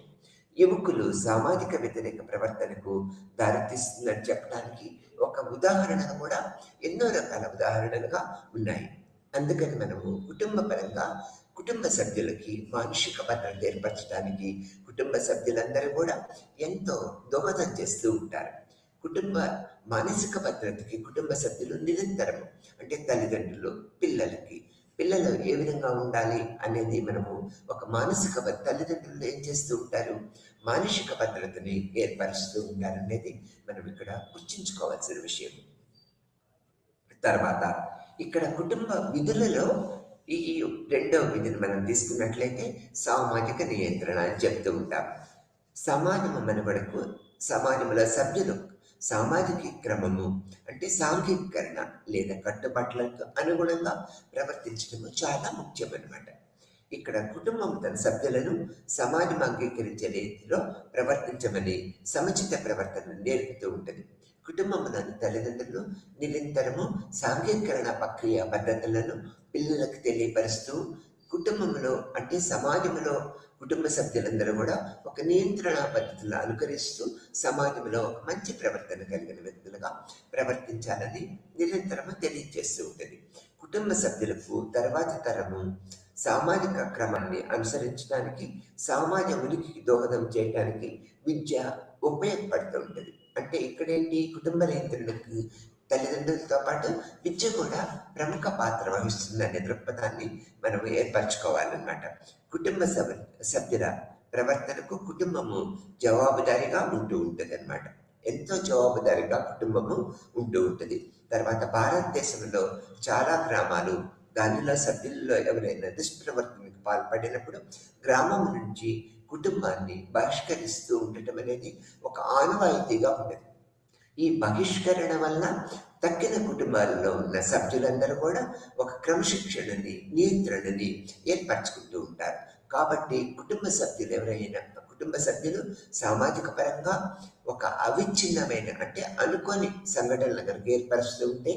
యువకులు సామాజిక వ్యతిరేక ప్రవర్తనకు దారితీస్తుందని చెప్పడానికి ఒక ఉదాహరణగా కూడా ఎన్నో రకాల ఉదాహరణలుగా ఉన్నాయి. అందుకని మనము కుటుంబ పరంగా కుటుంబ సభ్యులకి మానసిక భద్రత ఏర్పరచడానికి కుటుంబ సభ్యులందరూ కూడా ఎంతో దోహదం చేస్తూ ఉంటారు. కుటుంబ మానసిక భద్రతకి కుటుంబ సభ్యులు నిరంతరము అంటే తల్లిదండ్రులు పిల్లలకి పిల్లలు ఏ విధంగా ఉండాలి అనేది మనము ఒక మానసిక తల్లిదండ్రులు ఏం చేస్తూ ఉంటారు, మానసిక భద్రతని ఏర్పరుస్తూ ఉంటారు అనేది మనం ఇక్కడ గుర్తుంచుకోవాల్సిన విషయం. తర్వాత ఇక్కడ కుటుంబ విధులలో ఈ రెండవ విధిని మనం తీసుకున్నట్లయితే సామాజిక నియంత్రణ అని చెప్తూ ఉంటాం. సమాజము మనబడకు సమాజంలో సభ్యులు సామాజిక క్రమము అంటే సాంఘికీకరణ లేదా కట్టుబాట్లకు అనుగుణంగా ప్రవర్తించడము చాలా ముఖ్యం అన్నమాట. ఇక్కడ కుటుంబం తన సభ్యులను సమాజం అంగీకరించే రీతిలో ప్రవర్తించమని సముచిత ప్రవర్తన నేర్పుతూ ఉంటుంది. కుటుంబంలోని తల్లిదండ్రులు నిరంతరము సాంఘీకరణ ప్రక్రియ పద్ధతులను పిల్లలకు తెలియపరుస్తూ కుటుంబంలో అంటే సమాజంలో కుటుంబ సభ్యులందరూ కూడా ఒక నియంత్రణ పద్ధతులను అనుకరిస్తూ సమాజంలో ఒక మంచి ప్రవర్తన కలిగిన వ్యక్తులుగా ప్రవర్తించాలని నిరంతరము తెలియజేస్తూ ఉంటుంది. కుటుంబ సభ్యులకు తర్వాత తరము సామాజిక క్రమాన్ని అనుసరించడానికి, సమాజ ఉనికికి దోహదం చేయడానికి విద్య ఉపయోగపడుతూ ఉంటుంది. అంటే ఇక్కడేంటి, కుటుంబ నియంత్రణకు తల్లిదండ్రులతో పాటు విద్య కూడా ప్రముఖ పాత్ర వహిస్తుందనే దృక్పథాన్ని మనం ఏర్పరచుకోవాలన్నమాట. కుటుంబ సభ్యుల ప్రవర్తనకు కుటుంబము జవాబుదారీగా ఉంటూ ఉంటుంది అన్నమాట. ఎంతో జవాబుదారీగా కుటుంబము ఉంటూ ఉంటుంది. తర్వాత భారతదేశంలో చాలా గ్రామాలు దానిలో సభ్యుల్లో ఎవరైనా దుష్ప్రవర్తనకు పాల్పడినప్పుడు గ్రామం నుంచి కుటుంబాన్ని బహిష్కరిస్తూ ఉండటం అనేది ఒక ఆనవాయితీగా ఉండేది. ఈ బహిష్కరణ వల్ల తక్కిన కుటుంబాలలో ఉన్న సభ్యులందరూ కూడా ఒక క్రమశిక్షణని, నియంత్రణని ఏర్పరచుకుంటూ ఉంటారు. కాబట్టి కుటుంబ సభ్యులు సామాజిక పరంగా ఒక అవిచ్ఛిన్నమైన అంటే అనుకోని సంఘటనలు కనుక ఏర్పరుస్తూ ఉంటే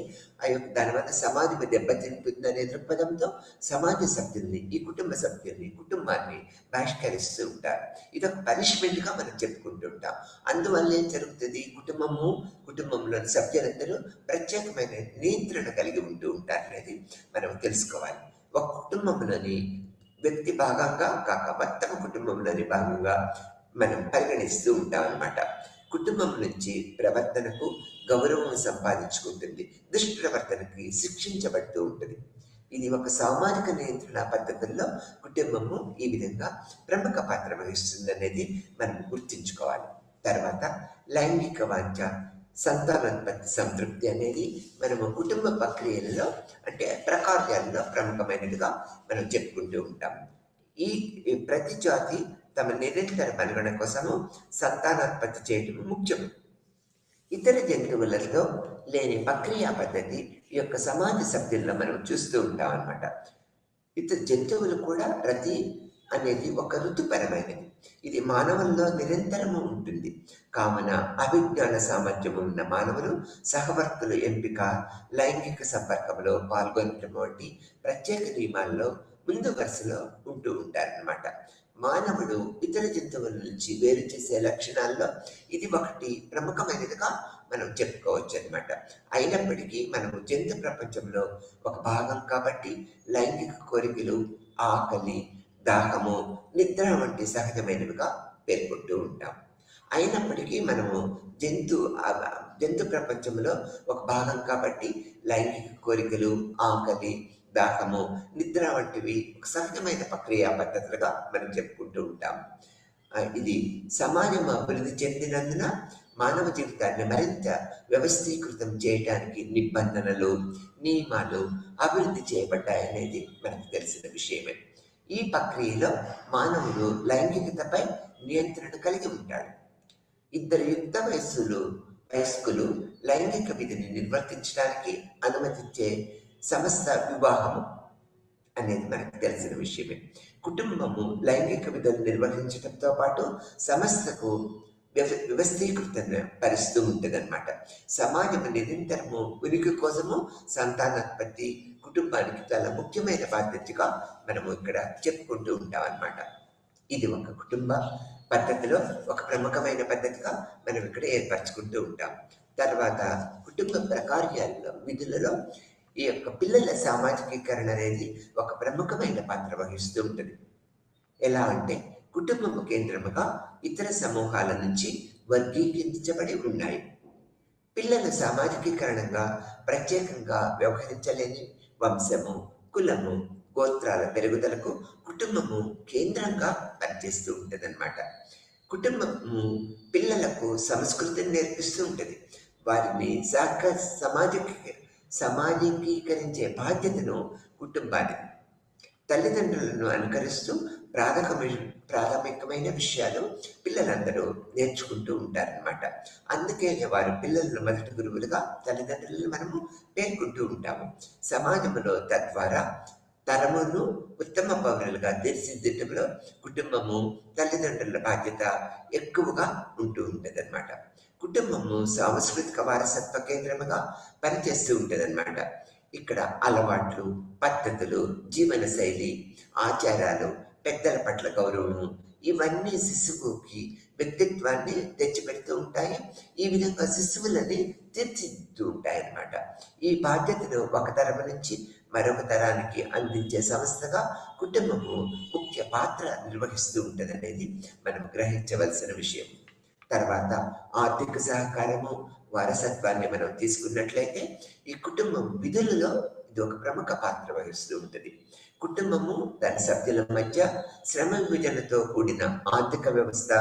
దానివల్ల సమాజం దెబ్బతింటుందనే దృక్పథంతో సమాజ సభ్యుల్ని, ఈ కుటుంబాన్ని బహిష్కరిస్తూ ఉంటారు. ఇది ఒక పనిష్మెంట్గా మనం చెప్పుకుంటూ ఉంటాం. అందువల్ల ఏం జరుగుతుంది, కుటుంబంలోని సభ్యులందరూ ప్రత్యేకమైన నియంత్రణ కలిగి ఉంటూ ఉంటారు అనేది మనం తెలుసుకోవాలి. ఒక కుటుంబంలోని వ్యక్తి భాగంగా కాక మొత్తం కుటుంబంలోని భాగంగా మనం పరిగణిస్తూ ఉంటాం అన్నమాట. కుటుంబం నుంచి ప్రవర్తనకు గౌరవం సంపాదించుకుంటుంది, దుష్ప్రవర్తనకి శిక్షించబడుతూ ఉంటుంది. ఇది ఒక సామాజిక నియంత్రణ పద్ధతుల్లో కుటుంబము ఈ విధంగా ప్రముఖ పాత్ర వహిస్తుంది అనేది మనం గుర్తుంచుకోవాలి. తర్వాత లైంగిక వాంఛ, సంతానోత్పత్తి సంతృప్తి అనేది మనము కుటుంబ ప్రక్రియలలో అంటే ప్రకార్యాలలో ప్రముఖమైనదిగా మనం చెప్పుకుంటూ ఉంటాం. ఈ ప్రతి జాతి తమ నిరంతర మనుగడ కోసము సంతానోత్పత్తి చేయడం ముఖ్యం. ఇతర జంతువులతో లేని ప్రక్రియ పద్ధతి ఈ యొక్క సమాజ సభ్యుల్లో మనం చూస్తూ ఉంటాం అన్నమాట. ఇతర జంతువులు కూడా రతి అనేది ఒక ఋతుపరమైనది. ఇది మానవుల్లో నిరంతరము ఉంటుంది. కావున అభిజ్ఞాన సామర్థ్యం ఉన్న మానవులు సహవర్తుల ఎంపిక, లైంగిక సంపర్కంలో పాల్గొనడం వంటి ప్రత్యేక నియమాల్లో ముందు వరుసలో ఉంటూ ఉంటారన్నమాట. మానవుడు ఇతర జంతువుల నుంచి వేరు చేసే లక్షణాల్లో ఇది ఒకటి ప్రముఖమైనదిగా మనం చెప్పుకోవచ్చు అనమాట. అయినప్పటికీ మనము జంతు ప్రపంచంలో ఒక భాగం కాబట్టి లైంగిక కోరికలు, ఆకలి, దాహము, నిద్ర వంటి సహజమైనవిగా పేర్కొంటూ ఉంటాం. అయినప్పటికీ మనము జంతు ప్రపంచంలో ఒక భాగం కాబట్టి లైంగిక కోరికలు, ఆకలి, దాహము, నిద్ర వంటివి ఒక సహజమైన ప్రక్రియ పద్ధతులుగా మనం చెప్పుకుంటూ ఉంటాం. ఇది సమాజం అభివృద్ధి చెందినందున మానవ జీవితాన్ని మరింత వ్యవస్థీకృతం చేయడానికి నిబంధనలు, నియమాలు అభివృద్ధి చేయబడ్డాయనేది మనకు తెలిసిన విషయమే. ఈ ప్రక్రియలో మానవుడు లైంగికతపై నియంత్రణ కలిగి ఉంటాడు. ఇద్దరు యుక్త వయస్కులు లైంగిక విధిని నిర్వర్తించడానికి అనుమతించే సంస్థ వివాహము అనేది మనకు తెలిసిన విషయమే. కుటుంబము లైంగిక విధులు నిర్వహించడంతో పాటు సంస్థకు వ్యవస్థీకృతంగా పరుస్తూ ఉంటుంది అనమాట. సమాజం నిరంతరము ఉనికి కోసము సంతానోత్పత్తి కుటుంబానికి చాలా ముఖ్యమైన బాధ్యతగా మనము ఇక్కడ చెప్పుకుంటూ ఉంటాం అన్నమాట. ఇది ఒక కుటుంబ పద్ధతిలో ఒక ప్రముఖమైన పద్ధతిగా మనం ఇక్కడ ఏర్పరచుకుంటూ ఉంటాం. తర్వాత కుటుంబ ప్రకార్యాలలో విధులలో ఈ యొక్క పిల్లల సామాజికీకరణ అనేది ఒక ప్రముఖమైన పాత్ర వహిస్తూ ఉంటుంది. ఎలా అంటే కుటుంబము కేంద్రముగా ఇతర సమూహాల నుంచి వర్గీకరించబడి ఉన్నాయి. పిల్లలు సామాజికీకరణంగా ప్రత్యేకంగా వ్యవహరించలేని వంశము, కులము, గోత్రాల పెరుగుదలకు కుటుంబము కేంద్రంగా పనిచేస్తూ ఉంటదనమాట. కుటుంబము పిల్లలకు సంస్కృతిని నేర్పిస్తూ ఉంటది. వారిని సమాజీకరించే బాధ్యతను కుటుంబాన్ని తల్లిదండ్రులను అనుకరిస్తూ ప్రాథమికమైన విషయాలు పిల్లలందరూ నేర్చుకుంటూ ఉంటారనమాట. అందుకే వారు పిల్లలను మొదటి గురువులుగా తల్లిదండ్రులను మనము పేర్కొంటూ ఉంటాము. సమాజంలో తద్వారా తరమును ఉత్తమ పౌరులుగా తీర్చిదిద్దడంలో కుటుంబము, తల్లిదండ్రుల బాధ్యత ఎక్కువగా ఉంటూ ఉంటదన్నమాట. కుటుంబము సాంస్కృతిక వారసత్వ కేంద్రముగా పనిచేస్తూ ఉంటదన్నమాట. ఇక్కడ అలవాట్లు, పద్ధతులు, జీవన శైలి, ఆచారాలు, పెద్దల పట్ల గౌరవము ఇవన్నీ శిశువుకి వ్యక్తిత్వాన్ని తెచ్చిపెడుతూ ఉంటాయి. ఈ విధంగా శిశువులని తీర్చిదిద్దుతూ ఉంటాయన్నమాట. ఈ బాధ్యతను ఒక తరం నుంచి మరొక తరానికి అందించే సంస్థగా కుటుంబము ముఖ్య పాత్ర నిర్వహిస్తూ ఉంటుందనేది మనం గ్రహించవలసిన విషయం. తర్వాత ఆర్థిక సహకారము, వారసత్వాన్ని మనం తీసుకున్నట్లయితే ఈ కుటుంబం విధులలో ఇది ఒక ప్రముఖ పాత్ర వహిస్తూ ఉంటుంది. కుటుంబము దాని సభ్యుల మధ్య శ్రమ విభజనతో కూడిన ఆర్థిక వ్యవస్థ.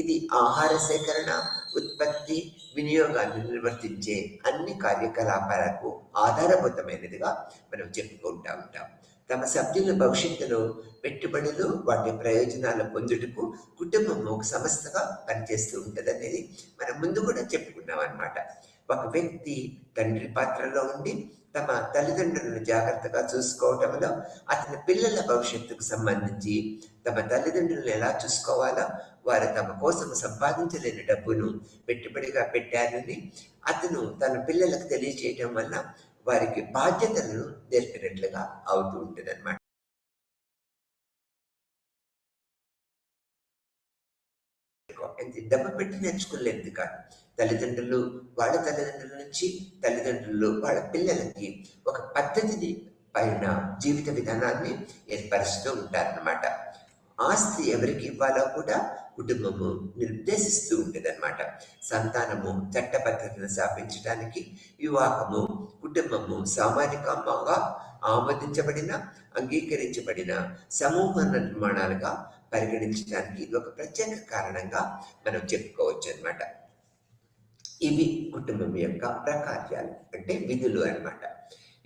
ఇది ఆహార సేకరణ, ఉత్పత్తి, వినియోగాన్ని నిర్వర్తించే అన్ని కార్యకలాపాలకు ఆధారభూతమైనదిగా మనం చెప్పుకుంటూ ఉంటాం. తమ సభ్యుల భవిష్యత్తులో పెట్టుబడులు, వాటి ప్రయోజనాలు పొందుటకు కుటుంబం ఒక సంస్థగా పనిచేస్తూ ఉంటుంది అనేది మనం ముందు కూడా చెప్పుకున్నాం అన్నమాట. ఒక వ్యక్తి తండ్రి పాత్రలో ఉండి తమ తల్లిదండ్రులను జాగ్రత్తగా చూసుకోవటంలో అతని పిల్లల భవిష్యత్తుకు సంబంధించి తమ తల్లిదండ్రులను ఎలా చూసుకోవాలో, వారు తమ కోసం సంపాదించలేని డబ్బును పెట్టుబడిగా పెట్టారని అతను తన పిల్లలకు తెలియజేయటం వల్ల వారికి బాధ్యతలను నేర్పినట్లుగా అవుతూ ఉంటుంది అనమాట. డబ్బు పెట్టి నేర్చుకోలేదు కాదు. తల్లిదండ్రులు వాళ్ళ తల్లిదండ్రుల నుంచి, తల్లిదండ్రులు వాళ్ళ పిల్లలకి ఒక పద్ధతిని పైన జీవిత విధానాన్ని ఏర్పరుస్తూ ఉంటారన్నమాట. ఆస్తి ఎవరికి ఇవ్వాలో కూడా కుటుంబము నిర్దేశిస్తూ ఉంటుంది అనమాట. సంతానము చట్టబద్ధతను స్థాపించడానికి వివాహము కుటుంబము సామాజికంగా ఆమోదించబడిన, అంగీకరించబడిన సమూహ నిర్మాణాలుగా పరిగణించడానికి ఇది ఒక ప్రత్యేక కారణంగా మనం చెప్పుకోవచ్చు అనమాట. ఇవి కుటుంబం యొక్క ప్రకార్యాలు, అంటే విధులు అనమాట.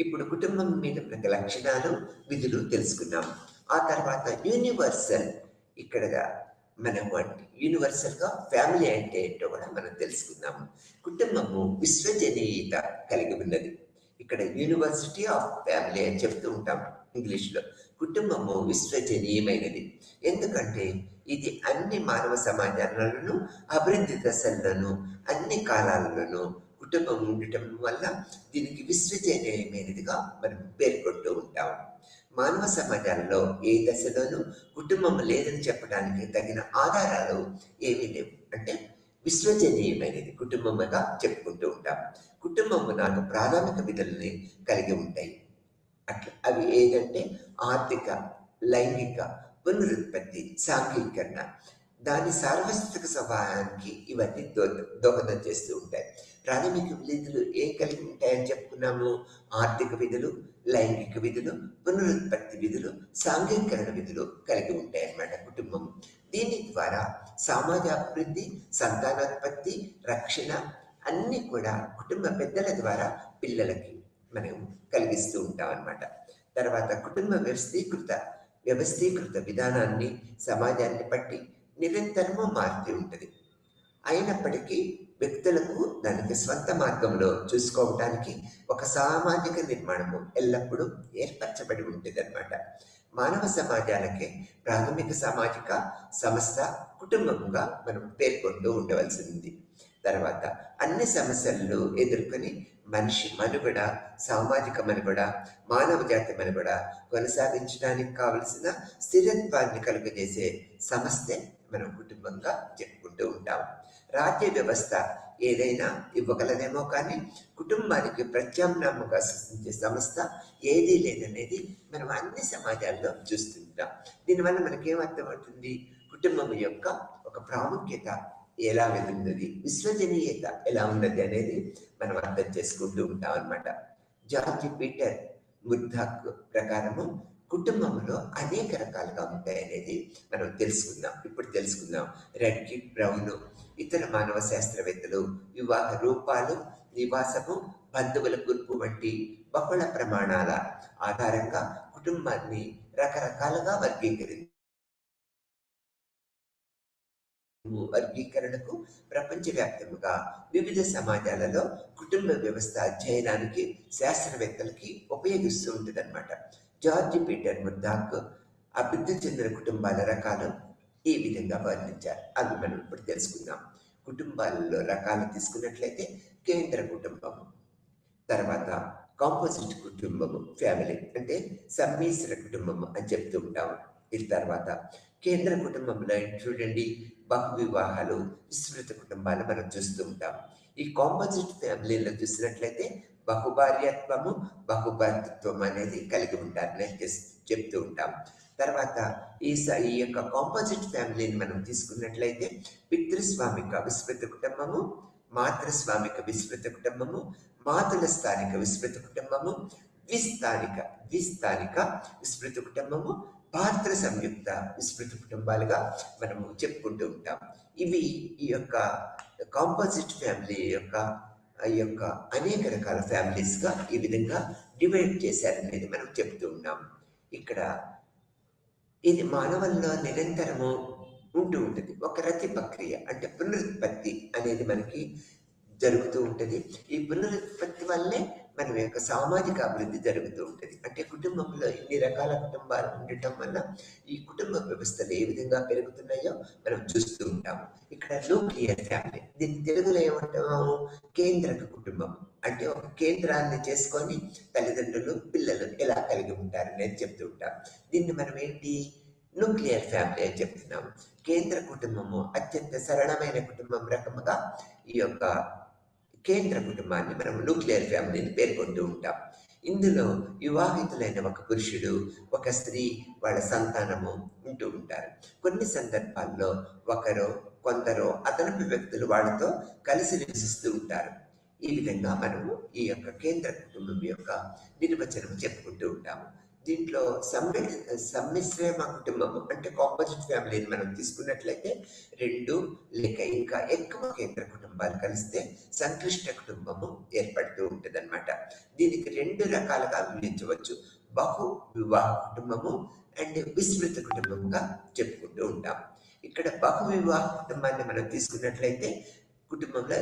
ఇప్పుడు కుటుంబం మీద మనకి లక్షణాలు, విధులు తెలుసుకున్నాం. ఆ తర్వాత యూనివర్సల్, ఇక్కడ మనం యూనివర్సల్గా ఫ్యామిలీ అంటే ఏంటో కూడా మనం తెలుసుకుందాము. కుటుంబము విశ్వజనీయత కలిగి ఉన్నది. ఇక్కడ యూనివర్సిటీ ఆఫ్ ఫ్యామిలీ అని చెప్తూ ఉంటాం ఇంగ్లీష్లో. కుటుంబము విశ్వజనీయమైనది. ఎందుకంటే ఇది అన్ని మానవ సమాజాలను, అభివృద్ధి దశలను, అన్ని కాలాలలోనూ కుటుంబం ఉండటం వల్ల దీనికి విశ్వజనీయమైనదిగా మనం పేర్కొంటూ ఉంటాం. మానవ సమాజాలలో ఏ దశలోనూ కుటుంబం లేదని చెప్పడానికి తగిన ఆధారాలు ఏమీ లేవు. అంటే విశ్వజనీయమైనది కుటుంబముగా చెప్పుకుంటూ ఉంటాం. కుటుంబము నాకు ప్రాథమిక విధులని కలిగి ఉంటాయి. అట్లా అవి ఏదంటే ఆర్థిక, లైంగిక, పునరుత్పత్తి, సాంఘికరణ, దాని సార్వత్రిక స్వభావానికి ఇవన్నీ దోహదం చేస్తూ ఉంటాయి. ప్రాథమిక విధులు ఏం కలిగి ఉంటాయని చెప్పుకున్నాము? ఆర్థిక విధులు, లైంగిక విధులు, పునరుత్పత్తి విధులు, సాంఘికరణ విధులు కలిగి ఉంటాయి అన్నమాట కుటుంబం. దీని ద్వారా సమాజ అభివృద్ధి, సంతానోత్పత్తి, రక్షణ అన్నీ కూడా కుటుంబ పెద్దల ద్వారా పిల్లలకి మనం కలిగిస్తూ ఉంటాం అన్నమాట. తర్వాత కుటుంబ వ్యవస్థీకృత విధానాన్ని సమాజాన్ని బట్టి నిరంతరము మారుతూ ఉంటుంది. అయినప్పటికీ వ్యక్తులకు దానికి స్వంత మార్గంలో చూసుకోవటానికి ఒక సామాజిక నిర్మాణము ఎల్లప్పుడూ ఏర్పరచబడి ఉంటుంది అన్నమాట. మానవ సమాజాలకే ప్రాథమిక సామాజిక సంస్థ కుటుంబముగా మనం పేర్కొంటూ ఉండవలసింది. తర్వాత అన్ని సమస్యలను ఎదుర్కొని మనిషి మనుగడ, సామాజిక మనుగడ, మానవ జాతి మనుగడ కొనసాగించడానికి కావలసిన స్థిరత్వాన్ని కలుగజేసే సంస్థే మనం కుటుంబంగా చెప్పుకుంటూ ఉంటాం. రాజ్య వ్యవస్థ ఏదైనా ఇవ్వగలదేమో కానీ కుటుంబానికి ప్రత్యామ్నాయంగా సృష్టించే సంస్థ ఏదీ లేదనేది మనం అన్ని సమాజాల్లో చూస్తుంటాం. దీనివల్ల మనకేమర్థమవుతుంది? కుటుంబం యొక్క ఒక ప్రాముఖ్యత ఎలా ఉన్నది, విశ్వజనీయత ఎలా ఉన్నది అనేది మనం అర్థం చేసుకుంటూ ఉంటాం అన్నమాట. జార్జ్ పీటర్ ముర్దాక్ ప్రకారము కుటుంబంలో అనేక రకాలుగా ఉంటాయనేది మనం తెలుసుకుందాం. ఇప్పుడు తెలుసుకుందాం. రెడ్కిట్ బ్రౌన్ ఇతర మానవ శాస్త్రవేత్తలు వివాహ రూపాలు, నివాసము, బంధువుల కూర్పు వంటి బహుళ ప్రమాణాల ఆధారంగా కుటుంబాన్ని రకరకాలుగా వర్గీకరణకు ప్రపంచవ్యాప్తముగా వివిధ సమాజాలలో కుటుంబ వ్యవస్థ అధ్యయనానికి శాస్త్రవేత్తలకి ఉపయోగిస్తూ ఉంటుందన్నమాట. జార్జ్ పీటర్ ముర్దాక్ అభివృద్ధి చెందిన కుటుంబాల రకాలు ఈ విధంగా వర్ణించారు. అవి మనం ఇప్పుడు తెలుసుకుందాం. కుటుంబాలలో రకాలు తీసుకున్నట్లయితే కేంద్ర కుటుంబము, తర్వాత కాంపోజిట్ కుటుంబము, ఫ్యామిలీ అంటే సమ్మిశ్ర కుటుంబము అని చెప్తూ ఉంటాము. ఇది తర్వాత కేంద్ర కుటుంబంలో చూడండి బహు వివాహాలు, విస్తృత కుటుంబాలు మనం చూస్తూ ఉంటాం. ఈ కాంపోజిట్ ఫ్యామిలీలో చూసినట్లయితే బహుభార్యత్వము, బహుభర్తృత్వం అనేది కలిగి ఉంటారని చెప్తూ ఉంటాం. తర్వాత ఈ యొక్క కాంపోజిట్ ఫ్యామిలీని మనం తీసుకున్నట్లయితే పితృస్వామిక విస్తృత కుటుంబము, మాతృస్వామిక విస్తృత కుటుంబము, మాతుల స్థానిక విస్తృత కుటుంబము, ద్విస్థానిక విస్తృత కుటుంబము, భారత సంయుక్త విస్తృత కుటుంబాలుగా మనము చెప్పుకుంటూ ఉంటాం. ఇవి ఈ యొక్క కాంపోజిట్ ఫ్యామిలీ యొక్క అనేక రకాల ఫ్యామిలీస్గా ఈ విధంగా డివైడ్ చేశారనేది మనం చెప్తూ ఉన్నాం. ఇక్కడ ఇది మానవుల్లో నిరంతరము ఉంటూ ఉంటుంది. ఒక రతి ప్రక్రియ అంటే పునరుత్పత్తి అనేది మనకి జరుగుతూ ఉంటుంది. ఈ పునరుత్పత్తి వల్లే మన యొక్క సామాజిక అభివృద్ధి జరుగుతూ ఉంటుంది. అంటే కుటుంబంలో ఇన్ని రకాల కుటుంబాలు ఉండటం వల్ల ఈ కుటుంబ వ్యవస్థలు ఏ విధంగా పెరుగుతున్నాయో మనం చూస్తూ ఉంటాము. ఇక్కడ న్యూక్లియర్ ఫ్యామిలీ, దీన్ని తెలుగులో ఏమంటాము? కేంద్రక కుటుంబం. అంటే ఒక కేంద్రాన్ని చేసుకొని తల్లిదండ్రులు, పిల్లలు ఎలా కలిగి ఉంటారు అనేది చెప్తూ ఉంటాం. దీన్ని మనం ఏంటి న్యూక్లియర్ ఫ్యామిలీ అని చెప్తున్నాము. కేంద్ర కుటుంబము అత్యంత సరళమైన కుటుంబం రకముగా ఈ యొక్క కేంద్ర కుటుంబాన్ని మనం న్యూక్లియర్ ఫ్యామిలీని పేర్కొంటూ ఉంటాం. ఇందులో వివాహితులైన ఒక పురుషుడు, ఒక స్త్రీ, వాళ్ళ సంతానము ఉంటూ ఉంటారు. కొన్ని సందర్భాల్లో కొందరు అదనపు వ్యక్తులు వాళ్ళతో కలిసి నివసిస్తూ ఉంటారు. ఈ విధంగా మనము ఈ యొక్క కేంద్ర కుటుంబం యొక్క నిర్వచనం చెప్పుకుంటూ ఉంటాము. దీంట్లో సమ్మిశ్రమ కుటుంబము అంటే కాంపోజిట్ ఫ్యామిలీని మనం తీసుకున్నట్లయితే 2 లేక ఇంకా ఎక్కువ కేంద్ర కుటుంబాలు కలిస్తే సంక్లిష్ట కుటుంబము ఏర్పడుతూ ఉంటుంది అనమాట. దీనికి 2 రకాలుగా విభజించవచ్చు. బహు వివాహ కుటుంబము అండ్ విస్తృత కుటుంబముగా చెప్పుకుంటూ ఉంటాం. ఇక్కడ బహు వివాహ కుటుంబాన్ని మనం తీసుకున్నట్లయితే కుటుంబంలో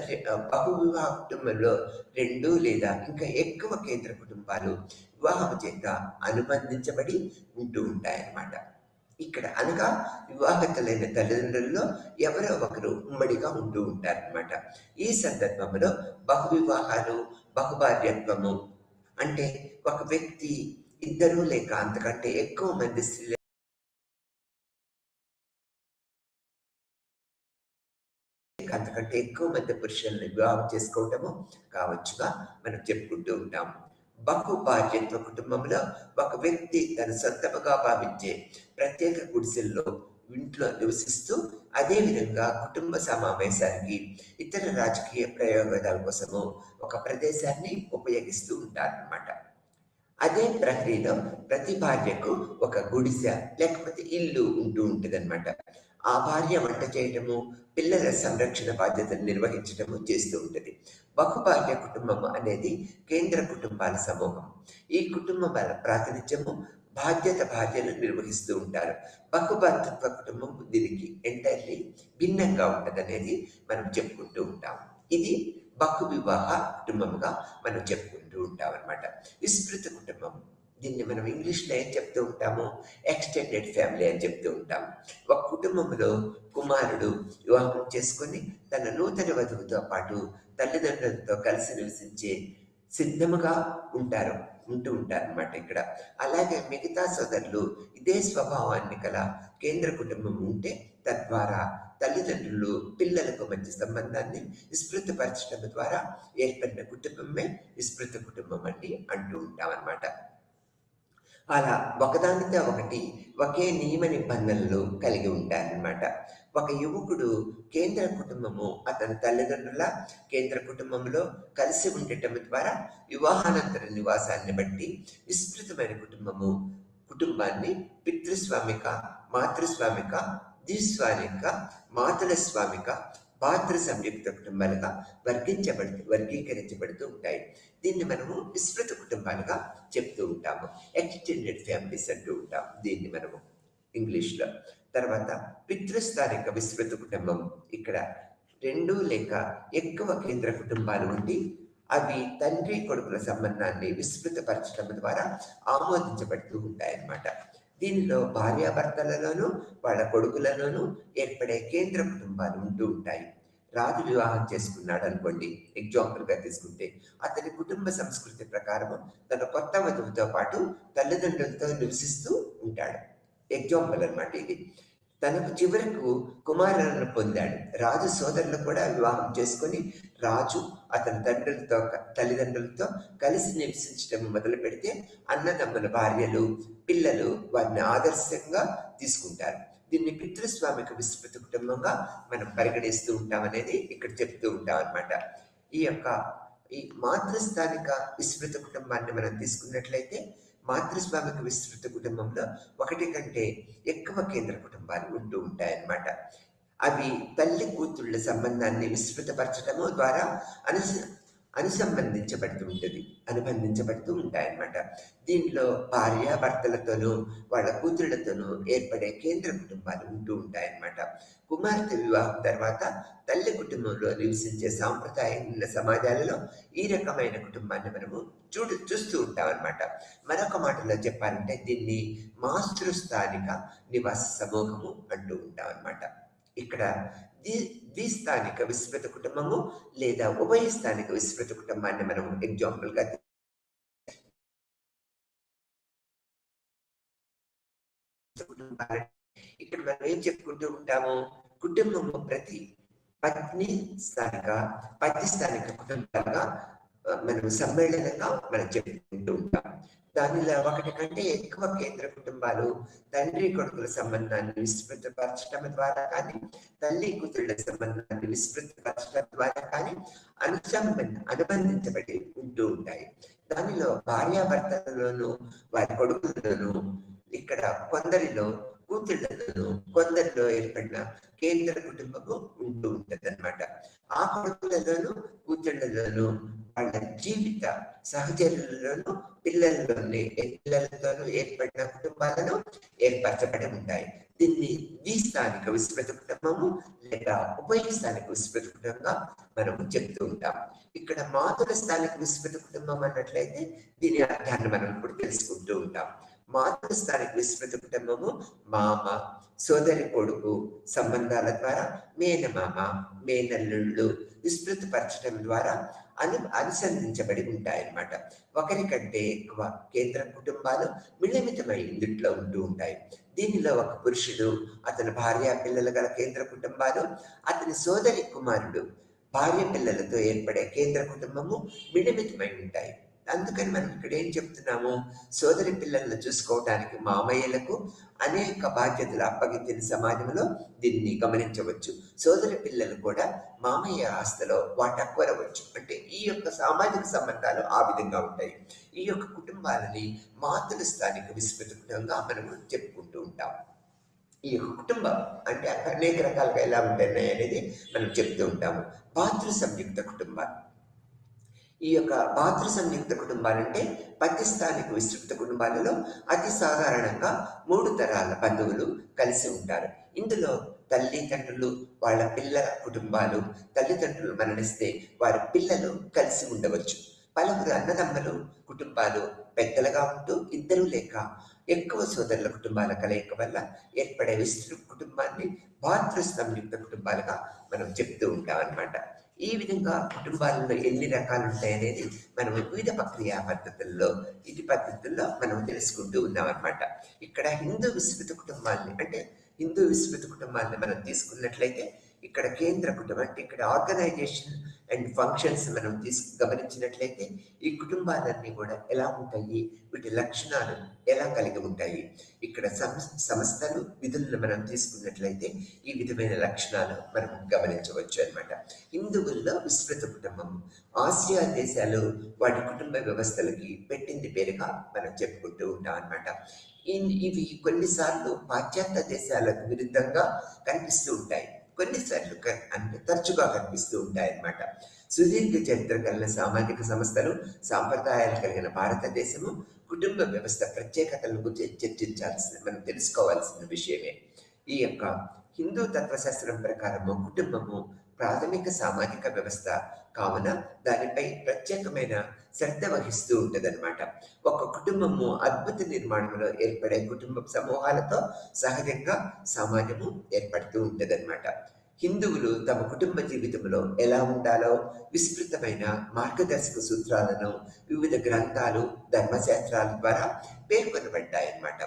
బహు వివాహ కుటుంబంలో 2 లేదా ఇంకా ఎక్కువ కేంద్ర కుటుంబాలు వివాహం చేత అనుబంధించబడి ఉంటూ ఉంటాయన్నమాట. ఇక్కడ అనగా వివాహితులైన తల్లిదండ్రుల్లో ఎవరో ఒకరు ఉమ్మడిగా ఉంటూ ఉంటారన్నమాట. ఈ సందర్భంలో బహు వివాహాలు, బహుభార్యత్వము అంటే ఒక వ్యక్తి 2 లేక అంతకంటే ఎక్కువ మంది స్త్రీలు అంతకంటే ఎక్కువ మంది పురుషుల్ని వివాహం చేసుకోవటము కావచ్చుగా మనం చెప్పుకుంటూ ఉంటాం. బహుభార్యత్వ కుటుంబంలో ఒక వ్యక్తి తన సొంతముగా భావించే ప్రత్యేక గుడిసెల్లో ఇంట్లో నివసిస్తూ అదేవిధంగా కుటుంబ సమావేశానికి, ఇతర రాజకీయ ప్రయోజనాల కోసము ఒక ప్రదేశాన్ని ఉపయోగిస్తూ ఉంటారన్నమాట. అదే ప్రహరీలో ప్రతి భార్యకు ఒక గుడిసె లేకపోతే ఇల్లు ఉంటూ ఉంటుంది అనమాట. ఆ భార్య వంట చేయటము, పిల్లల సంరక్షణ బాధ్యతను నిర్వహించటము చేస్తూ ఉంటుంది. బహుభార్య కుటుంబం అనేది కేంద్ర కుటుంబాల సమూహం. ఈ కుటుంబాల ప్రాతినిధ్యము భార్యలు నిర్వహిస్తూ ఉంటారు. బహుభర్తృత్వ కుటుంబం దీనికి ఎంటైర్లీ భిన్నంగా ఉంటుంది అనేది మనం చెప్పుకుంటూ ఉంటాం. ఇది బహు వివాహ కుటుంబముగా మనం చెప్పుకుంటూ ఉంటాం అనమాట. విస్తృత కుటుంబం, దీన్ని మనం ఇంగ్లీష్లో ఏం చెప్తూ ఉంటాము? ఎక్స్టెండెడ్ ఫ్యామిలీ అని చెప్తూ ఉంటాం. ఒక కుటుంబంలో కుమారుడు వివాహం చేసుకొని తన నూతన వధువుతో పాటు తల్లిదండ్రులతో కలిసి నివసించే సిద్ధముగా ఉంటూ ఉంటారన్నమాట ఇక్కడ. అలాగే మిగతా సోదరులు ఇదే స్వభావాన్ని కల కేంద్ర కుటుంబం ఉంటే తద్వారా తల్లిదండ్రులు పిల్లలకు మంచి సంబంధాన్ని విస్తృతపరచడం ద్వారా ఏర్పడిన కుటుంబమే విస్తృత కుటుంబం అని అంటూ ఉంటాం అన్నమాట. అలా ఒకదానితో ఒకటి ఒకే నియమ నిబంధనలు కలిగి ఉంటారనమాట. ఒక యువకుడు కేంద్ర కుటుంబము అతని తల్లిదండ్రుల కేంద్ర కుటుంబంలో కలిసి ఉండటం ద్వారా వివాహానంతర నివాసాన్ని బట్టి విస్తృతమైన కుటుంబాన్ని పితృస్వామిక, మాతృస్వామిక, ద్విస్వామిక, మాతుల స్వామిక, భాతృ సంయుక్త కుటుంబాలుగా వర్గీకరించబడుతూ ఉంటాయి. దీన్ని మనము విస్తృత కుటుంబాలుగా చెప్తూ ఉంటాము. ఎక్స్టెండెడ్ ఫ్యామిలీస్ అంటూ ఉంటాం దీన్ని మనము ఇంగ్లీష్లో. తర్వాత పితృస్థానిక విస్తృత కుటుంబం. ఇక్కడ 2 లేక ఎక్కువ కేంద్ర కుటుంబాలు ఉండి అవి తండ్రి కొడుకుల సంబంధాన్ని విస్తృతపరచడం ద్వారా ఆమోదించబడుతూ ఉంటాయన్నమాట. దీనిలో భార్యాభర్తలలోనూ వాళ్ళ కొడుకులలోనూ ఏర్పడే కేంద్ర కుటుంబాలు ఉంటూ ఉంటాయి. రాజు వివాహం చేసుకున్నాడు అనుకోండి, ఎగ్జాంపుల్గా తీసుకుంటే అతని కుటుంబ సంస్కృతి ప్రకారం తన కొత్త వధువుతో పాటు తల్లిదండ్రులతో నివసిస్తూ ఉంటాడు. ఎగ్జాంపుల్ అనమాట ఇది. తనకు చివరకు కుమారులను పొందాడు. రాజు సోదరులు కూడా వివాహం చేసుకొని రాజు అతని తల్లిదండ్రులతో కలిసి నివసించడం మొదలు పెడితే అన్నదమ్ముల భార్యలు, పిల్లలు వారిని ఆదర్శంగా తీసుకుంటారు. దీన్ని పితృస్వామిక విస్తృత కుటుంబంగా మనం పరిగణిస్తూ ఉంటాం అనేది ఇక్కడ చెప్తూ ఉంటాం అనమాట. ఈ మాతృస్థానిక విస్తృత కుటుంబాన్ని మనం తీసుకున్నట్లయితే మాతృస్వామిక విస్తృత కుటుంబంలో 1 కంటే ఎక్కువ కేంద్ర కుటుంబాలు ఉంటూ ఉంటాయన్నమాట. అవి తల్లి కూతుళ్ళ సంబంధాన్ని విస్తృతపరచడము ద్వారా అనుబంధించబడుతూ ఉంటాయన్నమాట. దీనిలో భార్య భర్తలతోనూ వాళ్ళ కూతుళ్లతోనూ ఏర్పడే కేంద్ర కుటుంబాలు ఉంటూ ఉంటాయన్నమాట. కుమార్తె వివాహం తర్వాత తల్లి కుటుంబంలో నివసించే సాంప్రదాయం ఉన్న సమాజాలలో ఈ రకమైన కుటుంబాన్ని మనము చూస్తూ ఉంటాం అనమాట. మరొక మాటలో చెప్పాలంటే దీన్ని మాతృస్థానిక నివాస సమూహము అంటూ ఉంటాం అనమాట. ఇక్కడ ద్విస్థానిక విస్తృత కుటుంబము లేదా ఉభయస్థానిక విస్తృత కుటుంబాన్ని మనం ఎగ్జాంపుల్గా ఇక్కడ మనం ఏం చెప్పుకుంటూ ఉంటాము, కుటుంబము ప్రతి పత్ని స్థానిక కుటుంబాలుగా మనం సమ్మేళనంగా మనం చెప్పుకుంటూ ఉంటాం. దానిలో 1 కంటే ఎక్కువ కేంద్ర కుటుంబాలు తండ్రి కొడుకుల సంబంధాన్ని విస్తృతపరచడం ద్వారా కానీ, తల్లి కూతుళ్ళ సంబంధాన్ని విస్తృతపరచడం ద్వారా కానీ అనుబంధించబడి ఉంటూ ఉంటాయి. దానిలో భార్యాభర్తలలోనూ వారి కొడుకులలోనూ, ఇక్కడ కొందరిలో కూతుళ్లలోనూ, కొందరిలో ఏర్పడిన కేంద్ర కుటుంబము ఉంటూ ఉంటది అనమాట. ఆ కొడుకులలోనూ కూతుళ్లలోనూ వాళ్ళ జీవిత సహచరులలోనూ పిల్లలతోనూ ఏర్పడిన కుటుంబాలను ఏర్పరచబడి ఉంటాయి. దీన్ని ద్విస్థానిక విస్తృత కుటుంబము లేదా ఉభయస్థానిక విస్తృత కుటుంబంగా మనం చెప్తూ ఉంటాం. ఇక్కడ మాతృ స్థానిక విస్తృత కుటుంబం అన్నట్లయితే దీని అర్థాన్ని మనం ఇప్పుడు తెలుసుకుంటూ ఉంటాం. మాతృస్థానిక విస్తృత కుటుంబము మామ, సోదరి కొడుకు సంబంధాల ద్వారా మేనమామ, మేనల్లుళ్ళు విస్తృతపరచడం ద్వారా అనుసంధించబడి ఉంటాయన్నమాట. 1 కంటే ఎక్కువ కేంద్ర కుటుంబాలు మిళమితమై ఇందుట్లో ఉంటూ ఉంటాయి. దీనిలో ఒక పురుషుడు, అతని భార్య పిల్లలు గల కేంద్ర కుటుంబాలు, అతని సోదరి కుమారుడు భార్య పిల్లలతో ఏర్పడే కేంద్ర కుటుంబము మిళమితమై ఉంటాయి. అందుకని మనం ఇక్కడ ఏం చెప్తున్నాము, సోదరి పిల్లలను చూసుకోవడానికి మామయ్యలకు అనేక బాధ్యతలు అప్పగించిన సమాజంలో దీన్ని గమనించవచ్చు. సోదరి పిల్లలు కూడా మామయ్య ఆస్తిలో వాటా కోరవచ్చు. అంటే ఈ యొక్క సామాజిక సంబంధాలు ఆ విధంగా ఉంటాయి. ఈ యొక్క కుటుంబాలని మాతృస్థానిక విస్తృత కుటుంబంగా మనము చెప్పుకుంటూ ఉంటాం. ఈ యొక్క కుటుంబం అంటే అనేక రకాలుగా ఎలా ఉంటాయి అనేది మనం చెప్తూ ఉంటాము. భాతృ సంయుక్త కుటుంబాలు. ఈ యొక్క భాతృ సంయుక్త కుటుంబాలంటే పాకిస్తానిక్ విస్తృత కుటుంబాలలో అతి సాధారణంగా 3 తరాల బంధువులు కలిసి ఉంటారు. ఇందులో తల్లిదండ్రులు, వాళ్ళ పిల్లల కుటుంబాలు, తల్లిదండ్రులు మరణిస్తే వారి పిల్లలు కలిసి ఉండవచ్చు. పలువురు అన్నదమ్ములు కుటుంబాలు పెద్దలుగా ఉంటూ 2 లేక ఎక్కువ సోదరుల కుటుంబాల కలయిక వల్ల ఏర్పడే విస్తృత కుటుంబాన్ని భాతృ సంయుక్త కుటుంబాలుగా మనం చెప్తూ ఉంటాం అన్నమాట. ఈ విధంగా కుటుంబాలలో ఎన్ని రకాలు ఉంటాయనేది మనం వివిధ ప్రక్రియా పద్ధతుల్లో మనం తెలుసుకుంటూ ఉన్నాం అనమాట. ఇక్కడ హిందూ విస్తృత కుటుంబాన్ని మనం తీసుకున్నట్లయితే ఇక్కడ కేంద్ర కుటుంబం అంటే ఇక్కడ ఆర్గనైజేషన్ అండ్ ఫంక్షన్స్ మనం గమనించినట్లయితే ఈ కుటుంబాలన్నీ కూడా ఎలా ఉంటాయి, వీటి లక్షణాలు ఎలా కలిగి ఉంటాయి. ఇక్కడ సంస్థలు విధులను మనం తీసుకున్నట్లయితే ఈ విధమైన లక్షణాలు మనం గమనించవచ్చు అనమాట. హిందువుల్లో విస్తృత కుటుంబం ఆసియా దేశాలు వాటి కుటుంబ వ్యవస్థలకి పెట్టింది పేరుగా మనం చెప్పుకుంటూ ఉంటాం అనమాట. ఇవి కొన్నిసార్లు పాశ్చాత్య దేశాలకు విరుద్ధంగా కనిపిస్తూ ఉంటాయి, కొన్నిసార్లు అంటే తరచుగా కనిపిస్తూ ఉంటాయి అన్నమాట. సుదీర్ఘ చరిత్ర కలిగిన సామాజిక సంస్థలు, సాంప్రదాయాలు కలిగిన భారతదేశము కుటుంబ వ్యవస్థ ప్రత్యేకతల గురించి చర్చించాల్సిన, మనం తెలుసుకోవాల్సిన విషయమే. ఈ యొక్క హిందూ తత్వశాస్త్రం ప్రకారము కుటుంబము ప్రాథమిక సామాజిక వ్యవస్థ కావున దానిపై ప్రత్యేకమైన శ్రద్ధ వహిస్తూ ఉంటదన్నమాట. ఒక కుటుంబము అద్భుత నిర్మాణంలో ఏర్పడే కుటుంబ సమూహాలతో సహజంగా సమాజము ఏర్పడుతూ ఉంటదన్నమాట. హిందువులు తమ కుటుంబ జీవితంలో ఎలా ఉండాలో విస్తృతమైన మార్గదర్శక సూత్రాలను వివిధ గ్రంథాలు, ధర్మశాస్త్రాల ద్వారా పేర్కొనబడ్డాయన్నమాట.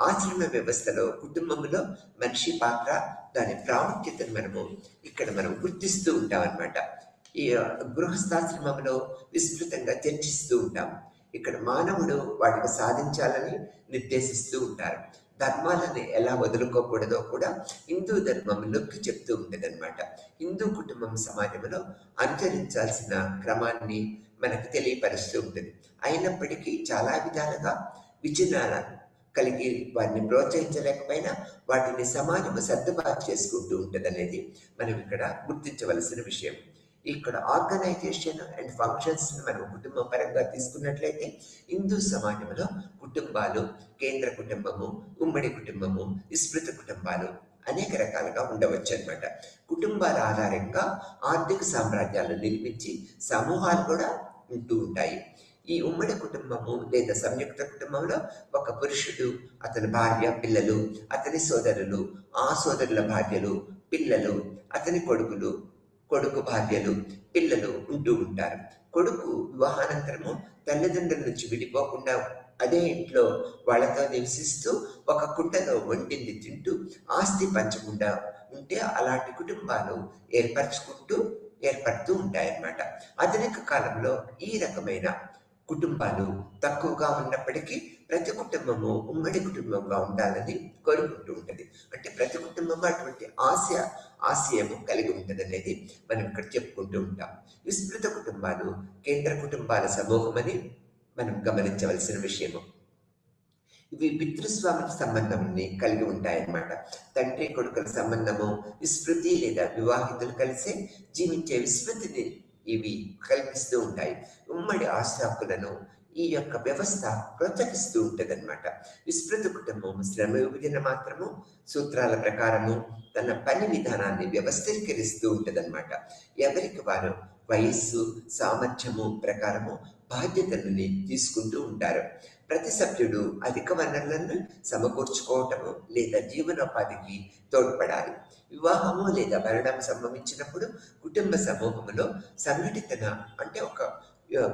ఆశ్రమ వ్యవస్థలో కుటుంబంలో మనిషి పాత్ర, దాని ప్రాముఖ్యతను మనం గుర్తిస్తూ ఉంటాం అన్నమాట. ఈ గృహస్థాశ్రమంలో విస్తృతంగా చర్చిస్తూ ఉంటాం. ఇక్కడ మానవుడు వాటిని సాధించాలని నిర్దేశిస్తూ ఉంటారు. ధర్మాలను ఎలా వదులుకోకూడదో కూడా హిందూ ధర్మం నొక్కి చెప్తూ ఉండేదన్నమాట. హిందూ కుటుంబం సమాజంలో అనుసరించాల్సిన క్రమాన్ని మనకు తెలియపరుస్తూ ఉంటుంది. అయినప్పటికీ చాలా విధాలుగా విచ్ఛిన్నాలను కలిగి వారిని ప్రోత్సహించలేకపోయినా వాటిని సమాజము సర్దుబాటు చేసుకుంటూ ఉంటుంది అనేది మనం ఇక్కడ గుర్తించవలసిన విషయం. ఇక్కడ ఆర్గనైజేషన్ అండ్ ఫంక్షన్స్ మనం కుటుంబం పరంగా తీసుకున్నట్లయితే హిందూ సమాజంలో కుటుంబాలు కేంద్ర కుటుంబము, ఉమ్మడి కుటుంబము, విస్తృత కుటుంబాలు అనేక రకాలుగా ఉండవచ్చు అన్నమాట. కుటుంబాల ఆధారంగా ఆర్థిక సామ్రాజ్యాలు నిర్మించి సమూహాలు కూడా ఉంటూ ఉంటాయి. ఈ ఉమ్మడి కుటుంబము లేదా సంయుక్త కుటుంబంలో ఒక పురుషుడు, అతని భార్య, పిల్లలు, అతని సోదరులు, ఆ సోదరుల భార్యలు, పిల్లలు, అతని కొడుకు భార్యలు, పిల్లలు ఉంటూ ఉంటారు. కొడుకు వివాహానంతరము తల్లిదండ్రుల నుంచి విడిపోకుండా అదే ఇంట్లో వాళ్ళతో నివసిస్తూ ఒక కుంటలో వండింది తింటూ ఆస్తి పంచకుండా ఉంటే అలాంటి కుటుంబాలు ఏర్పడుతూ ఉంటాయన్నమాట. ఆధునిక కాలంలో ఈ రకమైన కుటుంబాలు తక్కువగా ఉన్నప్పటికీ ప్రతి కుటుంబము ఉమ్మడి కుటుంబంగా ఉండాలని కోరుకుంటూ ఉంటుంది. అంటే ప్రతి కుటుంబము అటువంటి ఆశయము కలిగి ఉంటుంది అనేది మనం ఇక్కడ చెప్పుకుంటూ ఉంటాం. విస్తృత కుటుంబాలు కేంద్ర కుటుంబాల సమూహమని మనం గమనించవలసిన విషయము. ఇవి పితృస్వామిక సంబంధాన్ని కలిగి ఉంటాయన్నమాట. తండ్రి కొడుకుల సంబంధము, విస్మృతి లేదా వివాహితులు కలిసి జీవించే విస్మృతిని ఇవి కల్పిస్తూ ఉంటాయి. ఉమ్మడి ఆస్తి హక్కులను ఈ యొక్క వ్యవస్థ ప్రోత్సహిస్తూ ఉంటుంది అనమాట. విస్తృత కుటుంబం శ్రమ విభజన మాత్రము సూత్రాల ప్రకారము తన పని విధానాన్ని వ్యవస్థీకరిస్తూ ఉంటుంది అనమాట. ఎవరికి వారు వయస్సు, సామర్థ్యము ప్రకారము బాధ్యతలని తీసుకుంటూ ఉంటారు. ప్రతి సభ్యుడు అధిక వనరులను సమకూర్చుకోవటము లేదా జీవనోపాధికి తోడ్పడాలి. వివాహము లేదా మరణం సంభవించినప్పుడు కుటుంబ సమూహంలో సంఘటితన అంటే ఒక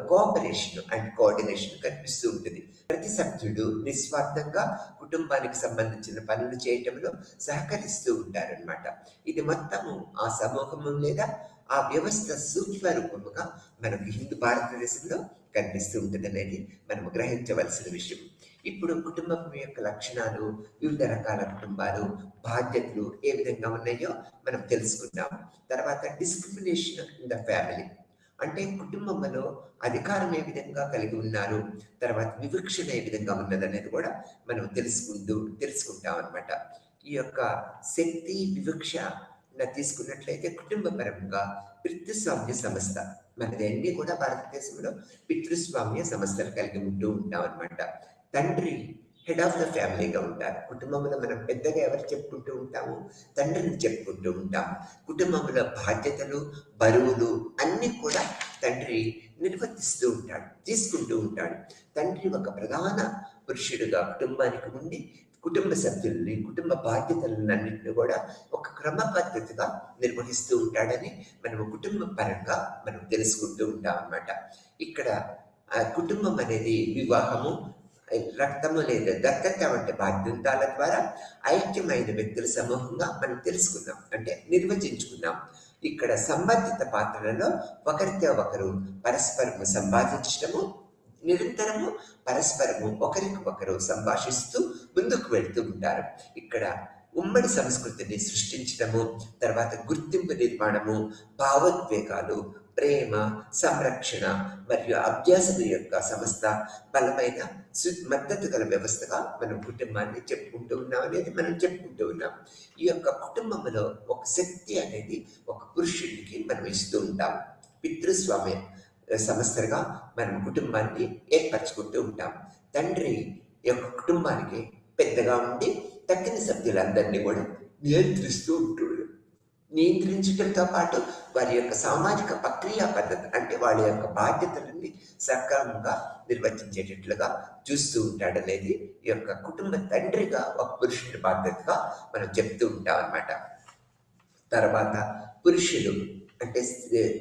కోఆపరేషన్ అండ్ కోఆర్డినేషన్ కనిపిస్తూ ఉంటుంది. ప్రతి సభ్యుడు నిస్వార్థంగా కుటుంబానికి సంబంధించిన పనులు చేయటంలో సహకరిస్తూ ఉంటారనమాట. ఇది మొత్తము ఆ సమూహము లేదా ఆ వ్యవస్థ సూక్ష్మ రూపముగా మనకు హిందూ భారతదేశంలో కనిపిస్తూ ఉంటుంది అనేది మనము గ్రహించవలసిన విషయం. ఇప్పుడు కుటుంబం యొక్క లక్షణాలు, వివిధ రకాల కుటుంబాలు, బాధ్యతలు ఏ విధంగా ఉన్నాయో మనం తెలుసుకుందాం. తర్వాత డిస్క్రిమినేషన్ ఇన్ ద ఫ్యామిలీ అంటే కుటుంబంలో అధికారం ఏ విధంగా కలిగి ఉన్నారు, తర్వాత వివక్షణ ఏ విధంగా ఉన్నది అనేది కూడా మనం తెలుసుకుంటాం అనమాట. ఈ యొక్క శక్తి వివక్ష తీసుకున్నట్లయితే కుటుంబ పరంగా పితృస్వామ్య సంస్థ మనది అన్ని కూడా భారతదేశంలో పితృస్వామ్య సంస్థలు కలిగి ఉంటూ ఉంటాం అనమాట. తండ్రి హెడ్ ఆఫ్ ద ఫ్యామిలీగా ఉంటారు. కుటుంబంలో మనం పెద్దగా ఎవరు చెప్పుకుంటూ ఉంటాము, తండ్రిని చెప్పుకుంటూ ఉంటాము. కుటుంబంలో బాధ్యతలు, బరువులు అన్నీ కూడా తండ్రి నిర్వర్తిస్తూ ఉంటాడు, తీసుకుంటూ ఉంటాడు. తండ్రి ఒక ప్రధాన పురుషుడిగా కుటుంబానికి ఉండి కుటుంబ సభ్యుల్ని, కుటుంబ బాధ్యతలన్నింటినీ కూడా ఒక క్రమ పద్ధతిగా నిర్వహిస్తూ ఉంటాడని మనము కుటుంబ పరంగా మనం తెలుసుకుంటూ ఉంటాం అన్నమాట. ఇక్కడ కుటుంబం అనేది వివాహము, రక్తము లేదా దత్తత వంటి బాధ్యతాల ద్వారా ఐక్యమైన వ్యక్తుల సమూహంగా మనం తెలుసుకున్నాం, అంటే నిర్వచించుకున్నాం. ఇక్కడ సంబంధిత పాత్రలలో ఒకరితో ఒకరు పరస్పరము సంపాదించడము, నిరంతరము పరస్పరము ఒకరికి ఒకరు సంభాషిస్తూ ముందుకు వెళ్తూ ఉంటారు. ఇక్కడ ఉమ్మడి సంస్కృతిని సృష్టించడము, తర్వాత గుర్తింపు నిర్మాణము, భావోద్వేగాలు, ప్రేమ, సంరక్షణ మరియు అభ్యాసం యొక్క సంస్థ బలమైన మద్దతు గల వ్యవస్థగా మనం కుటుంబాన్ని చెప్పుకుంటూ ఉన్నాం అనేది మనం చెప్పుకుంటూ ఉన్నాం. ఈ యొక్క కుటుంబంలో ఒక శక్తి అనేది ఒక పురుషుడికి మనం ఇస్తూ ఉంటాం. పితృస్వామ్య సంస్థగా మనం కుటుంబాన్ని ఏర్పరచుకుంటూ ఉంటాం. తండ్రి యొక్క కుటుంబానికి పెద్దగా ఉండి తక్కిన సభ్యులందరినీ కూడా నియంత్రిస్తూ ఉంటాడు. నియంత్రించడంతో పాటు వారి యొక్క సామాజిక ప్రక్రియ పద్ధతి, అంటే వాళ్ళ యొక్క బాధ్యతలన్నీ సక్రమంగా నిర్వర్తించేటట్లుగా చూస్తూ ఉంటాడనేది ఈ యొక్క కుటుంబ తండ్రిగా ఒక పురుషుడి బాధ్యతగా మనం చెప్తూ ఉంటాం అన్నమాట. తర్వాత పురుషులు అంటే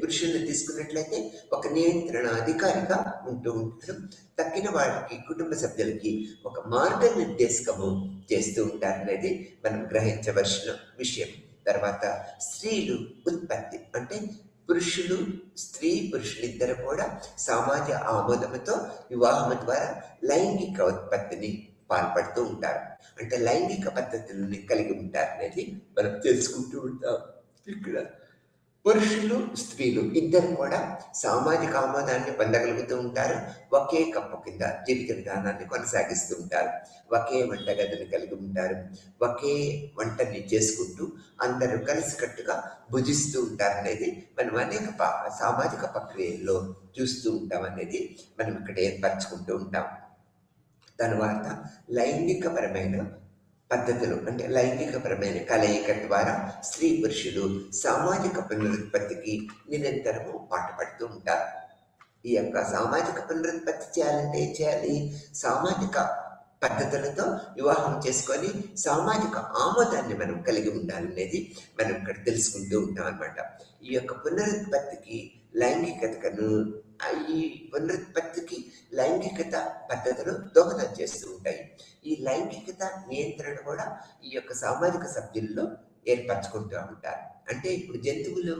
పురుషుల్ని తీసుకున్నట్లయితే ఒక నియంత్రణ అధికారిగా ఉంటూ ఉంటారు. తక్కిన వారికి కుటుంబ సభ్యులకి ఒక మార్గనిర్దేశకము చేస్తూ ఉంటారనేది మనం గ్రహించవలసిన విషయం. తర్వాత స్త్రీలు ఉత్పత్తి, అంటే పురుషులిద్దరు కూడా సమాజ ఆమోదంతో వివాహం ద్వారా లైంగిక ఉత్పత్తిని పాల్పడుతూ ఉంటారు, అంటే లైంగిక పద్ధతులని కలిగి ఉంటారు అనేది మనం తెలుసుకుంటూ ఉంటాం. ఇక్కడ పురుషులు స్త్రీలు ఇద్దరు కూడా సామాజిక ఆమోదాన్ని పొందగలుగుతూ ఉంటారు. ఒకే కప్పు కింద జీవిత విధానాన్ని కొనసాగిస్తూ ఉంటారు. ఒకే వంటగదిని కలిగి ఉంటారు. ఒకే వంటని చేసుకుంటూ అందరూ కలిసికట్టుగా భుజిస్తూ ఉంటారు అనేది మనం అనేక సామాజిక ప్రక్రియల్లో చూస్తూ ఉంటాం అనేది మనం ఇక్కడ ఏర్పరచుకుంటూ ఉంటాం. తర్వాత లైంగికపరమైన పద్ధతులు, అంటే లైంగికపరమైన కలయిక ద్వారా స్త్రీ పురుషులు సామాజిక పునరుత్పత్తికి నిరంతరము పాటుపడుతూ ఉంటారు. ఈ యొక్క సామాజిక పునరుత్పత్తి చేయాలంటే ఏం చేయాలి? సామాజిక పద్ధతులతో వివాహం చేసుకొని సామాజిక ఆమోదాన్ని మనం కలిగి ఉండాలనేది మనం ఇక్కడ తెలుసుకుంటూ ఉంటాం అన్నమాట. ఈ యొక్క పునరుత్పత్తికి లైంగికత పద్ధతులు దోహదం చేస్తూ ఉంటాయి. ఈ లైంగికత నియంత్రణ కూడా ఈ యొక్క సామాజిక సభ్యుల్లో ఏర్పరచుకుంటూ ఉంటారు. అంటే ఇప్పుడు జంతువులు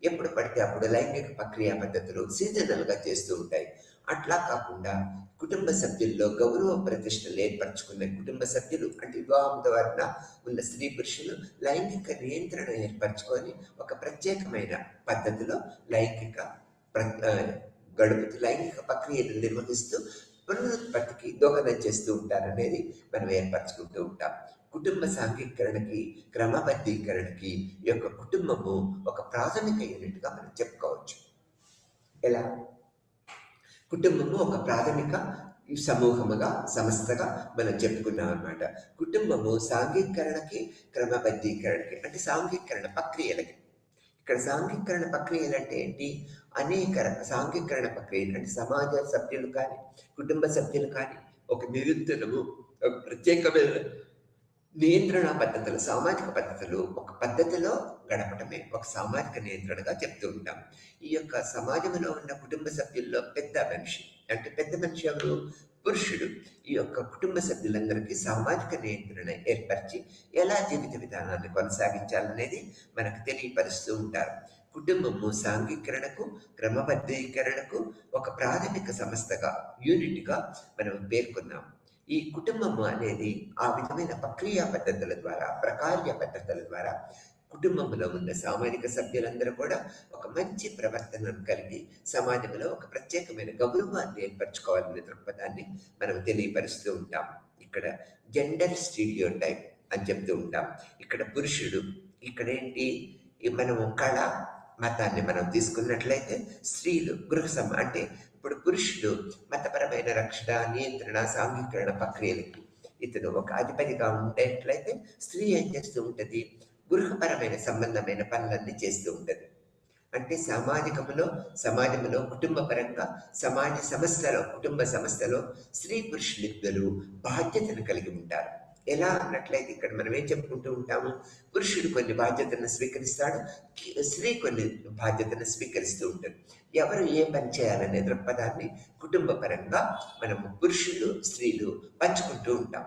ఎప్పుడు పడితే అప్పుడు లైంగిక ప్రక్రియ పద్ధతులు సీజనల్గా చేస్తూ ఉంటాయి. అట్లా కాకుండా కుటుంబ సభ్యుల్లో గౌరవ ప్రతిష్టలు ఏర్పరచుకున్న కుటుంబ సభ్యులు, అంటే వివాహం ద్వారా ఉన్న స్త్రీ పురుషులు లైంగిక నియంత్రణ ఏర్పరచుకొని ఒక ప్రత్యేకమైన పద్ధతిలో లైంగిక ప్రక్రియను నిర్వహిస్తూ పునరుత్పత్తికి దోహదం చేస్తూ ఉంటారనేది మనం ఏర్పరచుకుంటూ ఉంటాం. కుటుంబ సాంఘికీకరణకి, క్రమబద్ధీకరణకి ఈ యొక్క కుటుంబము ఒక ప్రాథమిక యూనిట్గా మనం చెప్పుకోవచ్చు. ఎలా? కుటుంబము ఒక ప్రాథమిక సమూహముగా, సంస్థగా మనం చెప్పుకున్నాం అన్నమాట. కుటుంబము సాంఘికీకరణకి, క్రమబద్ధీకరణకి, అంటే సాంఘికీకరణ ప్రక్రియలకి. ఇక్కడ సాంఘికీకరణ ప్రక్రియలు అంటే ఏంటి? అనేక సాంఘికీకరణ ప్రక్రియలు అంటే సమాజ సభ్యులు కానీ, కుటుంబ సభ్యులు కానీ ఒక నిరంతరము ఒక ప్రత్యేకమైన నియంత్రణ పద్ధతులు, సామాజిక పద్ధతులు ఒక పద్ధతిలో గడపటమే ఒక సామాజిక నియంత్రణగా చెప్తూ ఉంటాం. ఈ యొక్క సమాజంలో ఉన్న కుటుంబ సభ్యుల్లో పెద్ద మనిషి ఎవరు? పురుషుడు. ఈ యొక్క కుటుంబ సభ్యులందరికీ సామాజిక నియంత్రణ ఏర్పరిచి ఎలా జీవిత విధానాన్ని కొనసాగించాలనేది మనకు తెలియపరుస్తూ ఉంటారు. కుటుంబము సాంఘికీకరణకు, క్రమబద్ధీకరణకు ఒక ప్రాథమిక సంస్థగా, యూనిట్గా మనం పేర్కొన్నాం. ఈ కుటుంబము అనేది ఆ విధమైన ప్రక్రియా పద్ధతుల ద్వారా, ప్రకార్య పద్ధతుల ద్వారా కుటుంబంలో ఉన్న సామాజిక సభ్యులందరూ కూడా ఒక మంచి ప్రవర్తనను కలిగి సమాజంలో ఒక ప్రత్యేకమైన గౌరవాన్ని ఏర్పరచుకోవాలనే దృక్పథాన్ని మనం తెలియపరుస్తూ ఉంటాం. ఇక్కడ జెండర్ స్టీరియోటైప్ అని చెప్తూ ఉంటాం. ఇక్కడ పురుషుడు, ఇక్కడ ఏంటి? మనము కళ మతాన్ని మనం తీసుకున్నట్లయితే స్త్రీలు అంటే ఇప్పుడు పురుషుడు మతపరమైన రక్షణ, నియంత్రణ, సాంఘికీకరణ ప్రక్రియలకి ఇతను ఒక అధిపతిగా ఉండేట్లయితే స్త్రీ ఏం చేస్తూ ఉంటుంది? గృహపరమైన సంబంధమైన పనులన్నీ చేస్తూ ఉంటుంది. అంటే సమాజంలో కుటుంబపరంగా కుటుంబ సమస్యలో స్త్రీ పురుషులిద్దరూ బాధ్యతను కలిగి ఉంటారు. ఎలా అన్నట్లయితే ఇక్కడ మనం ఏం చెప్పుకుంటూ ఉంటాము, పురుషుడు కొన్ని బాధ్యతలను స్వీకరిస్తాడు, స్త్రీ కొన్ని బాధ్యతలను స్వీకరిస్తూ ఉంటారు. ఎవరు ఏ పని చేయాలనే దృక్పథాన్ని కుటుంబ పరంగా మనము పురుషులు స్త్రీలు పంచుకుంటూ ఉంటాం.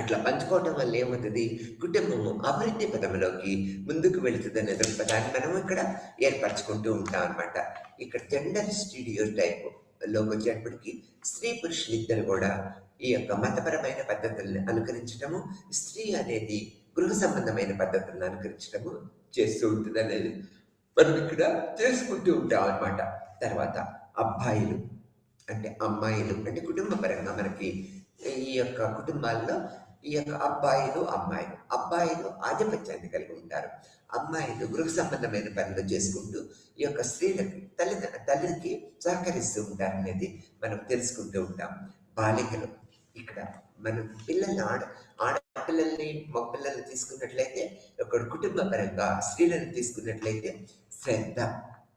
అట్లా పంచుకోవటం వల్ల ఏమవుతుంది, కుటుంబము అభివృద్ధి పదంలోకి ముందుకు వెళుతుందనే దృక్పథాన్ని మనం ఇక్కడ ఏర్పరచుకుంటూ ఉంటాం అనమాట. ఇక్కడ జెండర్ స్టీరియో టైప్ లోకి వచ్చేటప్పటికి స్త్రీ పురుషులు ఇద్దరు కూడా ఈ యొక్క మతపరమైన పద్ధతుల్ని అనుకరించటము, స్త్రీ అనేది గృహ సంబంధమైన పద్ధతులను అనుకరించటము చేస్తూ ఉంటుంది అనేది మనం ఇక్కడ చేసుకుంటూ ఉంటాం అనమాట. తర్వాత అబ్బాయిలు అంటే అమ్మాయిలు అంటే కుటుంబ పరంగా మనకి ఈ యొక్క కుటుంబాల్లో ఈ యొక్క అబ్బాయిలు ఆధిపత్యాన్ని కలిగి ఉంటారు, అమ్మాయిలు గృహ సంబంధమైన పనులు చేసుకుంటూ ఈ యొక్క స్త్రీలకి తల్లికి సహకరిస్తూ ఉంటారు అనేది మనం తెలుసుకుంటూ ఉంటాం. బాలికలు ఇక్కడ మనం ఆడపిల్లల్ని మగపిల్లల్ని తీసుకున్నట్లయితే ఒక కుటుంబ పరంగా స్త్రీలను తీసుకున్నట్లయితే శ్రద్ధ,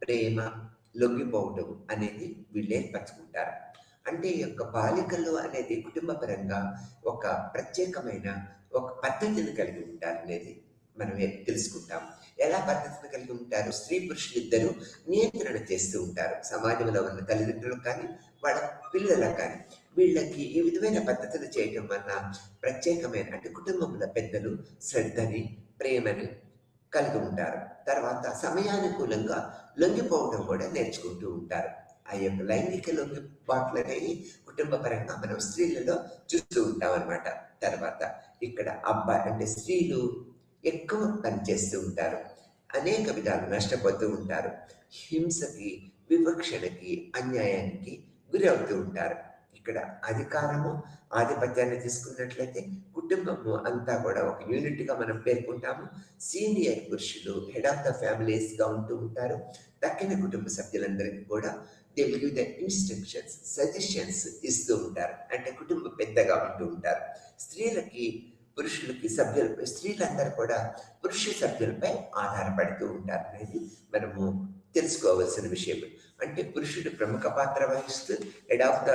ప్రేమ, లొంగిపోవడం అనేది వీళ్ళు ఏర్పరచుకుంటారు. అంటే ఈ యొక్క బాలికలు అనేది కుటుంబ పరంగా ఒక ప్రత్యేకమైన ఒక పద్ధతిని కలిగి ఉంటారు అనేది మనం తెలుసుకుంటాం. ఎలా పద్ధతిని కలిగి ఉంటారు, స్త్రీ పురుషులు ఇద్దరు నియంత్రణ చేస్తూ ఉంటారు. సమాజంలో ఉన్న తల్లిదండ్రులకు కానీ వాళ్ళ పిల్లలకు కానీ వీళ్ళకి ఈ విధమైన పద్ధతులు చేయటం వల్ల ప్రత్యేకమైన అంటే కుటుంబంలో పెద్దలు శ్రద్ధని, ప్రేమని కలిగి ఉంటారు. తర్వాత సమయానుకూలంగా లొంగిపోవడం కూడా నేర్చుకుంటూ ఉంటారు. ఆ యొక్క లైంగిక లొంగిపాట్లు అనేవి కుటుంబ పరంగా మనం స్త్రీలలో చూస్తూ ఉంటాం అనమాట. తర్వాత ఇక్కడ అబ్బాయి అంటే స్త్రీలు ఎక్కువ పనిచేస్తూ ఉంటారు, అనేక విధాలు నష్టపోతూ ఉంటారు, హింసకి, వివక్షణకి, అన్యాయానికి గురి అవుతూ ఉంటారు. ఇక్కడ అధికారము, ఆధిపత్యాన్ని తీసుకున్నట్లయితే కుటుంబము అంతా కూడా ఒక యూనిట్గా మనం పేర్కొంటాము. సీనియర్ పురుషులు హెడ్ ఆఫ్ ద ఫ్యామిలీస్గా ఉంటూ ఉంటారు. తక్కిన కుటుంబ సభ్యులందరికీ కూడా they will give the instructions, suggestions ఇస్తూ ఉంటారు. అంటే కుటుంబ పెద్దగా ఉంటూ ఉంటారు. స్త్రీలందరూ కూడా పురుష సభ్యులపై ఆధారపడుతూ ఉంటారు అనేది మనము తెలుసుకోవాల్సిన విషయం. అంటే పురుషుడు ప్రముఖ పాత్ర వహిస్తూ హెడ్ ఆఫ్ ద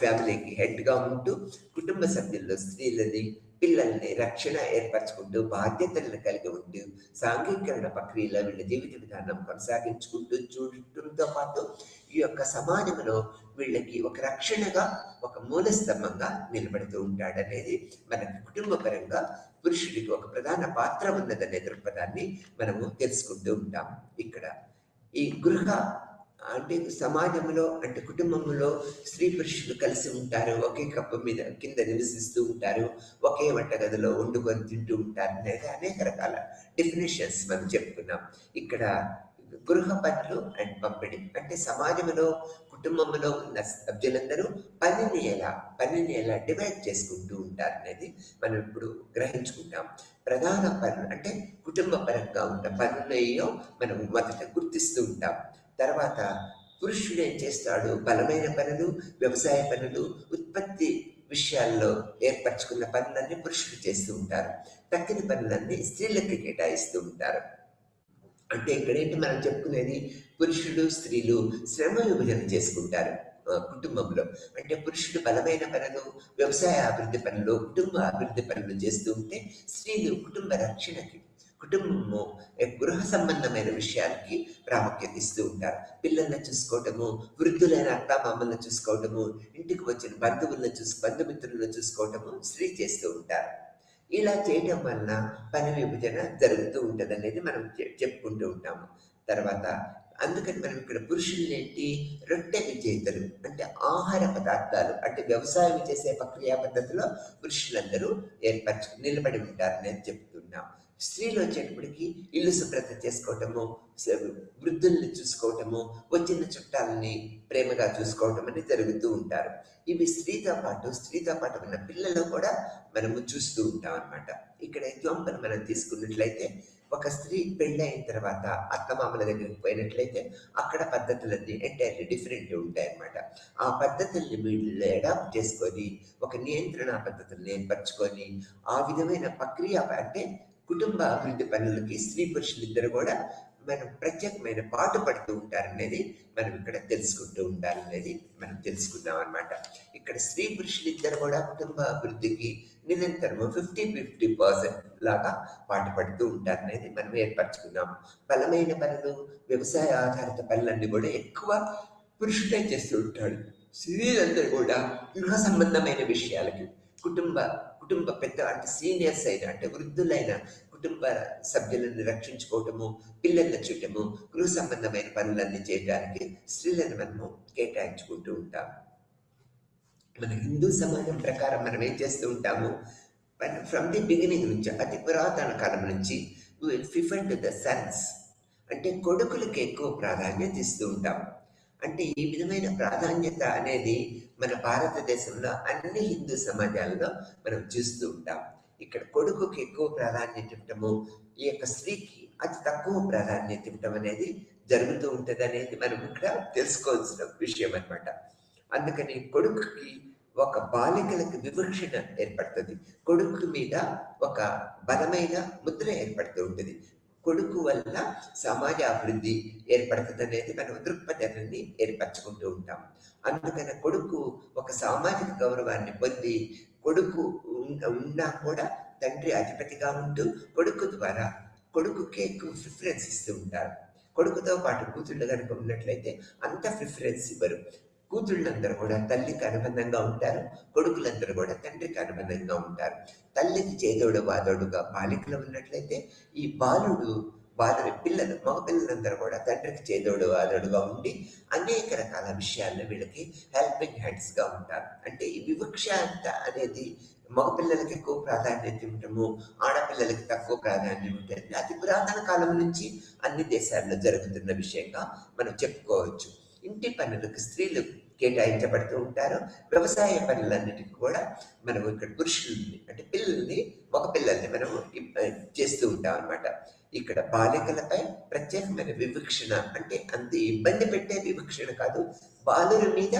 ఫ్యామిలీకి హెడ్గా ఉంటూ కుటుంబ సభ్యుల్లో స్త్రీలని, పిల్లల్ని రక్షణ ఏర్పరచుకుంటూ బాధ్యతలను కలిగి ఉంటూ సాంఘికరణ ప్రక్రియలో వీళ్ళ జీవిత విధానం కొనసాగించుకుంటూ చూడటంతో పాటు ఈ యొక్క సమాజంలో వీళ్ళకి ఒక రక్షణగా, ఒక మూల స్తంభంగా నిలబడుతూ ఉంటాడనేది మనకి కుటుంబ పరంగా పురుషుడికి ఒక ప్రధాన పాత్ర ఉన్నదనే దృక్పథాన్ని మనము తెలుసుకుంటూ ఉంటాం. ఇక్కడ ఈ గృహ అంటే సమాజంలో అంటే కుటుంబంలో స్త్రీ పురుషులు కలిసి ఉంటారు, ఒకే కప్పు మీద కింద నివసిస్తూ ఉంటారు, ఒకే వంటగదిలో వండుకొని తింటూ ఉంటారు అనేది అనేక రకాల డెఫినేషన్స్ మనం చెప్పుకున్నాం. ఇక్కడ గృహ పనులు అండ్ పంపిణీ అంటే సమాజంలో కుటుంబంలో ఉన్న సభ్యులందరూ పనిని ఎలా డివైడ్ చేసుకుంటూ ఉంటారు అనేది మనం ఇప్పుడు గ్రహించుకుంటాం. ప్రధాన పనులు అంటే కుటుంబ పరంగా ఉన్న పనులయ్యో మనం మొదట గుర్తిస్తూ ఉంటాం. తర్వాత పురుషుడు ఏం చేస్తాడు, బలమైన పనులు, వ్యవసాయ పనులు, ఉత్పత్తి విషయాల్లో ఏర్పరచుకున్న పనులన్నీ పురుషులు చేస్తూ ఉంటారు. తక్కిన పనులన్నీ స్త్రీలకి కేటాయిస్తూ ఉంటారు. అంటే ఇక్కడేంటి మనం చెప్పుకునేది, పురుషుడు స్త్రీలు శ్రమ విభజన చేసుకుంటారు కుటుంబంలో. అంటే పురుషుడు బలమైన పనులు, వ్యవసాయ అభివృద్ధి పనులు, కుటుంబ అభివృద్ధి పనులు చేస్తూ ఉంటే స్త్రీలు కుటుంబ రక్షణకి, కుటుంబము గృహ సంబంధమైన విషయాలకి ప్రాముఖ్యత ఇస్తూ ఉంటారు. పిల్లల్ని చూసుకోవటము, వృద్ధులైన అత్తామామలను చూసుకోవటము, ఇంటికి వచ్చిన బంధుమిత్రులను చూసుకోవటము స్త్రీ చేస్తూ ఉంటారు. ఇలా చేయటం వలన పని విభజన జరుగుతూ ఉంటుంది అనేది మనం చెప్పుకుంటూ ఉంటాము. తర్వాత అందుకని మనం ఇక్కడ పురుషుల్నేంటి రొట్టె విజేతలు అంటే ఆహార పదార్థాలు అంటే వ్యవసాయం చేసే ప్రక్రియ పద్ధతిలో పురుషులందరూ నిలబడి ఉంటారనేది చెప్తున్నాం. స్త్రీలు వచ్చేటప్పటికి ఇల్లు శుభ్రత చేసుకోవటము, వృద్ధుల్ని చూసుకోవటము, వచ్చిన చుట్టాలని ప్రేమగా చూసుకోవటం అనేది జరుగుతూ ఉంటారు. ఇవి స్త్రీతో పాటు ఉన్న పిల్లలు కూడా మనము చూస్తూ ఉంటాం అనమాట. ఇక్కడ ఎగ్జాంపుల్ మనం తీసుకున్నట్లయితే ఒక స్త్రీ పెళ్ళైన తర్వాత అత్తమామల దగ్గరికి పోయినట్లయితే అక్కడ పద్ధతులన్నీ ఎంటైర్లీ డిఫరెంట్ ఉంటాయి అన్నమాట. ఆ పద్ధతుల్ని వీళ్ళు అడాప్ట్ చేసుకొని ఒక నియంత్రణ పద్ధతుల్ని ఏర్పరచుకొని ఆ విధమైన ప్రక్రియ అంటే కుటుంబ అభివృద్ధి పనులకి స్త్రీ పురుషులు ఇద్దరు కూడా మనం ప్రత్యేకమైన పాటు పడుతూ ఉంటారనేది మనం ఇక్కడ తెలుసుకుంటూ ఉండాలనేది మనం తెలుసుకుందాం అనమాట. ఇక్కడ స్త్రీ పురుషులు ఇద్దరు కూడా కుటుంబ అభివృద్ధికి నిరంతరము 50-50% లాగా పాటుపడుతూ ఉంటారనేది మనం ఏర్పరచుకున్నాము. బలమైన పనులు, వ్యవసాయ ఆధారిత పనులన్నీ కూడా ఎక్కువ పురుషుడే చేస్తూ ఉంటాడు. స్త్రీలందరూ కూడా గృహ సంబంధమైన విషయాలకి, కుటుంబ కుటుంబ పెద్ద అంటే సీనియర్స్ అయిన అంటే వృద్ధులైన కుటుంబ సభ్యులను రక్షించుకోవటము, పిల్లల్ని చూడటము, గృహ సంబంధమైన పనులన్నీ చేయడానికి స్త్రీలను మనము కేటాయించుకుంటూ ఉంటాము. మన హిందూ సమాజం ప్రకారం మనం ఏం చేస్తూ ఉంటాము, ఫ్రమ్ ది బిగినింగ్ నుంచి, అతి పురాతన కాలం నుంచి ఫిఫర్ టు ద సన్స్ అంటే కొడుకులకి ఎక్కువ ప్రాధాన్యత ఇస్తూ ఉంటాం. అంటే ఈ విధమైన ప్రాధాన్యత అనేది మన భారతదేశంలో అన్ని హిందూ సమాజాలలో మనం చూస్తూ ఉంటాం. ఇక్కడ కొడుకుకి ఎక్కువ ప్రాధాన్యత ఇవ్వటము, ఈ యొక్క స్త్రీకి అతి తక్కువ ప్రాధాన్యత ఇవ్వటం అనేది జరుగుతూ ఉంటుంది అనేది మనం ఇక్కడ తెలుసుకోవాల్సిన విషయం అనమాట. అందుకని కొడుకుకి ఒక బాలికలకు వివక్షణ ఏర్పడుతుంది, కొడుకు మీద ఒక బలమైన ముద్ర ఏర్పడుతూ ఉంటుంది. కొడుకు వల్ల సమాజ అభివృద్ధి ఏర్పడుతుంది అనేది మనం దృక్పథాన్ని ఏర్పరచుకుంటూ ఉంటాం. అందుకని కొడుకు ఒక సామాజిక గౌరవాన్ని పొంది, కొడుకు ఉన్నా కూడా తండ్రి అధిపతిగా ఉంటూ కొడుకు ద్వారా కొడుకుకే ఎక్కువ ప్రిఫరెన్స్ ఇస్తూ ఉంటారు. కొడుకుతో పాటు కూతుళ్ళు కనుక ఉన్నట్లయితే అంత ప్రిఫరెన్స్ ఇవ్వరు. కూతుళ్ళందరూ కూడా తల్లికి అనుబంధంగా ఉంటారు, కొడుకులందరూ కూడా తండ్రికి అనుబంధంగా ఉంటారు. తల్లికి చేదోడు వాదోడుగా బాలికలు ఉన్నట్లయితే ఈ పిల్లలు మగ పిల్లలందరూ కూడా తండ్రికి చేదోడు వాదోడుగా ఉండి అనేక రకాల విషయాల్లో వీళ్ళకి హెల్పింగ్ హ్యాండ్స్గా ఉంటారు. అంటే ఈ వివక్ష అనేది మగపిల్లలకి ఎక్కువ ప్రాధాన్యత ఇవ్వటము, ఆడపిల్లలకి తక్కువ ప్రాధాన్యత ఉంటుంది. అతి పురాతన కాలం నుంచి అన్ని దేశాల్లో జరుగుతున్న విషయంగా మనం చెప్పుకోవచ్చు. ఇంటి పనులకు స్త్రీలు కేటాయించబడుతూ ఉంటారు. వ్యవసాయ పనులన్నిటికీ కూడా మనం ఇక్కడ పురుషుల్ని అంటే పిల్లల్ని, మగ పిల్లల్ని మనము చేస్తూ ఉంటాం అనమాట. ఇక్కడ బాలికలపై ప్రత్యేకమైన వివక్షణ అంటే అంత ఇబ్బంది పెట్టే వివక్షణ కాదు, బాలుల మీద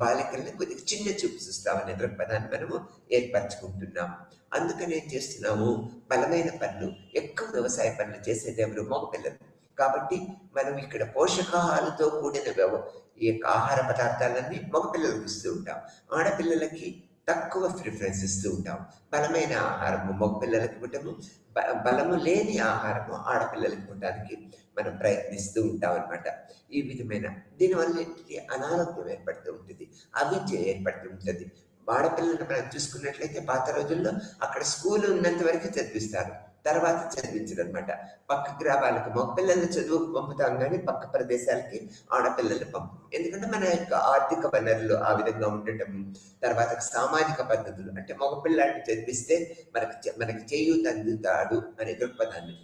బాలికల్ని కొద్దిగా చిన్న చూపు చూస్తామనే దృక్పథాన్ని మనము ఏర్పరచుకుంటున్నాము. అందుకని ఏం చేస్తున్నాము, బలమైన పనులు, ఎక్కువ వ్యవసాయ పనులు చేసేది ఎవరు, మగపిల్లలు. కాబట్టి మనం ఇక్కడ పోషకాహారతో కూడిన ఈ యొక్క ఆహార పదార్థాలన్నీ మగపిల్లలకు ఇస్తూ ఉంటాం, ఆడపిల్లలకి తక్కువ ప్రిఫరెన్స్ ఇస్తూ ఉంటాం. బలమైన ఆహారము మగపిల్లలకి ఇవ్వటము, బలము లేని ఆహారము ఆడపిల్లలకి ఇవ్వడానికి మనం ప్రయత్నిస్తూ ఉంటాం అనమాట. ఈ విధమైన దీనివల్ల ఏంటి, అనారోగ్యం ఏర్పడుతూ ఉంటుంది, అవిద్య ఏర్పడుతూ ఉంటుంది. ఆడపిల్లలను మనం చూసుకున్నట్లయితే పాత రోజుల్లో అక్కడ స్కూల్ ఉన్నంత వరకు చదివిస్తారు, తర్వాత చదివించరు అనమాట. పక్క గ్రామాలకు మగపిల్లల్ని చదువుకు పంపుతాం కానీ పక్క ప్రదేశాలకి ఆడపిల్లల్ని పంపం. ఎందుకంటే మన యొక్క ఆర్థిక వనరులు ఆ విధంగా ఉండటం, తర్వాత సామాజిక పద్ధతులు అంటే మగపిల్లాడిని చదివిస్తే మనకి చేయూత అందుతాడు అనే దృక్పథాన్ని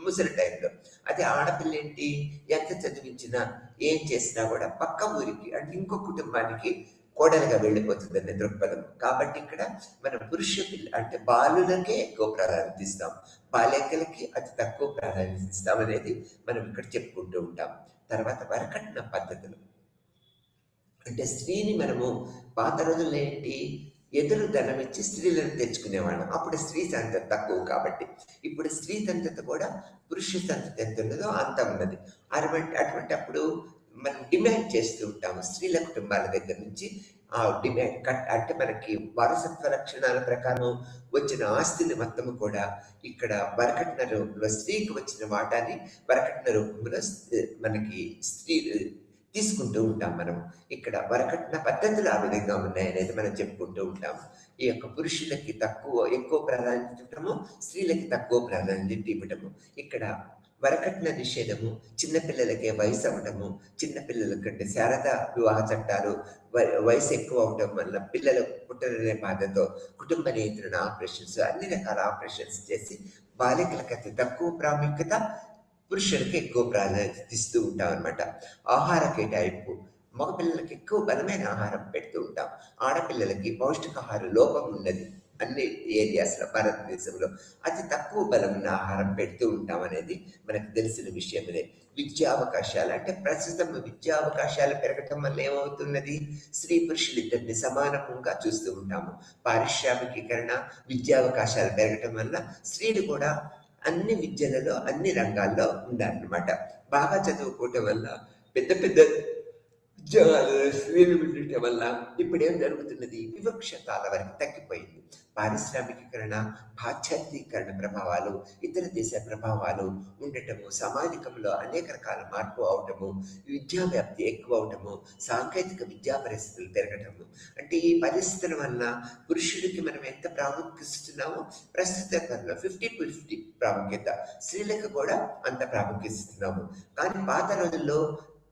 ముసలి టైంలో. అదే ఆడపిల్ల ఏంటి, ఎంత చదివించినా ఏం చేసినా కూడా పక్క ఊరికి అంటే ఇంకో కుటుంబానికి కోడలుగా వెళ్ళిపోతుంది అనే దృక్పథం. కాబట్టి ఇక్కడ మనం పురుష పిల్ల అంటే బాలులకే ఎక్కువ ప్రాధాన్యత ఇస్తాం, బాలికలకి అతి తక్కువ ప్రాధాన్యత ఇస్తాం అనేది మనం ఇక్కడ చెప్పుకుంటూ ఉంటాం. తర్వాత వరకట్న పద్ధతులు అంటే స్త్రీని మనము పాత రోజుల్లో ఏంటి, ఎదురు ధనం ఇచ్చి స్త్రీలను తెచ్చుకునేవాళ్ళం. అప్పుడు స్త్రీ సంతతి తక్కువ కాబట్టి, ఇప్పుడు స్త్రీ సంతతి కూడా పురుష సంతతి ఎంత ఉన్నదో అంత ఉన్నది. అటువంటి అప్పుడు మనం డిమాండ్ చేస్తూ ఉంటాము స్త్రీల కుటుంబాల దగ్గర నుంచి. ఆ డిమాండ్ అంటే మనకి వారసత్వ లక్షణాల ప్రకారం వచ్చిన ఆస్తిని మొత్తము కూడా ఇక్కడ వరకట్న రూపంలో స్త్రీకి వచ్చిన వాటాని వరకట్న రూపంలో మనకి స్త్రీ తీసుకుంటూ ఉంటాం. మనం ఇక్కడ వరకట్న పద్ధతులు ఆ విధంగా ఉన్నాయనేది మనం చెప్పుకుంటూ ఉంటాం. ఈ యొక్క పురుషులకి ఎక్కువ ప్రాధాన్యత ఇవ్వటము, స్త్రీలకి తక్కువ ప్రాధాన్యత ఇవ్వటము. ఇక్కడ వరకట్న నిషేధము, చిన్నపిల్లలకే వయసు అవ్వటము, చిన్నపిల్లలకంటే శారద వివాహ చట్టాలు, వయసు ఎక్కువ అవటం వల్ల పిల్లలు పుట్టరనే బాధతో కుటుంబ నియంత్రణ ఆపరేషన్స్, అన్ని రకాల ఆపరేషన్స్ చేసి బాలికలకు అతి తక్కువ ప్రాముఖ్యత, పురుషులకి ఎక్కువ ప్రాధాన్యత ఇస్తూ ఉంటాం అనమాట. ఆహార కేటాయింపు, మగపిల్లలకి ఎక్కువ బలమైన ఆహారం పెడుతూ ఉంటాం, ఆడపిల్లలకి పౌష్టికాహార లోపం ఉన్నది. అన్ని ఏరియాస్లో భారతదేశంలో అతి తక్కువ బలమైన ఆహారం పెడుతూ ఉంటాం అనేది మనకు తెలిసిన విషయమే. విద్యా అవకాశాలు అంటే ప్రస్తుతం విద్యా అవకాశాలు పెరగటం వల్ల ఏమవుతున్నది, స్త్రీ పురుషులిద్దరిని సమానంగా చూస్తూ ఉంటాము. పారిశ్రామికీకరణ, విద్యా అవకాశాలు పెరగటం వల్ల స్త్రీలు కూడా అన్ని విద్యలలో అన్ని రంగాల్లో ఉందన్నమాట. బాగా చదువుకోవటం వల్ల పెద్ద పెద్ద ఉద్యోగాలు స్త్రీలు ఉండటం వల్ల ఇప్పుడేం జరుగుతున్నది, వివక్ష చాలా వరకు తగ్గిపోయింది. పారిశ్రామికీకరణ, పాశ్చాత్యీకరణ ప్రభావాలు, ఇతర దేశ ప్రభావాలు ఉండటము, సామాజికంలో అనేక రకాల మార్పు అవటము, విద్యా వ్యాప్తి ఎక్కువ అవటము, సాంకేతిక విద్యా పరిస్థితులు పెరగటము, అంటే ఈ పరిస్థితుల వల్ల పురుషుడికి మనం ఎంత ప్రాముఖ్యత ఇస్తున్నామో ప్రస్తుత కాలంలో 50-50 ప్రాముఖ్యత, స్త్రీలకు కూడా అంత ప్రాముఖ్యత ఇస్తున్నాము. కానీ పాత రోజుల్లో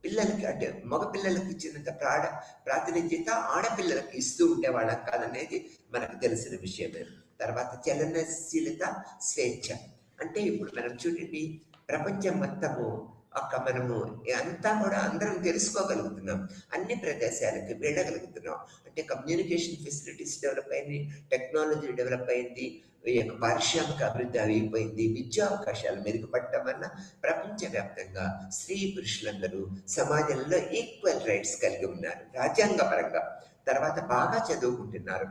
పిల్లలకి, అంటే మగ పిల్లలకి ఇచ్చినంత ప్రాతినిధ్యత ఆడపిల్లలకి ఇస్తూ ఉండేవాళ్ళం కాదనేది మనకు తెలిసిన విషయమే. తర్వాత చలనశీలత, స్వేచ్ఛ. అంటే ఇప్పుడు మనం చూడండి, ప్రపంచం మొత్తము మనము అంతా కూడా అందరం తెలుసుకోగలుగుతున్నాం, అన్ని ప్రదేశాలకి వెళ్ళగలుగుతున్నాం. అంటే కమ్యూనికేషన్ ఫెసిలిటీస్ డెవలప్ అయింది, టెక్నాలజీ డెవలప్ అయింది, ఈ యొక్క పారిశ్రామిక అభివృద్ధి అయిపోయింది, విద్యా అవకాశాలు మెరుగుపడటం వల్ల ప్రపంచవ్యాప్తంగా స్త్రీ పురుషులందరూ సమాజంలో ఈక్వల్ రైట్స్ కలిగి ఉన్నారు రాజ్యాంగపరంగా. తర్వాత బాగా చదువుకుంటున్నారు.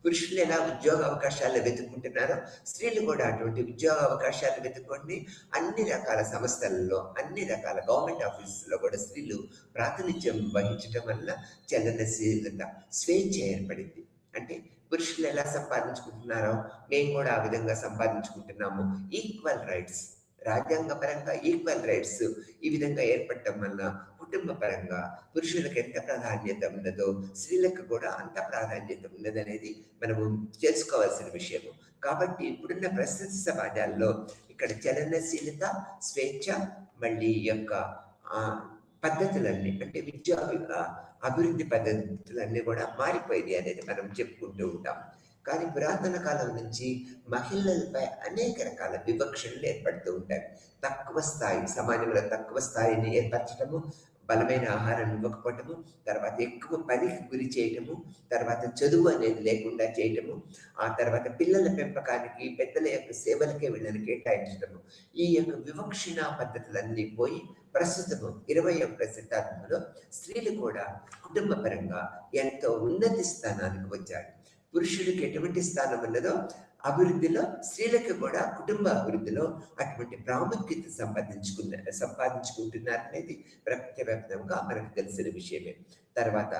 పురుషులు ఎలా ఉద్యోగ అవకాశాలు వెతుక్కుంటున్నారో స్త్రీలు కూడా అటువంటి ఉద్యోగ అవకాశాలు వెతుక్కొని అన్ని రకాల సంస్థలలో, అన్ని రకాల గవర్నమెంట్ ఆఫీసుల్లో కూడా స్త్రీలు ప్రాతినిధ్యం వహించడం వల్ల చలనశీలత, స్వేచ్ఛ ఏర్పడింది. అంటే పురుషులు ఎలా సంపాదించుకుంటున్నారో మేము కూడా ఆ విధంగా సంపాదించుకుంటున్నాము. ఈక్వల్ రైట్స్, రాజ్యాంగపరంగా ఈక్వల్ రైట్స్ ఈ విధంగా ఏర్పడటం వల్ల కుటుంబ పరంగా పురుషులకు ఎంత ప్రాధాన్యత ఉన్నదో స్త్రీలకు కూడా అంత ప్రాధాన్యత ఉన్నదనేది మనము తెలుసుకోవాల్సిన విషయము. కాబట్టి ఇప్పుడున్న ప్రస్తుత సమాజాల్లో ఇక్కడ చలనశీలత, స్వేచ్ఛ, మళ్ళీ ఈ యొక్క పద్ధతులన్నీ, అంటే విద్యా అభివృద్ధి పద్ధతులన్నీ కూడా మారిపోయింది అనేది మనం చెప్పుకుంటూ ఉంటాం. కానీ పురాతన కాలం నుంచి మహిళలపై అనేక రకాల వివక్షలు ఏర్పడుతూ ఉంటాయి. తక్కువ స్థాయి, సమాజంలో తక్కువ స్థాయిని ఏర్పరచడము, బలమైన ఆహారం ఇవ్వకపోవటము, తర్వాత ఎక్కువ పనికి గురి చేయటము, తర్వాత చదువు అనేది లేకుండా చేయటము, ఆ తర్వాత పిల్లల పెంపకానికి పెద్దల యొక్క సేవలకే వీళ్ళని కేటాయించటము, ఈ యొక్క వివక్షణ పద్ధతులన్నీ పోయి ప్రస్తుతము 21వ శతాబ్దంలో స్త్రీలు కూడా కుటుంబ పరంగా ఎంతో ఉన్నతి స్థానానికి వచ్చారు. పురుషుడికి ఎటువంటి స్థానం ఉన్నదో అభివృద్ధిలో స్త్రీలకు కూడా కుటుంబ అభివృద్ధిలో అటువంటి ప్రాముఖ్యత సంపాదించుకుంటున్నారనేది ప్రపంచవ్యాప్తంగా మనకు తెలిసిన విషయమే. తర్వాత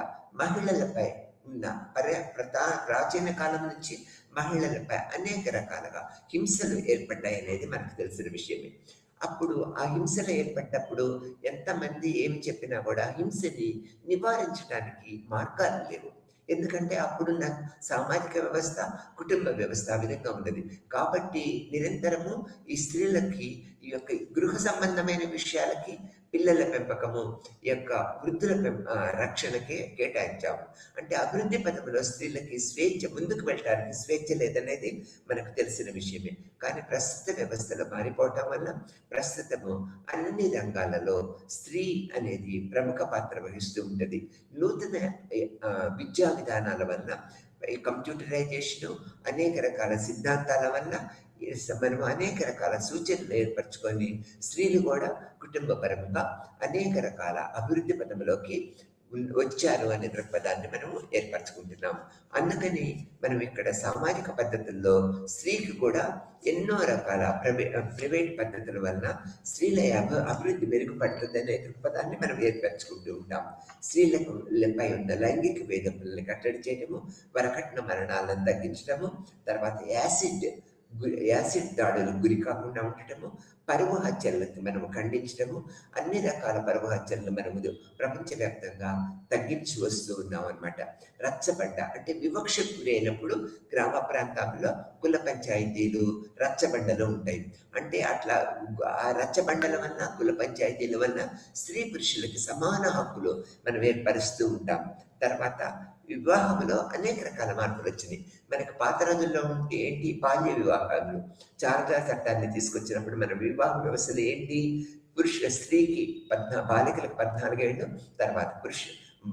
మహిళలపై ఉన్న ప్రాచీన కాలం నుంచి మహిళలపై అనేక రకాలుగా హింసలు ఏర్పడ్డాయనేది మనకు తెలిసిన విషయమే. అప్పుడు ఆ హింసలు ఏర్పడ్డప్పుడు ఎంతమంది ఏమి చెప్పినా కూడా హింసని నివారించడానికి మార్గాలు లేవు. ఎందుకంటే అప్పుడున్న సామాజిక వ్యవస్థ, కుటుంబ వ్యవస్థ ఆ విధంగా ఉన్నది. కాబట్టి నిరంతరము ఈ స్త్రీలకి ఈ యొక్క గృహ సంబంధమైన విషయాలకి, పిల్లల పెంపకము, ఈ యొక్క వృద్ధుల రక్షణకే కేటాయించాము. అంటే అభివృద్ధి పథంలో స్త్రీలకి స్వేచ్ఛ, ముందుకు వెళ్ళడానికి స్వేచ్ఛ లేదనేది మనకు తెలిసిన విషయమే. కానీ ప్రస్తుత వ్యవస్థలో మారిపోవటం వల్ల ప్రస్తుతము అన్ని రంగాలలో స్త్రీ అనేది ప్రముఖ పాత్ర వహిస్తూ ఉంటుంది. నూతన విద్యా విధానాల వల్ల, ఈ కంప్యూటరైజేషను, అనేక రకాల సిద్ధాంతాల వల్ల మనం అనేక రకాల సూచనలు ఏర్పరచుకొని స్త్రీలు కూడా కుటుంబ పరంగా అనేక రకాల అభివృద్ధి పథంలోకి వచ్చారు అనే దృక్పథాన్ని మనము ఏర్పరచుకుంటున్నాం. అందుకని మనం ఇక్కడ సామాజిక పద్ధతుల్లో స్త్రీకి కూడా ఎన్నో రకాల ప్రైవేట్ పద్ధతుల వలన స్త్రీల అభివృద్ధి మెరుగుపడుతుందనే దృక్పథాన్ని మనం ఏర్పరచుకుంటూ ఉంటాం. స్త్రీలపై ఉన్న లైంగిక వేధింపులను కట్టడి చేయటము, వరకట్న మరణాలను తగ్గించడము, తర్వాత యాసిడ్ దాడులకు గురి కాకుండా ఉండటము, పరువు హత్యలను మనము ఖండించడము, అన్ని రకాల పరువు హత్యలను మనము ప్రపంచవ్యాప్తంగా తగ్గించి వస్తూ ఉన్నాం అనమాట. రచ్చబండ అంటే వివక్షకు గురైనప్పుడు గ్రామ ప్రాంతాల్లో కుల పంచాయతీలు, రచ్చబండలు ఉంటాయి. అంటే అట్లా ఆ రచ్చబండల వల్ల, కుల పంచాయతీల వల్ల స్త్రీ పురుషులకి సమాన హక్కులు మనం ఏర్పరుస్తూ ఉంటాం. తర్వాత వివాహంలో అనేక రకాల మార్పులు వచ్చినాయి. మనకు పాత రోజుల్లో ఉంటే ఏంటి, బాల్య వివాహాలు, చార్జా చట్టాన్ని తీసుకొచ్చినప్పుడు మన వివాహ వ్యవస్థలు ఏంటి, స్త్రీకి బాలికలకు 14 ఏళ్ళు, తర్వాత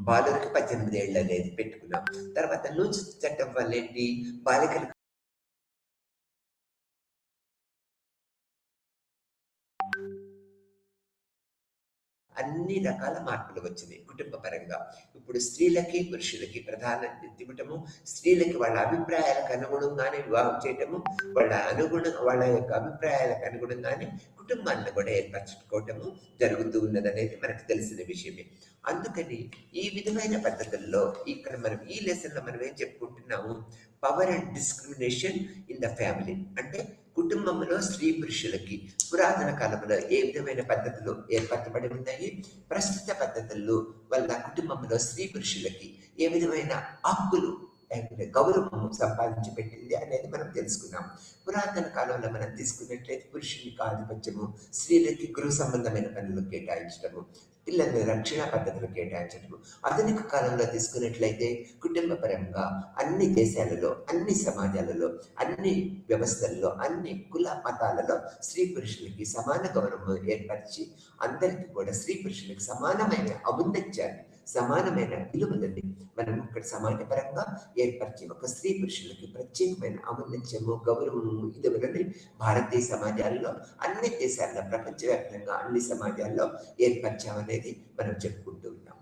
బాలురికి 18 ఏళ్ళు అనేది పెట్టుకున్నాం. తర్వాత నూచు చట్టం వల్ల ఏంటి, బాలికలకు అన్ని రకాల మార్పులు వచ్చినాయి కుటుంబ పరంగా. ఇప్పుడు స్త్రీలకి పురుషులకి ప్రధాన ఇవ్వటము, స్త్రీలకి వాళ్ళ అభిప్రాయాలకు అనుగుణంగానే వివాహం చేయటము, వాళ్ళ యొక్క అభిప్రాయాలకు అనుగుణంగానే కుటుంబాలను కూడా ఏర్పరచుకోవటము జరుగుతూ ఉన్నదనేది మనకు తెలిసిన విషయమే. అందుకని ఈ విధమైన పద్ధతుల్లో ఇక్కడ మనం ఈ లెసన్లో మనం ఏం చెప్పుకుంటున్నాము, power and discrimination in the family. అంటే కుటుంబంలో స్త్రీ పురుషులకి పురాతన కాలంలో ఏ విధమైన పద్ధతులు ఏర్పరచబడి ఉన్నాయి, ప్రస్తుత పద్ధతుల్లో వాళ్ళ కుటుంబంలో స్త్రీ పురుషులకి ఏ విధమైన హక్కులు గౌరవం సంపాదించి పెట్టింది అనేది మనం తెలుసుకున్నాం. పురాతన కాలంలో మనం తీసుకున్నట్లయితే పురుషునికి ఆధిపత్యము, స్త్రీలకి గృహ సంబంధమైన పనులు కేటాయించడము, పిల్లల్ని రక్షణ పద్ధతులు కేటాయించడము. ఆధునిక కాలంలో తీసుకున్నట్లయితే కుటుంబ పరంగా అన్ని దేశాలలో, అన్ని సమాజాలలో, అన్ని వ్యవస్థల్లో, అన్ని కుల మతాలలో స్త్రీ పురుషులకి సమాన గౌరవం ఏర్పరిచి అందరికీ కూడా స్త్రీ పురుషులకి సమానమైన ఔన్నత్యాన్ని, సమానమైన విలువలని మనం ఇక్కడ సమాజపరంగా ఏర్పరిచి ఒక స్త్రీ పురుషులకి ప్రత్యేకమైన ఔన్నత్యము, గౌరవము, విలువలని భారతీయ సమాజాల్లో, అన్ని దేశాల్లో, ప్రపంచవ్యాప్తంగా అన్ని సమాజాల్లో ఏర్పరిచామనేది మనం చెప్పుకుంటూ ఉన్నాం.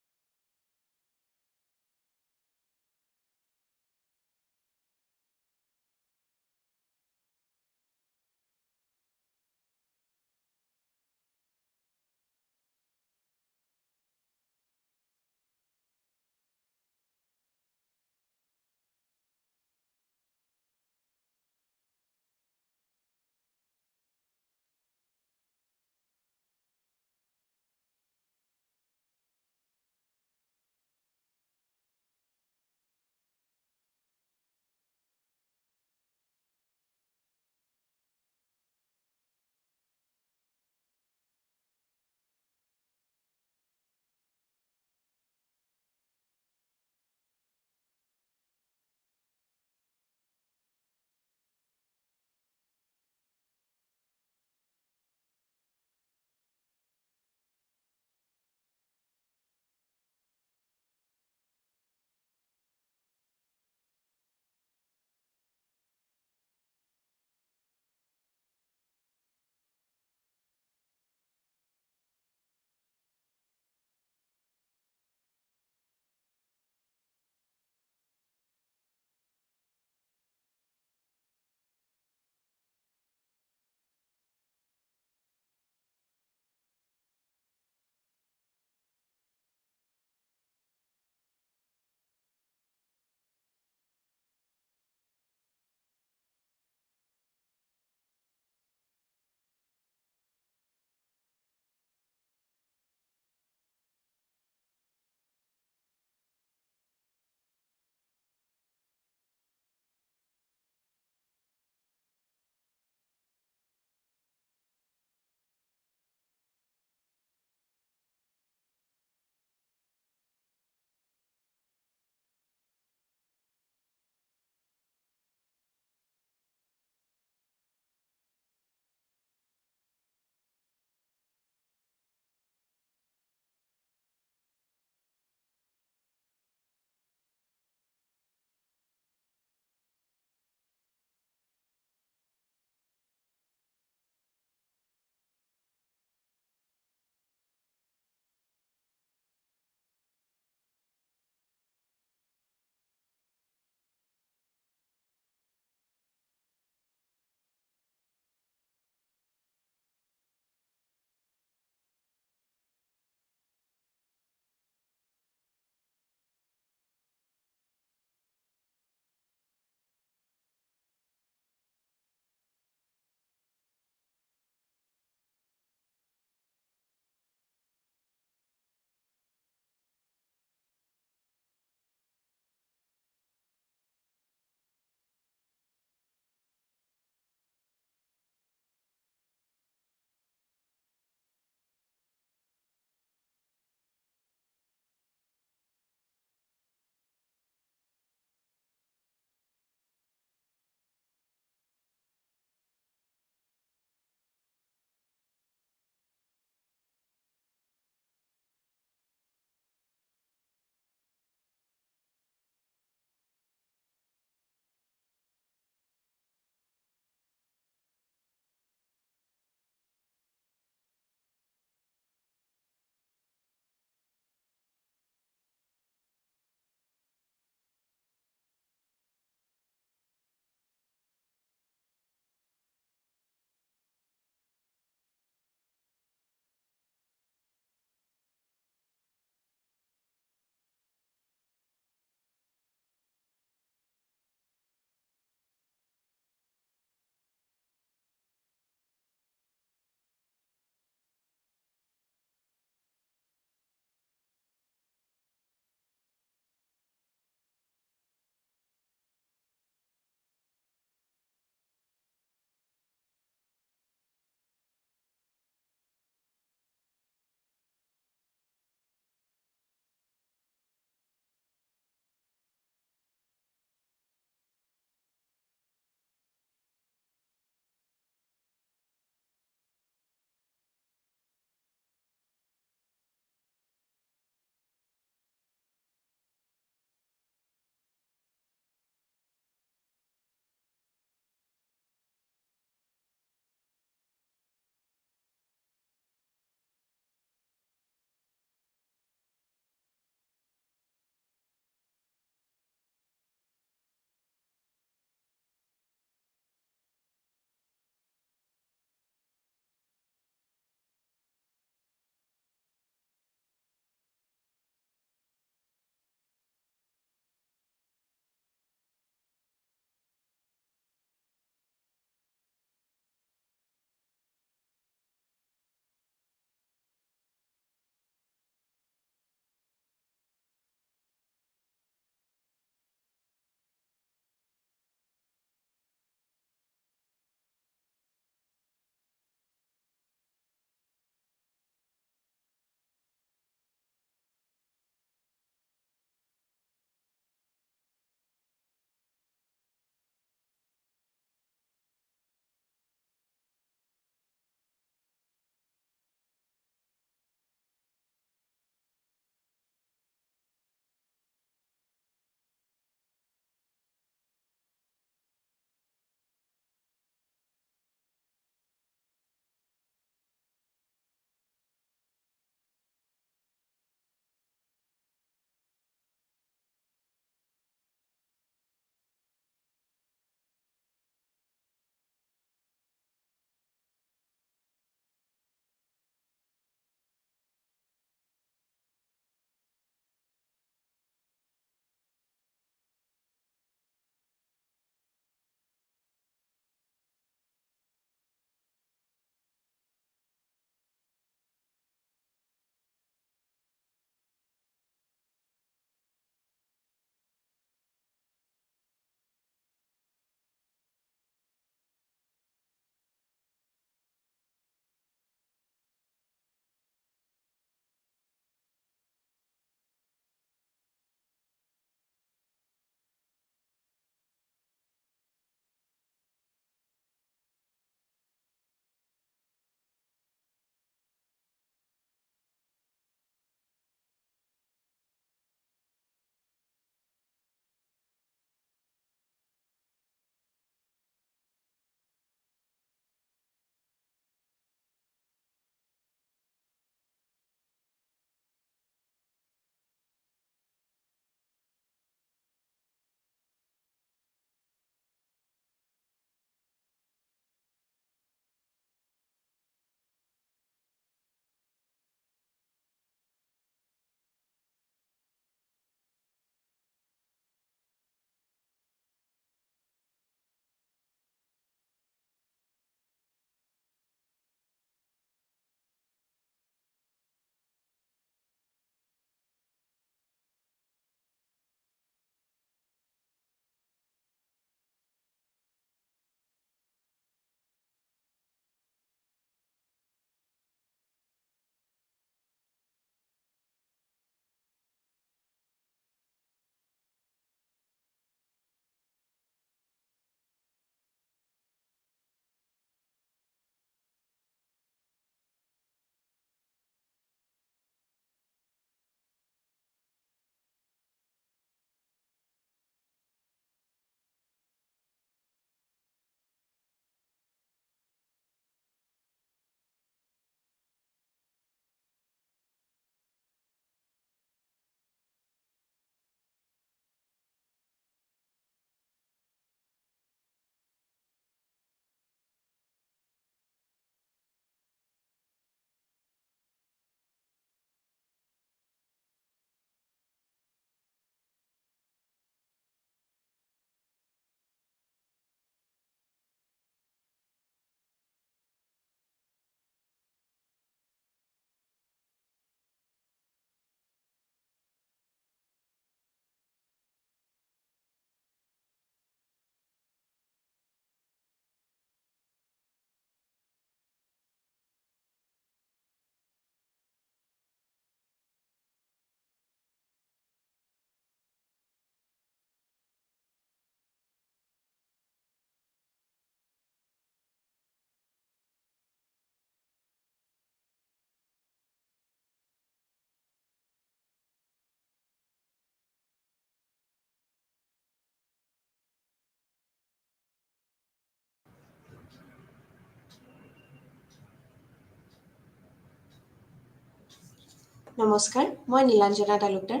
নমস্কাৰ, মই নীলাঞ্জনা তালুকদাৰ।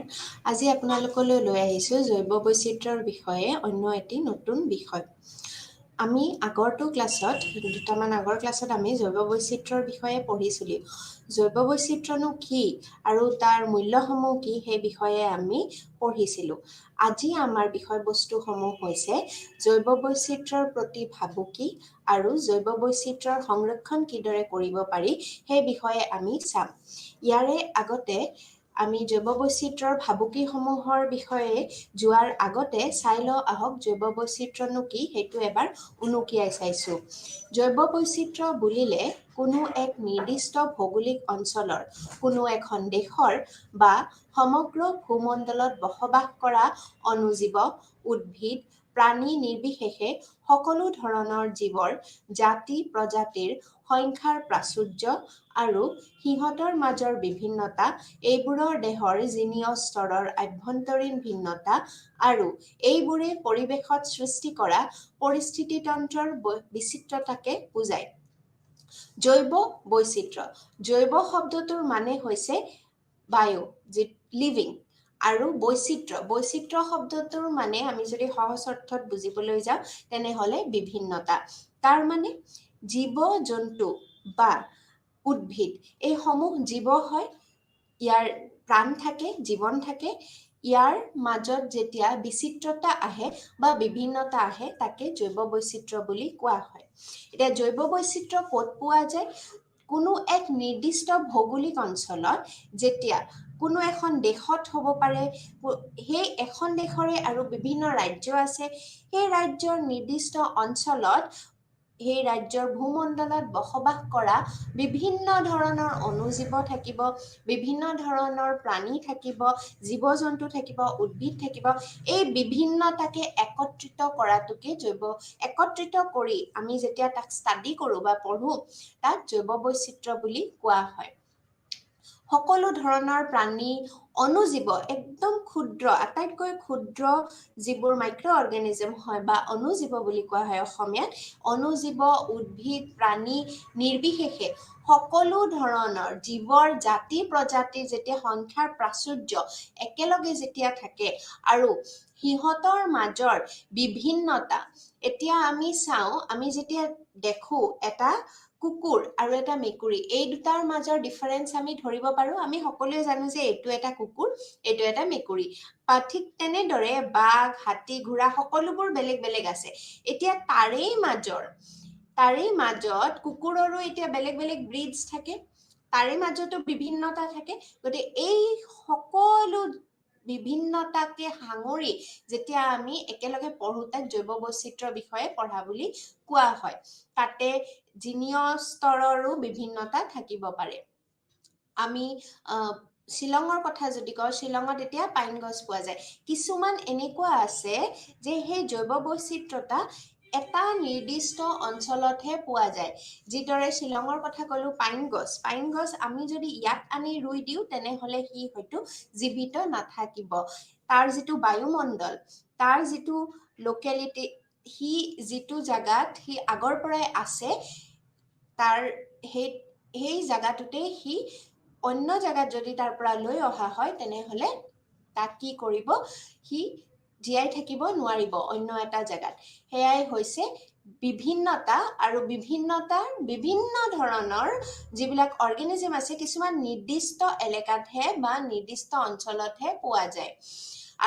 আজি আপোনালোকলৈ লৈ আহিছোঁ জৈৱ বৈচিত্ৰ্যৰ বিষয়ে অন্য এটি নতুন বিষয়। আমি আগৰ ক্লাছত আমি জৈৱ বৈচিত্ৰ্যৰ বিষয়ে পঢ়িছিলোঁ। জৈৱ বৈচিত্ৰ্যনো কি আৰু তাৰ মূল্যসমূহ কি সেই বিষয়ে আমি পঢ়িছিলোঁ। আজি আমাৰ বিষয়বস্তুসমূহ হৈছে জৈৱ বৈচিত্ৰ্যৰ প্ৰতি ভাবুকি আৰু জৈৱ বৈচিত্ৰ্যৰ সংৰক্ষণ কিদৰে কৰিব পাৰি সেই বিষয়ে আমি চাম। ইয়াৰে আগতে আমি জৈৱ বৈচিত্ৰ্যৰ ভাবুকিসমূহৰ বিষয়ে যোৱাৰ আগতে চাই লওঁ আহক জৈৱ বৈচিত্ৰ্যনো কি সেইটো এবাৰ উনুকিয়াই চাইছোঁ। জৈৱ বৈচিত্ৰ্য বুলিলে কোনো এক নিৰ্দিষ্ট ভৌগোলিক অঞ্চলৰ কোনো এখন দেশৰ বা সমগ্ৰ ভূমণ্ডলত বসবাস কৰা অণুজীৱ, উদ্ভিদ, প্ৰাণী নিৰ্বিশেষে সকলো ধৰণৰ জীৱৰ জাতি প্ৰজাতিৰ সংখ্যাৰ প্ৰাচুৰ্য আৰু সিহঁতৰ মাজৰ বিভিন্নতা, এইবোৰৰ দেহৰ জিনীয় স্তৰৰ আভ্যন্তৰীণ ভিন্নতা আৰু এইবোৰে পৰিৱেশত সৃষ্টি কৰা পৰিস্থিতিতন্ত্ৰৰ বিচিত্ৰতাকে বুজায়। জৈৱ বৈচিত্ৰ্য। জৈৱ শব্দটোৰ মানে হৈছে বায়ু, লিভিং, আৰু বৈচিত্ৰ্য শব্দটোৰ মানে আমি যদি সহজ অৰ্থত বুজিবলৈ যাওঁ তেনেহ'লে বিভিন্নতা। তাৰ মানে জীৱ-জন্তু বা উদ্ভিদ এইসমূহ জীৱ হয়, ইয়াৰ প্ৰাণ থাকে, জীৱন থাকে। ইয়াৰ মাজত যেতিয়া বিচিত্ৰতা আহে বা বিভিন্নতা আহে তাকে জৈৱ বৈচিত্ৰ্য বুলি কোৱা হয়। এতিয়া জৈৱ বৈচিত্ৰ্য ক'ত পোৱা যায়? কোনো এক নিৰ্দিষ্ট ভৌগোলিক অঞ্চলত যেতিয়া কোনো এখন দেশত হ'ব পাৰে, সেই এখন দেশৰে আৰু বিভিন্ন ৰাজ্য আছে, সেই ৰাজ্যৰ নিৰ্দিষ্ট অঞ্চলত সেই ৰাজ্যৰ ভূমণ্ডলত বসবাস কৰা বিভিন্ন ধৰণৰ অণুজীৱ থাকিব, বিভিন্ন ধৰণৰ প্ৰাণী থাকিব, জীৱ-জন্তু থাকিব, উদ্ভিদ থাকিব। এই বিভিন্নতাকে একত্ৰিত কৰি আমি যেতিয়া তাক ষ্টাডি কৰোঁ বা পঢ়োঁ তাক জৈৱ বৈচিত্ৰ্য বুলি কোৱা হয়। সকলো ধৰণৰ প্ৰাণী, অণুজীৱ, একদম ক্ষুদ্ৰ, আটাইতকৈ ক্ষুদ্ৰ যিবোৰ মাইক্ৰ' অৰ্গেনিজম হয় বা অণুজীৱ বুলি কোৱা হয় অসমীয়াত, অণুজীৱ, উদ্ভিদ, প্ৰাণী নিৰ্বিশেষে সকলো ধৰণৰ জীৱৰ জাতি প্ৰজাতিৰ যেতিয়া সংখ্যাৰ প্ৰাচুৰ্য একেলগে যেতিয়া থাকে আৰু সিহঁতৰ মাজৰ বিভিন্নতা। এতিয়া আমি চাওঁ, আমি যেতিয়া দেখোঁ এটা কুকুৰ আৰু এটা মেকুৰী, এই দুটাৰ মাজৰ ডিফাৰেঞ্চ আমি ধৰিব পাৰোঁ। আমি সকলোৱে জানো যে এইটো এটা কুকুৰ, এইটো এটা মেকুৰী। ঠিক তেনেদৰে বাঘ, হাতী, ঘোঁৰা সকলোবোৰ বেলেগ বেলেগ আছে। এতিয়া তাৰেই মাজত কুকুৰৰো এতিয়া বেলেগ বেলেগ ব্ৰিডছ থাকে, তাৰে মাজতো বিভিন্নতা থাকে। গতিকে এই সকলো বিভিন্নতাকে সাঙুৰি যেতিয়া আমি একেলগে পঢ়োঁ তাক জৈৱ বৈচিত্ৰ্যৰ বিষয়ে পঢ়া বুলি কোৱা হয়। তাতে জিনীয় স্তৰৰো বিভিন্নতা থাকিব পাৰে। আমি শ্বিলঙৰ কথা যদি কওঁ, শ্বিলঙত এতিয়া পাইন গছ পোৱা যায়। কিছুমান এনেকুৱা আছে যে সেই জৈৱ বৈচিত্ৰ্যতা এটা নিৰ্দিষ্ট অঞ্চলতহে পোৱা যায়। যিদৰে শ্বিলঙৰ কথা ক'লো, পাইন গছ আমি যদি ইয়াত আনি ৰুই দিওঁ তেনেহ'লে সি হয়তো জীৱিত নাথাকিব। তাৰ যিটো বায়ুমণ্ডল, তাৰ যিটো লোকেলিটি, সি যিটো জাগাত সি আগৰ পৰাই আছে, তাৰ সেই জাগাটোতে সি অন্য জাগাত যদি তাৰ পৰা লৈ অহা হয় তেনেহ'লে তাক কি কৰিব? সি জীয়াই থাকিব নোৱাৰিব অন্য এটা জাগাত। সেয়াই হৈছে বিভিন্নতা, আৰু বিভিন্ন ধৰণৰ যিবিলাক অৰ্গেনিজম আছে কিছুমান নিৰ্দিষ্ট এলেকাতহে বা নিৰ্দিষ্ট অঞ্চলতহে পোৱা যায়।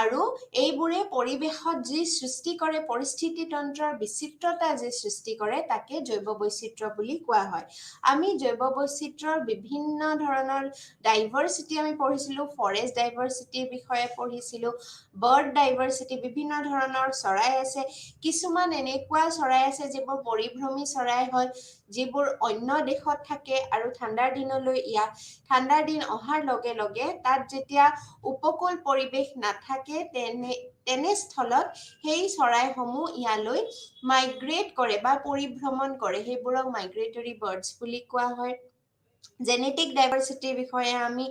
আৰু এইবোৰে পৰিৱেশত যি সৃষ্টি কৰে, পৰিস্থিতিতন্ত্ৰৰ বিচিত্ৰতা যি সৃষ্টি কৰে তাকে জৈৱ বৈচিত্ৰ্য বুলি কোৱা হয়। আমি জৈৱ বৈচিত্ৰ্যৰ বিভিন্ন ধৰণৰ ডাইভাৰ্চিটি আমি পঢ়িছিলোঁ, ফৰেষ্ট ডাইভাৰ্চিটিৰ বিষয়ে পঢ়িছিলোঁ, বাৰ্ড ডাইভাৰ্চিটি, বিভিন্ন ধৰণৰ চৰাই আছে। কিছুমান এনেকুৱা চৰাই আছে যিবোৰ পৰিভ্ৰমী চৰাই হয়, যিবোৰ অন্য দেশত থাকে আৰু ঠাণ্ডাৰ দিন অহাৰ লগে লগে তাত যেতিয়া উপকূল পৰিৱেশ নাথাকে তেনেস্থলত সেই চৰাইসমূহ ইয়ালৈ মাইগ্ৰেট কৰে বা পৰিভ্ৰমণ কৰে। সেইবোৰক মাইগ্ৰেটৰী বাৰ্ডছ বুলি কোৱা হয়। জেনেটিক ডাইভাৰ্চিটিৰ বিষয়ে আমি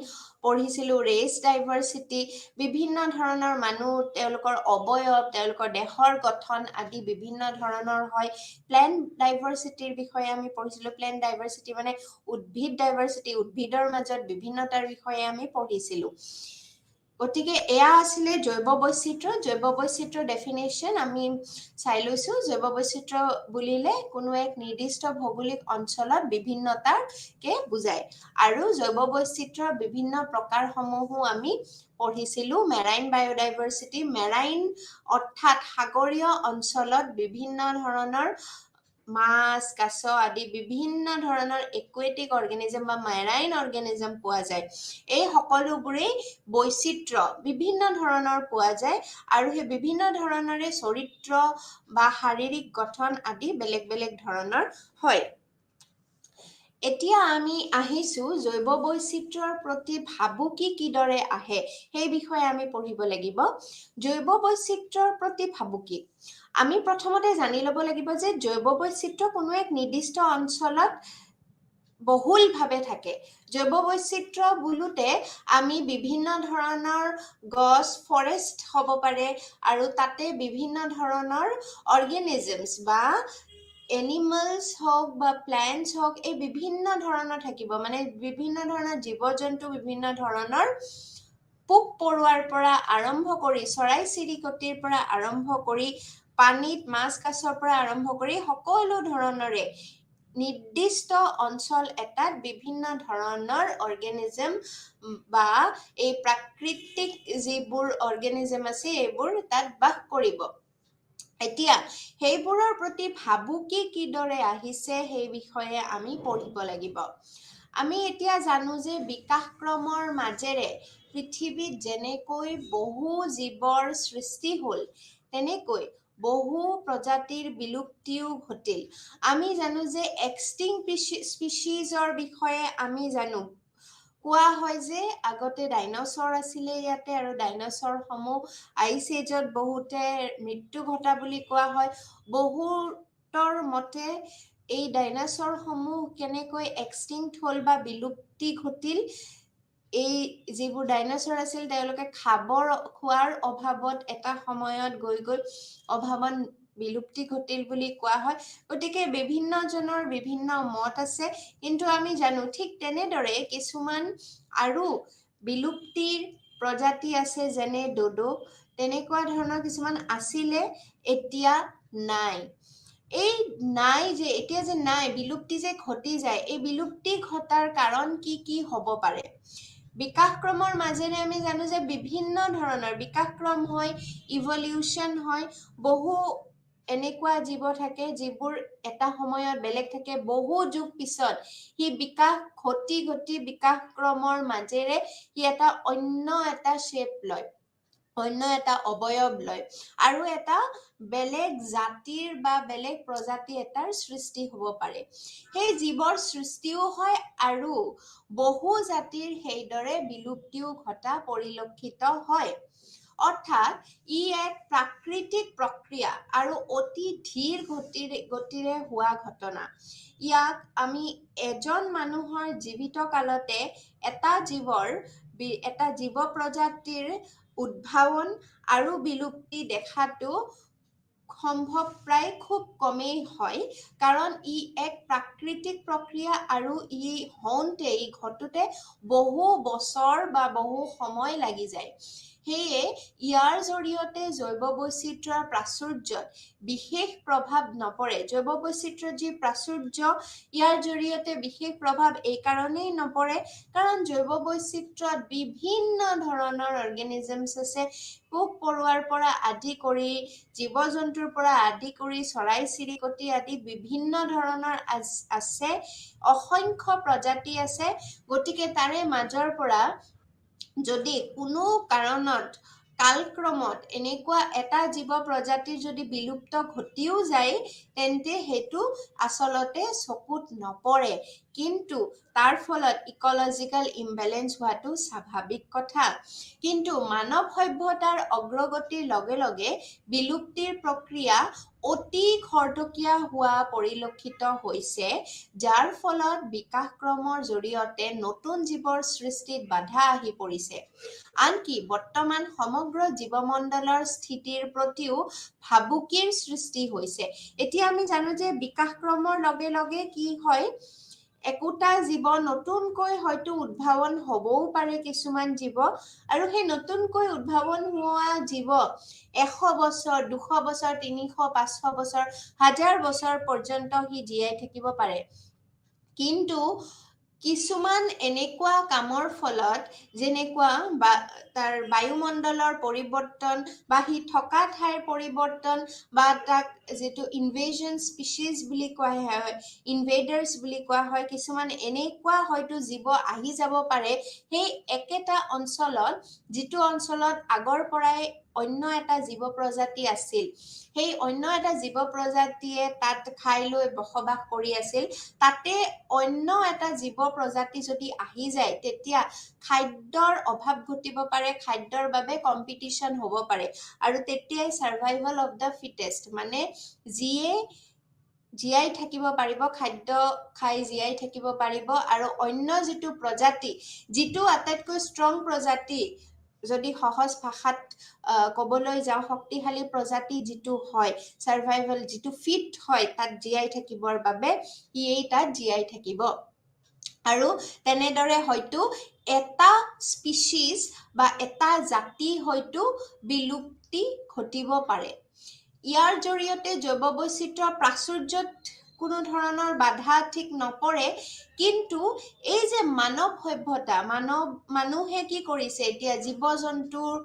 পঢ়িছিলোঁ, ৰেচ ডাইভাৰ্চিটি, বিভিন্ন ধৰণৰ মানুহ, তেওঁলোকৰ অৱয়ব, তেওঁলোকৰ দেহৰ গঠন আদি বিভিন্ন ধৰণৰ হয়। প্লেণ্ট ডাইভাৰ্চিটিৰ বিষয়ে আমি পঢ়িছিলোঁ। প্লেণ্ট ডাইভাৰ্চিটি মানে উদ্ভিদ ডাইভাৰ্চিটি, উদ্ভিদৰ মাজত বিভিন্নতাৰ বিষয়ে আমি পঢ়িছিলোঁ। গতিকে এয়া আছিলে জৈৱ বৈচিত্ৰ্য। জৈৱ বৈচিত্ৰ্যৰ ডেফিনেশ্যন আমি চাই লৈছোঁ। জৈৱ বৈচিত্ৰ্য বুলিলে কোনো এক নিৰ্দিষ্ট ভৌগোলিক অঞ্চলত বিভিন্নতাকে বুজায়। আৰু জৈৱ বৈচিত্ৰ্যৰ বিভিন্ন প্ৰকাৰসমূহো আমি পঢ়িছিলোঁ। মেৰাইন বায়'ডাইভাৰ্চিটি, মেৰাইন অৰ্থাৎ সাগৰীয় অঞ্চলত বিভিন্ন ধৰণৰ মাছ, কাছ আদি বিভিন্ন ধৰণৰ একুৱেটিক অৰ্গেনিজম বা মেৰাইন অৰ্গেনিজম পোৱা যায়। এই সকলোবোৰেই বৈচিত্ৰ্য বিভিন্ন ধৰণৰ পোৱা যায় আৰু সেই বিভিন্ন ধৰণৰে চৰিত্ৰ বা শাৰীৰিক গঠন আদি বেলেগ বেলেগ ধৰণৰ হয়। এতিয়া আমি আহিছোঁ জৈৱ বৈচিত্ৰ্যৰ প্ৰতি ভাবুকি কিদৰে আহে সেই বিষয়ে আমি পঢ়িব লাগিব। জৈৱ বৈচিত্ৰ্যৰ প্ৰতি ভাবুকি আমি প্ৰথমতে জানি ল'ব লাগিব যে জৈৱ বৈচিত্ৰ্য কোনো এক নিৰ্দিষ্ট অঞ্চলত বহুলভাৱে থাকে। জৈৱ বৈচিত্ৰ্য বোলোতে আমি বিভিন্ন ধৰণৰ গছ, ফৰেষ্ট হ'ব পাৰে আৰু তাতে বিভিন্ন ধৰণৰ অৰ্গেনিজমছ বা এনিমেলছ হওক বা প্লেণ্টছ হওক, এই বিভিন্ন ধৰণৰ থাকিব। মানে বিভিন্ন ধৰণৰ জীৱ জন্তু, বিভিন্ন ধৰণৰ পোক পৰুৱাৰ পৰা আৰম্ভ কৰি চৰাই চিৰিকটিৰ পৰা আৰম্ভ কৰি পানীত মাছ কাছৰ পৰা আৰম্ভ কৰি সকলো ধৰণৰে নিৰ্দিষ্ট অঞ্চল এটাত বিভিন্ন ধৰণৰ অৰ্গেনিজম বা এই প্ৰাকৃতিক যিবোৰ অৰ্গেনিজম আছে এইবোৰ তাত বাস কৰিব। এতিয়া সেইবোৰৰ প্ৰতি ভাবুকি কিদৰে আহিছে সেই বিষয়ে আমি পঢ়িব লাগিব। আমি এতিয়া জানো যে বিকাশক্ৰমৰ মাজেৰে পৃথিৱীত যেনেকৈ বহু জীৱৰ সৃষ্টি হ'ল, তেনেকৈ বহু প্ৰজাতিৰ বিলুপ্তিও ঘটিল। আমি জানো যে এক্সটিংক্ট স্পিচিজৰ বিষয়ে আমি জানো। কোৱা হয় যে আগতে ডাইনছৰ আছিলে ইয়াতে আৰু ডাইনছৰসমূহ আইচ এজত বহুতে মৃত্যু ঘটা বুলি কোৱা হয়। বহুতৰ মতে এই ডাইনছৰসমূহ কেনেকৈ এক্সটিংক্ট হ'ল বা বিলুপ্তি ঘটিল, এই যিবোৰ ডাইনছৰ আছিল তেওঁলোকে খোৱাৰ অভাৱত এটা সময়ত গৈ অভাৱত বিলুপ্তি ঘটিল বুলি কোৱা হয়। গতিকে বিভিন্নজনৰ বিভিন্ন মত আছে, কিন্তু আমি জানো ঠিক তেনেদৰে কিছুমান আৰু বিলুপ্তিৰ প্ৰজাতি আছে, যেনে ডোডো, তেনেকুৱা ধৰণৰ কিছুমান আছিলে, এতিয়া নাই। এই নাই যে এতিয়া যে নাই, বিলুপ্তি যে ঘটি যায়, এই বিলুপ্তি ঘটাৰ কাৰণ কি কি হ'ব পাৰে? বিকাশক্ৰমৰ মাজেৰে আমি জানো যে বিভিন্ন ধৰণৰ বিকাশক্ৰম হয়, ইভলিউশ্যন হয়। বহু এনেকুৱা জীৱ থাকে যিবোৰ এটা সময়ত বেলেগ থাকে, বহু যুগ পিছত সি বিকাশ ঘটি বিকাশক্ৰমৰ মাজেৰে সি এটা অন্য এটা শ্বেপ লয়, অন্য এটা অৱয়ব লয় আৰু এটা বেলেগ জাতিৰ বা বেলেগ প্ৰজাতি এটাৰ সৃষ্টি হ'ব পাৰে। সেই জীৱৰ সৃষ্টিও হয় আৰু বহু জাতিৰ সেইদৰে বিলুপ্তিও ঘটা পৰিলক্ষিত হয়। অৰ্থাৎ ই এক প্ৰাকৃতিক প্ৰক্ৰিয়া আৰু অতি ধীৰ গতিৰে হোৱা ঘটনা। ইয়াক আমি এজন মানুহৰ জীৱিত কালতে এটা জীৱ প্ৰজাতিৰ উদ্ভাৱন আৰু বিলুপ্তি দেখাটো সম্ভৱ প্ৰায় খুব কমেই হয়, কাৰণ ই এক প্ৰাকৃতিক প্ৰক্ৰিয়া আৰু ই ঘটোতে বহু বছৰ বা বহু সময় লাগি যায়। সেয়ে ইয়াৰ জৰিয়তে জৈৱ বৈচিত্ৰ্যৰ প্ৰাচুৰ্যত বিশেষ প্ৰভাৱ নপৰে। জৈৱ বৈচিত্ৰ্যৰ যি প্ৰাচুৰ্য, ইয়াৰ জৰিয়তে বিশেষ প্ৰভাৱ এই কাৰণেই নপৰে কাৰণ জৈৱ বৈচিত্ৰ্যত বিভিন্ন ধৰণৰ অৰ্গেনিজমছ আছে। পোক পৰুৱাৰ পৰা আদি কৰি জীৱ জন্তুৰ পৰা আদি কৰি চৰাই চিৰিকটি আদি বিভিন্ন ধৰণৰ আছে, অসংখ্য প্ৰজাতি আছে। গতিকে তাৰে মাজৰ পৰা যদি কোনো কাৰণত কালক্ৰমত এনেকুৱা এটা জীৱ প্ৰজাতিৰ যদি বিলুপ্ত ঘটিও যায়, তেন্তে সেইটো আচলতে চকুত নপৰে। কিন্তু তাৰ ফলত ইকলজিক্যাল ইমবেলেন্স হোৱাটো স্বাভাৱিক কথা কিন্তু মানৱ সভ্যতাৰ অগ্ৰগতিৰ লগে লগে বিলুপ্তিৰ প্ৰক্ৰিয়া অতি খৰতকীয়া হোৱা পৰিলক্ষিত হৈছে যাৰ ফলত বিকাশক্ৰমৰ জৰিয়তে নতুন জীৱৰ সৃষ্টিত বাধা আহি পৰিছে আনকি বৰ্তমান সমগ্ৰ জীৱমণ্ডলৰ স্থিতিৰ প্ৰতিও ভাবুকিৰ সৃষ্টি হৈছে এতিয়া আমি জানো যে বিকাশক্ৰমৰ লগে লগে কি হয় একোটা জীৱ নতুনকৈ হয়তো উদ্ভাৱন হ'বও পাৰে কিছুমান জীৱ আৰু সেই নতুনকৈ উদ্ভাৱন হোৱা জীৱ 100 বছৰ 200 বছৰ 300 500 বছৰ 1000 বছৰ পৰ্যন্ত সি জীয়াই থাকিব পাৰে কিন্তু কিছুমান এনেকুৱা কামৰ ফলত যেনেকুৱা তাৰ বায়ুমণ্ডলৰ পৰিৱৰ্তন বা সি থকা ঠাইৰ পৰিৱৰ্তন বা তাক যেটো ইনভেজন স্পিচিজ বুলি কোৱা হয় ইনভেডাৰ্স বুলি কোৱা হয় কিছুমান এনেকুৱা হয়তো জীৱ আহি যাব পাৰে সেই একেটা অঞ্চলত যেটো অঞ্চলত আগৰ পৰাই অন্য এটা জীৱ প্ৰজাতি আছিল সেই অন্য এটা জীৱ প্ৰজাতিয়ে তাত খাই লৈ বসবাস কৰি আছিল তাতে অন্য এটা জীৱ প্ৰজাতি যদি আহি যায় তেতিয়া খাদ্যৰ অভাৱ ঘটিব পাৰে খাদ্যৰ বাবে কম্পিটিশন হ'ব পাৰে আৰু তেতিয়াই সাৰ্ভাইভাল অফ দা ফিটেষ্ট মানে যিয়ে জীয়াই থাকিব পাৰিব খাদ্য খাই জীয়াই থাকিব পাৰিব আৰু অন্য যেটো প্ৰজাতি যেটো আটাইতকৈ ষ্ট্ৰং প্ৰজাতি যদি সহজ ভাষাত কবলৈ যাও শক্তিশালী প্ৰজাতি যেটো হয় সাৰ্ভাইভাল যেটো ফিট হয় তাত জীয়াই থাকিবৰ বাবে এই তাত জীয়াই থাকিব আৰু তেনেদৰে হয়তো এটা স্পিচিজ বা এটা জাতি হয়তো বিলুপ্তি ঘটিব পাৰে ইয়াৰ জৰিয়তে জৈৱ বৈচিত্ৰ্য প্ৰাচুৰ্যত কোনো ধৰণৰ বাধা ঠিক নপৰে কিন্তু এই যে মানৱ সভ্যতা মানুহে কি কৰিছে এতিয়া জীৱ-জন্তুৰ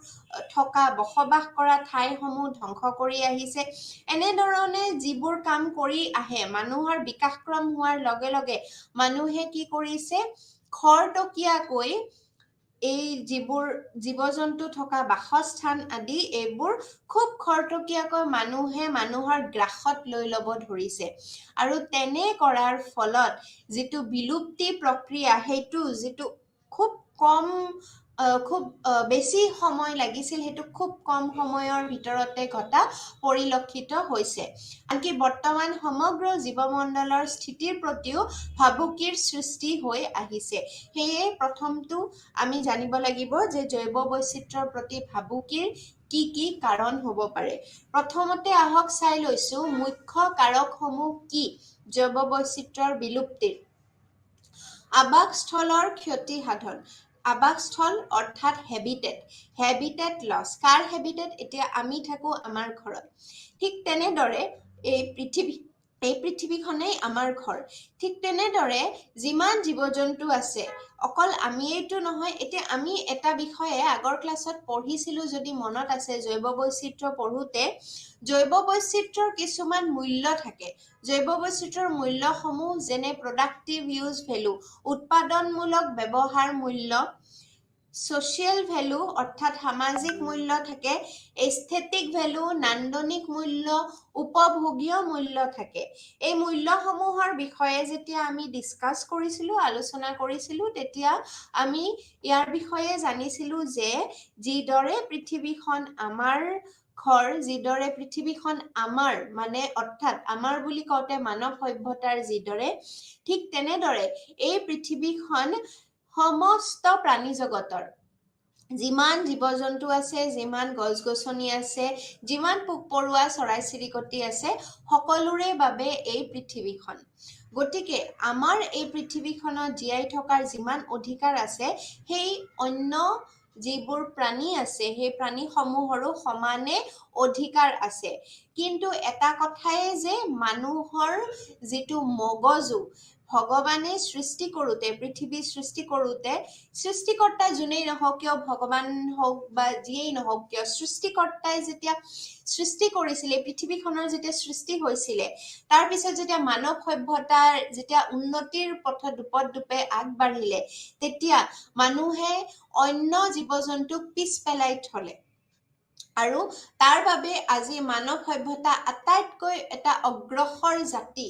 থকা বসবাস কৰা ঠাইসমূহ ধ্বংস কৰি আহিছে এনেধৰণে যিবোৰ কাম কৰি আহে মানুহৰ বিকাশক্ৰম হোৱাৰ লগে লগে মানুহে কি কৰিছে খৰতকীয়াকৈ এই যিবোৰ জীৱ-জন্তু থকা বাসস্থান আদি এইবোৰ খুব খৰতকীয়াকৈ মানুহে মানুহৰ গ্ৰাসত লৈ ল'ব ধৰিছে আৰু তেনে কৰাৰ ফলত যেটো বিলুপ্তি প্ৰক্ৰিয়া হেতু যেটো খুব কম খুব বেছি সময় লাগিছিল হেতু খুব কম সময়ৰ ভিতৰতে ঘটা পৰিলক্ষিত হৈছে আনকি বৰ্তমান সমগ্ৰ জীৱমণ্ডলৰ স্থিতিৰ প্ৰতিও ভাবুকিৰ সৃষ্টি হৈ আহিছে হেয়ে প্ৰথমটো আমি জানিব লাগিব যে জৈৱ বৈচিত্ৰ্যৰ প্ৰতি ভাবুকিৰ কি কাৰণ হ'ব পাৰে প্ৰথমতে আহক চাই লৈছো মুখ্য কাৰকসমূহ কি জৈৱ বৈচিত্ৰ্যৰ বিলুপ্তিৰ আবাসস্থলৰ ক্ষতি সাধন আবাসস্থল অৰ্থাৎ হেবিটেট লছ কাৰ হেবিটেট এতিয়া আমি থাকো আমাৰ ঘৰত ঠিক তেনেদৰে এই পৃথিৱীখনেই আমাৰ ঘৰ ঠিক তেনেদৰে যিমান জীৱ-জন্তু আছে অকল আমিয়েইটো নহয় এতিয়া আমি এটা বিষয়ে আগৰ ক্লাছত পঢ়িছিলো যদি মনত আছে জৈৱ বৈচিত্ৰ্য পঢ়োতে জৈৱ বৈচিত্ৰ্যৰ কিছুমান মূল্য থাকে জৈৱ বৈচিত্ৰ্যৰ মূল্যসমূহ যেনে প্ৰডাক্টিভ ইউজ ভ্যালু উৎপাদনমূলক ব্যৱহাৰ মূল্য social ভ্যালু অৰ্থাৎ সামাজিক মূল্য থাকে এস্থেটিক ভ্যালু নান্দনিক মূল্য উপভোগীয় মূল্য থাকে এই মূল্যসমূহৰ বিষয়ে যেতিয়া আমি ডিসকাস কৰিছিলো আলোচনা কৰিছিলো তেতিয়া আমি ইয়াৰ বিষয়ে জানিছিলো যে যিদৰে পৃথিৱীখন আমাৰ ঘৰ যিদৰে পৃথিৱীখন আমাৰ মানে অৰ্থাৎ আমাৰ বুলি কওঁতে মানৱ সভ্যতাৰ যিদৰে ঠিক তেনেদৰে এই পৃথিৱীখন সমস্ত প্ৰাণী জগতৰ যিমান জীৱ-জন্তু আছে যিমান গছ-গছনি আছে যিমান পোক-পৰুৱা চৰাই-চিৰিকটি আছে সকলোৰে বাবে এই পৃথিৱীখন গতিকে আমাৰ এই পৃথিৱীখনত জীয়াই থকাৰ যিমান অধিকাৰ আছে সেই অন্য যিবোৰ প্ৰাণী আছে সেই প্ৰাণীসমূহৰো সমানে অধিকাৰ আছে কিন্তু এটা কথাই যে মানুহৰ যেটো মগজু ভগৱানে সৃষ্টি কৰোতে পৃথিৱী সৃষ্টি কৰোতে সৃষ্টিকৰ্তা জুনেই নহওক কিয় ভগৱান হওক বা যিয়েই নহওক কিয় সৃষ্টিকৰ্তাই যেতিয়া সৃষ্টি কৰিছিলে পৃথিৱীখনৰ যেতিয়া সৃষ্টি হৈছিলে তাৰ পিছত যেতিয়া মানৱ সভ্যতাৰ যেতিয়া উন্নতিৰ পথত দুপে আগবাঢ়িলে তেতিয়া মানুহে অন্য জীৱ-জন্তুক পিছ পেলাই থলে আৰু তাৰ বাবে আজি মানৱ সভ্যতা আটাইতকৈ এটা অগ্ৰসৰ জাতি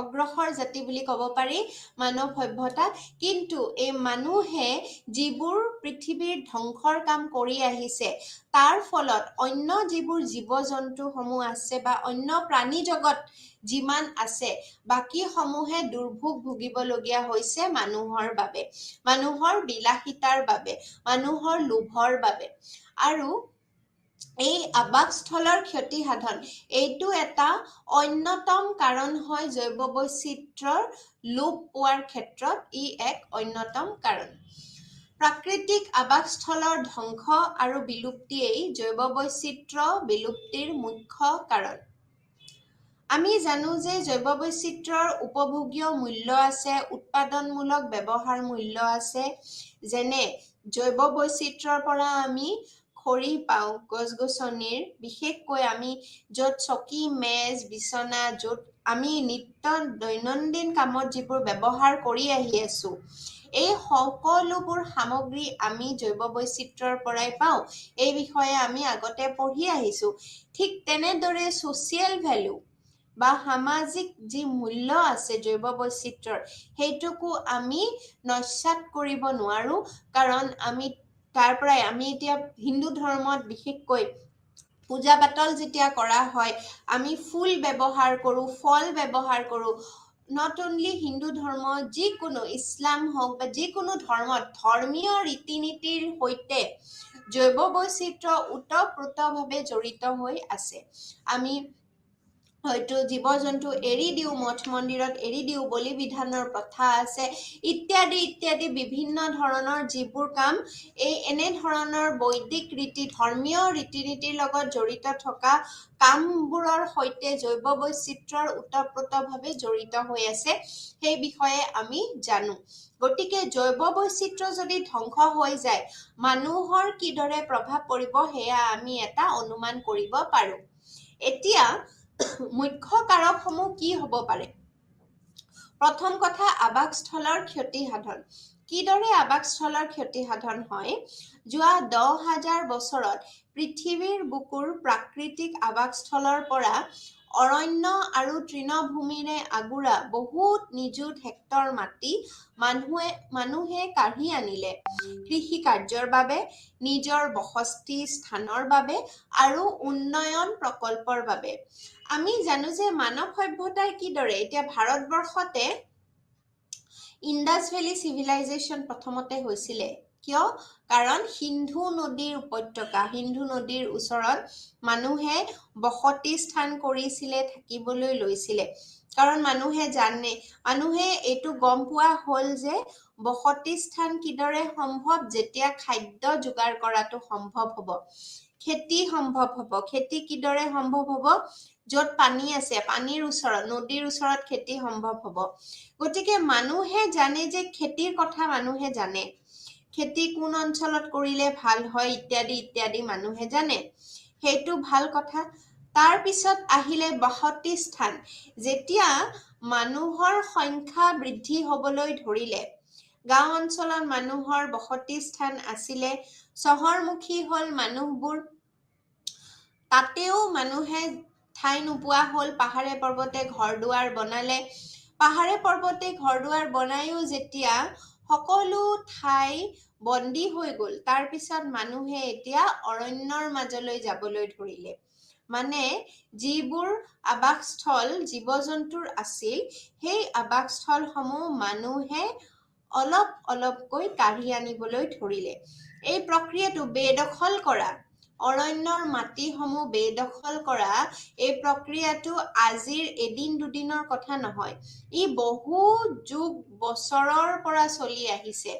অগ্ৰসৰ জাতি বুলি ক'ব পাৰি মানৱ সভ্যতা। কিন্তু এই মানুহে যিবোৰ পৃথিৱীৰ ধ্বংসৰ কাম কৰি আহিছে তাৰ ফলত অন্য যিবোৰ জীৱ-জন্তুসমূহ আছে বা অন্য প্ৰাণী জগত যিমান আছে বাকী সমূহে দুৰ্ভোগ ভুগিবলগীয়া হৈছে মানুহৰ বাবে, মানুহৰ বিলাসিতাৰ বাবে, মানুহৰ লোভৰ বাবে। আৰু এই আৱাসস্থলৰ ক্ষতি সাধন এইটো এটা অন্যতম কাৰণ হয় জৈৱ বৈচিত্ৰ্যৰ লোপ পোৱাৰ ক্ষেত্ৰত ই এক অন্যতম কাৰণ। প্ৰাকৃতিক আৱাসস্থলৰ ধ্বংস আৰু বিলুপ্তিয়েই জৈৱ বৈচিত্ৰ্য বিলুপ্তিৰ মুখ্য কাৰণ। আমি জানো যে জৈৱ বৈচিত্ৰ্যৰ উপভোগীয় মূল্য আছে, উৎপাদনমূলক ব্যৱহাৰ মূল্য আছে। যেনে জৈৱ বৈচিত্ৰ্যৰ পৰা আমি খৰি পাওঁ, গছ-গছনিৰ, বিশেষকৈ আমি য'ত চকী, মেজ, বিচনা, য'ত আমি নিত্য দৈনন্দিন কামত যিবোৰ ব্যৱহাৰ কৰি আহি আছো এই সকলোবোৰ সামগ্ৰী আমি জৈৱ বৈচিত্ৰ্যৰ পৰাই পাওঁ। এই বিষয়ে আমি আগতে পঢ়ি আহিছো। ঠিক তেনেদৰে ছ'চিয়েল ভেলু বা সামাজিক যি মূল্য আছে জৈৱ বৈচিত্ৰ্যৰ সেইটোকো আমি নস্যাৎ কৰিব নোৱাৰো, কাৰণ আমি তাৰ পৰাই আমি এতিয়া হিন্দু ধৰ্মত বিশেষকৈ পূজা পাতল যেতিয়া কৰা হয় আমি ফুল ব্যৱহাৰ কৰোঁ, ফল ব্যৱহাৰ কৰোঁ। নট অনলি হিন্দু ধৰ্ম, যিকোনো ইছলাম হওক বা যিকোনো ধৰ্মত ধৰ্মীয় ৰীতি নীতিৰ সৈতে জৈৱ বৈচিত্ৰ্য ওতঃপ্ৰোতভাৱে জড়িত হৈ আছে। আমি হয়তো জীৱ-জন্তু এৰি দিওঁ, মঠ মন্দিৰত এৰি দিওঁ, বলি বিধানৰ প্ৰথা আছে, ইত্যাদি ইত্যাদি বিভিন্ন ধৰণৰ যিবোৰ কাম এই এনেধৰণৰ বৈদিক ৰীতি, ধৰ্মীয় ৰীতি নীতিৰ লগত জড়িত থকা কামবোৰৰ সৈতে জৈৱ বৈচিত্ৰ্যৰ ওতঃপ্ৰোতভাৱে জড়িত হৈ আছে, সেই বিষয়ে আমি জানো। গতিকে জৈৱ বৈচিত্ৰ্য যদি ধ্বংস হৈ যায় মানুহৰ কিদৰে প্ৰভাৱ পৰিব সেয়া আমি এটা অনুমান কৰিব পাৰো। এতিয়া মুখ্য কাৰকসমূহ কি হ'ব পাৰে? প্ৰথম কথা, আৱাসস্থলৰ ক্ষতি সাধন। কিদৰে আৱাসস্থলৰ ক্ষতি সাধন হয়? যোৱা 10,000 বছৰত পৃথিৱীৰ বুকুৰ প্ৰাকৃতিক আৱাসস্থলৰ পৰা অৰণ্য আৰু তৃণভূমিৰে আগুৰা বহুত নিযুত হেক্টৰ মাটি মানুহে কাঢ়ি আনিলে কৃষি কাৰ্যৰ বাবে, নিজৰ বসতি স্থানৰ বাবে আৰু উন্নয়ন প্ৰকল্পৰ বাবে। আমি জানো যে মানৱ সভ্যতাই কিদৰে এতিয়া ভাৰতবৰ্ষতে ইণ্ডাছ ভেলী চিভিলাইজেশ্যন প্ৰথমতে হৈছিলে। কিয়? কাৰণ সিন্ধু নদীৰ উপত্যকা, সিন্ধু নদীৰ ওচৰত মানুহে বসতি স্থান কৰিছিলে, থাকিবলৈ লৈছিলে। কাৰণ মানুহে এইটো গম পোৱা হ'ল যে বসতি স্থান কিদৰে সম্ভৱ, যেতিয়া খাদ্য যোগাৰ কৰাটো সম্ভৱ হ'ব, খেতি সম্ভৱ হ'ব। খেতি কিদৰে সম্ভৱ হ'ব? য'ত পানী আছে, পানীৰ ওচৰত, নদীৰ ওচৰত খেতি সম্ভৱ হ'ব। গতিকে মানুহে জানে যে খেতিৰ কথা মানুহে জানে, খেতি কোন অঞ্চলত কৰিলে ভাল হয় ইত্যাদি ইত্যাদি মানুহে জানে, সেইটো ভাল কথা। তাৰ পিছত আহিলে বসতি স্থান। যেতিয়া মানুহৰ সংখ্যা বৃদ্ধি হ'বলৈ ধৰিলে, গাঁও অঞ্চলত মানুহৰ বসতি স্থান আছিলে, চহৰমুখী হ'ল মানুহবোৰ, তাতেও মানুহে ঠাই নোপোৱা হ'ল, পাহাৰে পৰ্বতে ঘৰ দুৱাৰ বনালে। পাহাৰে পৰ্বতে ঘৰ দুৱাৰ বনায়ো যেতিয়া সকলো ঠাই বন্দী হৈ গ'ল, তাৰ পিছত মানুহে এতিয়া অৰণ্যৰ মাজলৈ যাবলৈ ধৰিলে। মানে যিবোৰ আৱাসস্থল জীৱ-জন্তুৰ আছিল সেই আৱাসস্থলসমূহ মানুহে অলপ অলপকৈ কাঢ়ি আনিবলৈ ধৰিলে। এই প্ৰক্ৰিয়াটো বেদখল কৰা, অৰণ্যৰ মাটিসমূহ বেদখল কৰা, এই প্ৰক্ৰিয়াটো আজিৰ এদিন দুদিনৰ কথা নহয়। ই বহু যুগ বছৰৰ পৰা চলি আহিছে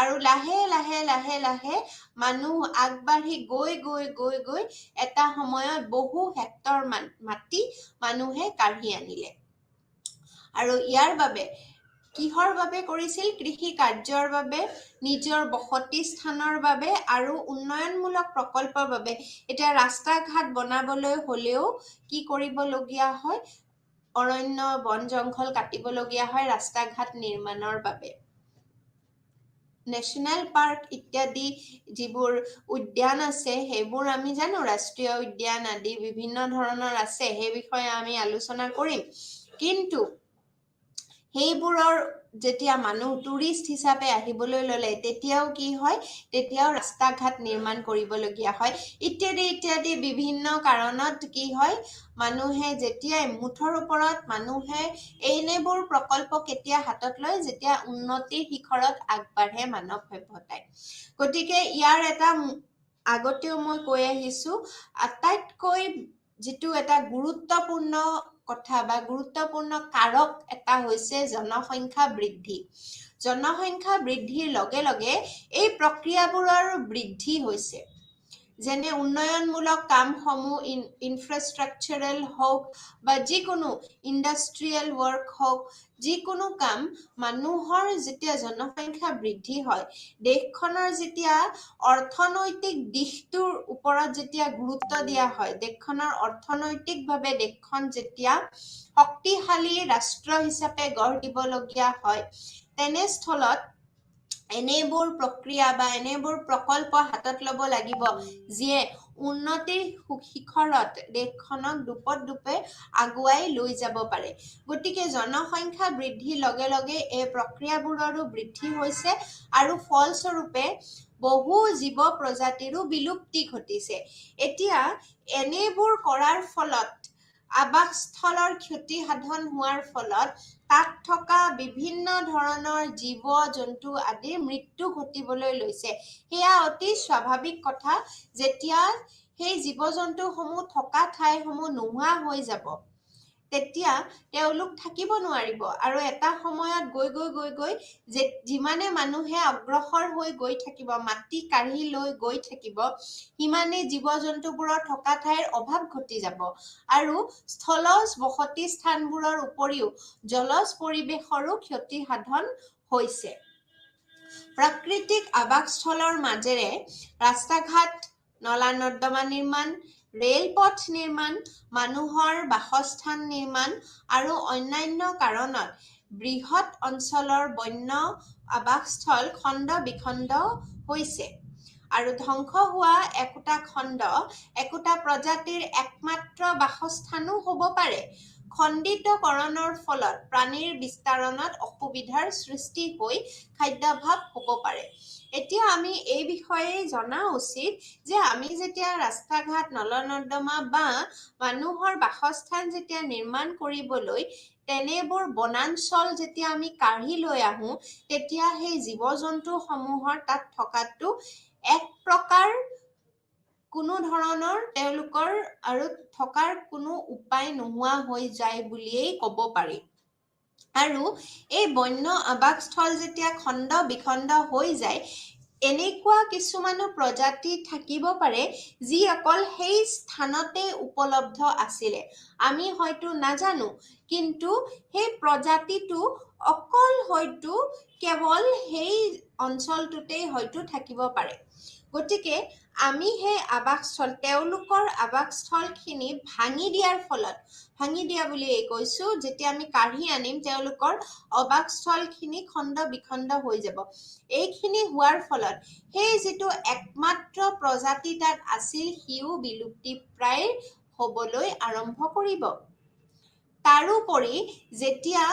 আৰু লাহে লাহে লাহে লাহে মানুহ আগবাঢ়ি গৈ গৈ গৈ গৈ এটা সময়ত বহু হেক্টৰ মাটি মানুহে কাঢ়ি আনিলে। আৰু ইয়াৰ বাবে কিহৰ বাবে কৰিছিল? কৃষি কাৰ্যৰ বাবে, নিজৰ বসতি স্থানৰ বাবে আৰু উন্নয়নমূলক প্ৰকল্পৰ বাবে। এতিয়া ৰাস্তা ঘাট বনাবলৈ হ'লেও কি কৰিবলগীয়া হয়? অৰণ্য বন জংঘল কাটিবলগীয়া হয় ৰাস্তা ঘাট নিৰ্মাণৰ বাবে। নেশ্যনেল পাৰ্ক ইত্যাদি যিবোৰ উদ্যান আছে সেইবোৰ আমি জানো, ৰাষ্ট্ৰীয় উদ্যান আদি বিভিন্ন ধৰণৰ আছে, সেই বিষয়ে আমি আলোচনা কৰিম। কিন্তু সেইবোৰৰ যেতিয়া মানুহ টুৰিষ্ট হিচাপে আহিবলৈ ল'লে তেতিয়াও কি হয়, তেতিয়াও ৰাস্তা ঘাট নিৰ্মাণ কৰিবলগীয়া হয়, ইত্যাদি ইত্যাদি বিভিন্ন কাৰণত কি হয়, মানুহে যেতিয়াই মুঠৰ ওপৰত মানুহে এনেবোৰ প্ৰকল্প কেতিয়া হাতত লয়, যেতিয়া উন্নতিৰ শিখৰত আগবাঢ়ে মানৱ সভ্যতাই। গতিকে ইয়াৰ এটা আগতেও মই কৈ আহিছো, আটাইতকৈ যিটো এটা গুৰুত্বপূৰ্ণ কথা বা গুৰুত্বপূৰ্ণ কাৰক এটা হৈছে জনসংখ্যা বৃদ্ধি। জনসংখ্যা বৃদ্ধিৰ লগে লগে এই প্ৰক্ৰিয়াবোৰৰ বৃদ্ধি হৈছে, যেনে উন্নয়নমূলক কামসমূহ ইনফ্ৰাষ্ট্ৰাকচাৰেল হওক বা যিকোনো ইণ্ডাষ্ট্ৰিয়েল ৱৰ্ক হওক, যিকোনো কাম মানুহৰ যেতিয়া জনসংখ্যা বৃদ্ধি হয়, দেশখনৰ যেতিয়া অৰ্থনৈতিক দিশটোৰ ওপৰত যেতিয়া গুৰুত্ব দিয়া হয়, দেশখনৰ অৰ্থনৈতিকভাৱে দেশখন যেতিয়া শক্তিশালী ৰাষ্ট্ৰ হিচাপে গঢ় দিবলগীয়া হয়, তেনেস্থলত এনেবোৰ প্ৰক্ৰিয়া বা এনেবোৰ প্ৰকল্প হাতত ল'ব লাগিব যিয়ে উন্নতিৰ শিখৰত দেশখনক দোপে আগুৱাই লৈ যাব পাৰে। গতিকে জনসংখ্যা বৃদ্ধিৰ লগে লগে এই প্ৰক্ৰিয়াবোৰৰো বৃদ্ধি হৈছে আৰু ফলস্বৰূপে বহু জীৱ প্ৰজাতিৰো বিলুপ্তি ঘটিছে। এতিয়া এনেবোৰ কৰাৰ ফলত আৱাসস্থলৰ ক্ষতি সাধন হোৱাৰ ফলত তাত থকা বিভিন্ন ধৰণৰ জীৱ জন্তু আদিৰ মৃত্যু ঘটিবলৈ লৈছে। সেয়া অতি স্বাভাৱিক কথা, যেতিয়া সেই জীৱ জন্তুসমূহ থকা ঠাইসমূহ নোহোৱা হৈ যাব তেতিয়া তেওঁলোক থাকিব নোৱাৰিব আৰু এটা সময়ত গৈ যিমানে মানুহে অগ্ৰসৰ হৈ গৈ থাকিব, মাটি কাঢ়ি লৈ গৈ থাকিব, সিমানে জীৱ জন্তুবোৰৰ থকা ঠাইৰ অভাৱ ঘটি যাব আৰু স্থলজ বসতি স্থানবোৰৰ উপৰিও জলজ পৰিৱেশৰো ক্ষতি সাধন হৈছে। প্ৰাকৃতিক আৱাসস্থলৰ মাজেৰে ৰাস্তা ঘাট, নলা নৰ্দমা নিৰ্মাণ, ৰেলপথ নিৰ্মাণ, মানুহৰ বাসস্থান নিৰ্মাণ আৰু অন্যান্য কাৰণত বৃহৎ অঞ্চলৰ বন্য আৱাসস্থল খণ্ড বিখণ্ড হৈছে আৰু ধ্বংস হোৱা একোটা খণ্ড একোটা প্ৰজাতিৰ একমাত্ৰ বাসস্থানো হ'ব পাৰে। খণ্ডিতকৰণৰ ফলত প্ৰাণীৰ বিস্তাৰণত অসুবিধাৰ সৃষ্টি হৈ খাদ্যাভাৱ হ'ব পাৰে। এতিয়া আমি এই বিষয়ে জনা উচিত যে আমি যেতিয়া ৰাস্তা ঘাট, নলা নৰ্দমা বা মানুহৰ বাসস্থান যেতিয়া নিৰ্মাণ কৰিবলৈ তেনেবোৰ বনাঞ্চল যেতিয়া আমি কাঢ়ি লৈ আহোঁ, তেতিয়া সেই জীৱ জন্তুসমূহৰ তাত থকাটো এক প্ৰকাৰ কোনো ধৰণৰ তেওঁলোকৰ আৰু থকাৰ কোনো উপায় নোহোৱা হৈ যায় বুলিয়েই ক'ব পাৰি। আৰু এই বন্য আৱাসস্থল যেতিয়া খণ্ড বিখণ্ড হৈ যায়, এনেকুৱা কিছুমানো প্ৰজাতি থাকিব পাৰে যি অকল সেই স্থানতে উপলব্ধ আছিলে, আমি হয়তো নাজানো, কিন্তু সেই প্ৰজাতিটো অকল হয়তো কেৱল সেই অঞ্চলটোতেই হয়তো থাকিব পাৰে। গতিকে আমি সেই আৱাসস্থল, তেওঁলোকৰ আৱাসস্থলখিনি ভাঙি দিয়াৰ ফলত, ভাঙি দিয়া বুলি কৈছো, যেতিয়া আমি কাঢ়ি আনিম তেওঁলোকৰ আৱাসস্থলখিনি খণ্ড বিখণ্ড হৈ যাব। এইখিনি হোৱাৰ ফলত সেই যিটো একমাত্ৰ প্ৰজাতি তাত আছিল, সিও বিলুপ্তিপ্ৰায় হ'বলৈ আৰম্ভ কৰিব। তাৰোপৰি যেতিয়া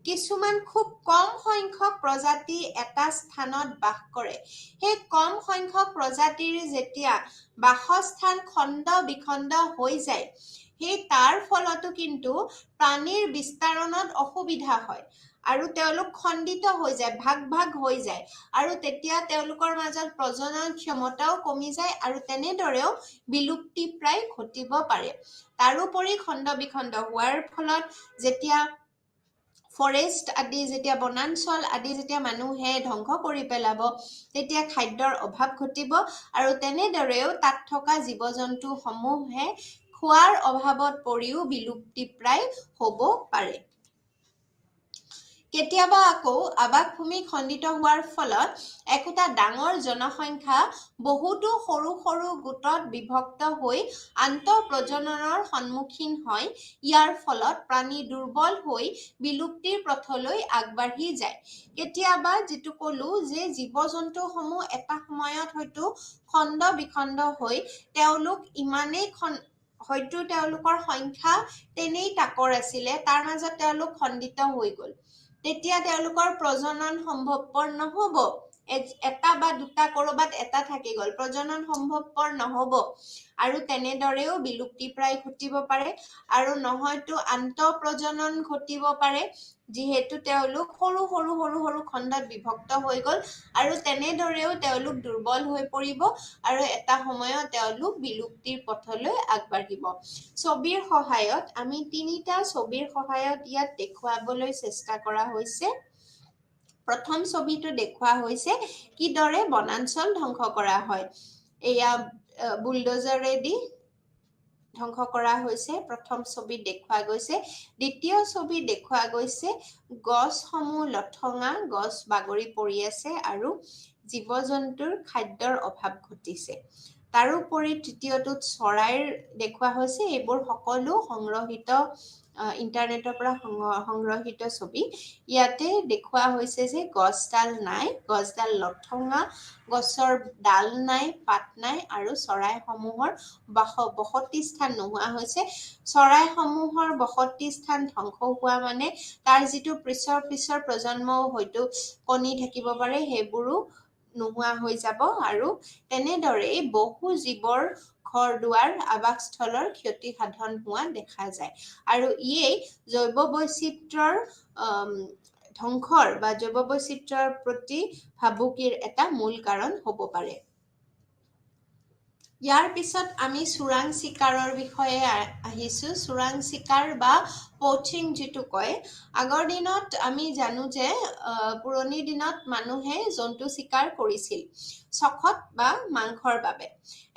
কিছুমান খুব কম সংখ্যক প্ৰজাতি এটা স্থানত বাস কৰে, সেই কম সংখ্যক প্ৰজাতিৰ যেতিয়া বাসস্থান খণ্ড বিখণ্ড হৈ যায়, সেই তাৰ ফলতো কিন্তু প্ৰাণীৰ বিস্তাৰণত অসুবিধা হয় আৰু তেওঁলোক খণ্ডিত হৈ যায়, ভাগ ভাগ হৈ যায় আৰু তেতিয়া তেওঁলোকৰ মাজত প্ৰজনন ক্ষমতাও কমি যায় আৰু তেনেদৰেও বিলুপ্তিপ্ৰায় ঘটিব পাৰে। তাৰোপৰি খণ্ড বিখণ্ড হোৱাৰ ফলত যেতিয়া ফৰেষ্ট আদি, যেতিয়া বনাঞ্চল আদি যেতিয়া মানুহে ধ্বংস কৰি পেলাব, তেতিয়া খাদ্যৰ অভাৱ ঘটিব আৰু তেনেদৰেও তাত থকা জীৱ জন্তুসমূহে খোৱাৰ অভাৱত পৰিও বিলুপ্তিপ্ৰায় হ'ব পাৰে। কেতিয়াবা আকৌ আৱাসভূমি খণ্ডিত হোৱাৰ ফলত একোটা ডাঙৰ জনসংখ্যা বহুতো সৰু সৰু গোটত বিভক্ত হৈ আন্তঃপ্ৰজননৰ সন্মুখীন হয়। ইয়াৰ ফলত প্ৰাণী দুৰ্বল হৈ বিলুপ্তিৰ পথলৈ আগবাঢ়ি যায়। কেতিয়াবা যিটো ক'লো যে জীৱ জন্তুসমূহ এটা সময়ত হয়তো খণ্ড বিখণ্ড হৈ তেওঁলোক ইমানেই হয়তো তেওঁলোকৰ সংখ্যা তেনেই তাকৰ আছিলে, তাৰ মাজত তেওঁলোক খণ্ডিত হৈ গ'ল। তেতিয়া তেওঁলোকৰ প্ৰজনন সম্ভৱপৰ নহ'ব। এটা বা দুটা ক'ৰবাত এটা থাকি গ'ল, প্ৰজনন সম্ভৱপৰ নহ'ব আৰু তেনেদৰেও বিলুপ্তিপ্ৰায় ঘটিব পাৰে আৰু নহয়তো আন্তঃপ্ৰজনন ঘটিব পাৰে, যিহেতু তেওঁলোক সৰু সৰু সৰু সৰু খণ্ডত বিভক্ত হৈ গ'ল আৰু তেনেদৰেও তেওঁলোক দুৰ্বল হৈ পৰিব আৰু এটা সময়ত তেওঁলোক বিলুপ্তিৰ পথলৈ আগবাঢ়িব। ছবিৰ সহায়ত আমি তিনিটা ছবিৰ সহায়ত ইয়াত দেখুৱাবলৈ চেষ্টা কৰা হৈছে। প্ৰথম ছবিটো দেখুওৱা হৈছে কিদৰে বনাঞ্চল ধ্বংস কৰা হয়। এয়া বুলডোজাৰেদি ধ্বংস কৰা হৈছে, প্ৰথম ছবিত দেখুওৱা গৈছে। দ্বিতীয় ছবিত দেখুওৱা গৈছে গছসমূহ লঠঙা, গছ বাগৰি পৰি আছে আৰু জীৱ-জন্তুৰ খাদ্যৰ অভাৱ ঘটিছে। তাৰোপৰি তৃতীয়টোত চৰাইৰ দেখুওৱা হৈছে। এইবোৰ সকলো সংগ্ৰহিত ইণ্টাৰনেটৰ পৰা সংগ্ৰহিত ছবি। ইয়াতে দেখুওৱা হৈছে যে গছডাল নাই, গছডাল লঠঙা, গছৰ ডাল নাই, পাত নাই আৰু চৰাইসমূহৰ বসতি স্থান নোহোৱা হৈছে। চৰাইসমূহৰ বসতি স্থান ধ্বংস হোৱা মানে তাৰ যিটো পিছৰ প্ৰজন্মও হয়তো কণী থাকিব পাৰে, সেইবোৰো নোহোৱা হৈ যাব আৰু তেনেদৰেই বহু জীৱৰ ঘৰ দুৱাৰ, আৱাসস্থলৰ ক্ষতি সাধন হোৱা দেখা যায়। আৰু ইয়েই জৈৱ বৈচিত্ৰ্যৰ ধ্বংসৰ বা জৈৱ বৈচিত্ৰ্যৰ প্ৰতি ভাবুকিৰ এটা মূল কাৰণ হ'ব পাৰে। ইয়াৰ পিছত আমি চোৰাং চিকাৰৰ বিষয়ে আহিছোঁ। চোৰাং চিকাৰ বা প'চিং যিটো কয়। আগৰ দিনত আমি জানো যে পুৰণি দিনত মানুহে জন্তু চিকাৰ কৰিছিল চখত বা মাংসৰ বাবে।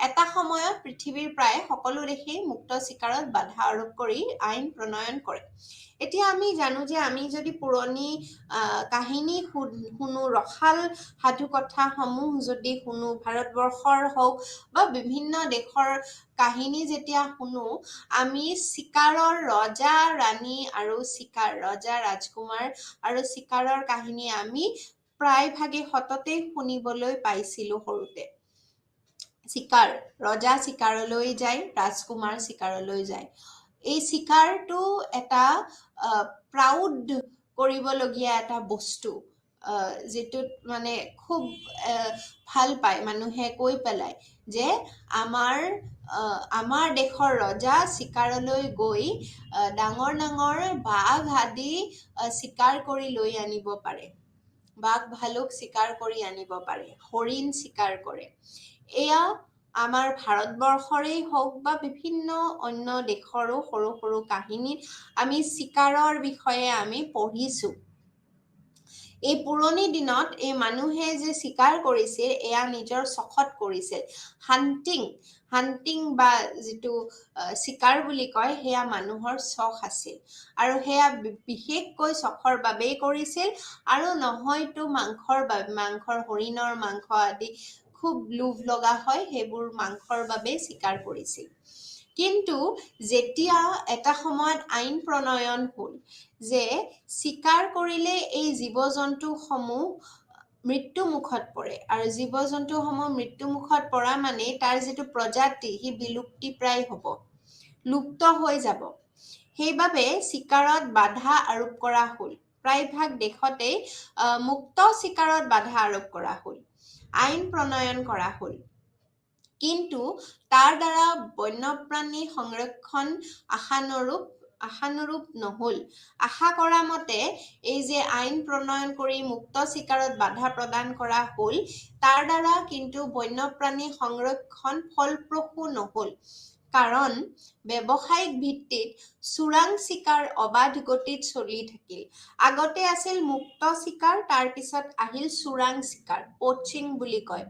এটা সময়ত পৃথিৱীৰ প্ৰায় সকলো দেশেই মুক্ত চিকাৰত বাধা আৰোপ কৰি আইন প্ৰণয়ন কৰে। এতিয়া আমি জানো যে আমি যদি পুৰণি কাহিনী শুনো, ৰসাল সাধু কথাসমূহ যদি শুনো, ভাৰতবৰ্ষৰ হওক বা বিভিন্ন দেশৰ কাহিনী যেতিয়া শুনো, আমি চিকাৰৰ ৰজা ৰাণী আৰু ৰজা ৰাজকুমাৰ আৰু চিকাৰৰ কাহিনী আমি প্ৰায়ভাগে সততেই শুনিবলৈ পাইছিলো সৰুতে। ৰজা চিকাৰলৈ যায়, ৰাজকুমাৰ চিকাৰলৈ যায়। এই চিকাৰটো এটা প্ৰাউড কৰিবলগীয়া এটা বস্তু, যিটোত মানে খুব ভাল পায় মানুহে কৈ পেলাই যে আমাৰ দেশৰ ৰজা চিকাৰলৈ গৈ ডাঙৰ ডাঙৰ বাঘ আদি চিকাৰ কৰি লৈ আনিব পাৰে, বাঘ ভালুক চিকাৰ কৰি আনিব পাৰে, হৰিণ চিকাৰ কৰে। এয়া আমাৰ ভাৰতবৰ্ষৰেই হওক বা বিভিন্ন অন্য দেশৰো সৰু সৰু কাহিনীত আমি চিকাৰৰ বিষয়ে আমি পঢ়িছোঁ। এই পুৰণি দিনত এই মানুহে যে চিকাৰ কৰিছিল, এয়া নিজৰ চখত কৰিছিল। হাণ্টিং বা যিটো চিকাৰ বুলি কয়, সেয়া মানুহৰ চখ আছিল আৰু সেয়া বিশেষকৈ চখৰ বাবেই কৰিছিল আৰু নহয়তো মাংসৰ হৰিণৰ মাংস আদি খুব লোভ লগা হয়, সেইবোৰ মাংসৰ বাবেই চিকাৰ কৰিছিল। কিন্তু যেতিয়া এটা সময়ত আইন প্ৰণয়ন হ'ল যে চিকাৰ কৰিলে এই জীৱ-জন্তুসমূহ মৃত্যুমুখত পৰে আৰু জীৱ-জন্তুসমূহ মৃত্যুমুখত পৰা মানে তাৰ যিটো প্ৰজাতি সি বিলুপ্তিপ্ৰায় হ'ব, লুপ্ত হৈ যাব। সেইবাবে চিকাৰত বাধা আৰোপ কৰা হ'ল। প্ৰায়ভাগ দেশতেই মুক্ত চিকাৰত বাধা আৰোপ কৰা হ'ল, আইন প্ৰণয়ন কৰা হ'ল। কিন্তু তাৰ দ্বাৰা বন্যপ্ৰাণী সংৰক্ষণ আশানুৰূপ নহ'ল। আশা কৰা মতে এই যে আইন প্ৰণয়ন কৰি মুক্ত চিকাৰত বাধা প্ৰদান কৰা হ'ল, তাৰ দ্বাৰা কিন্তু বন্যপ্ৰাণী সংৰক্ষণ ফলপ্ৰসূ নহ'ল। কাৰণ ব্যৱসায়িক ভিত্তিত চোৰাং চিকাৰ অবাধ গতিত চলি থাকিল। আগতে আছিল মুক্ত চিকাৰ, তাৰ পিছত আহিল চোৰাং চিকাৰ, প'চিং বুলি কয়।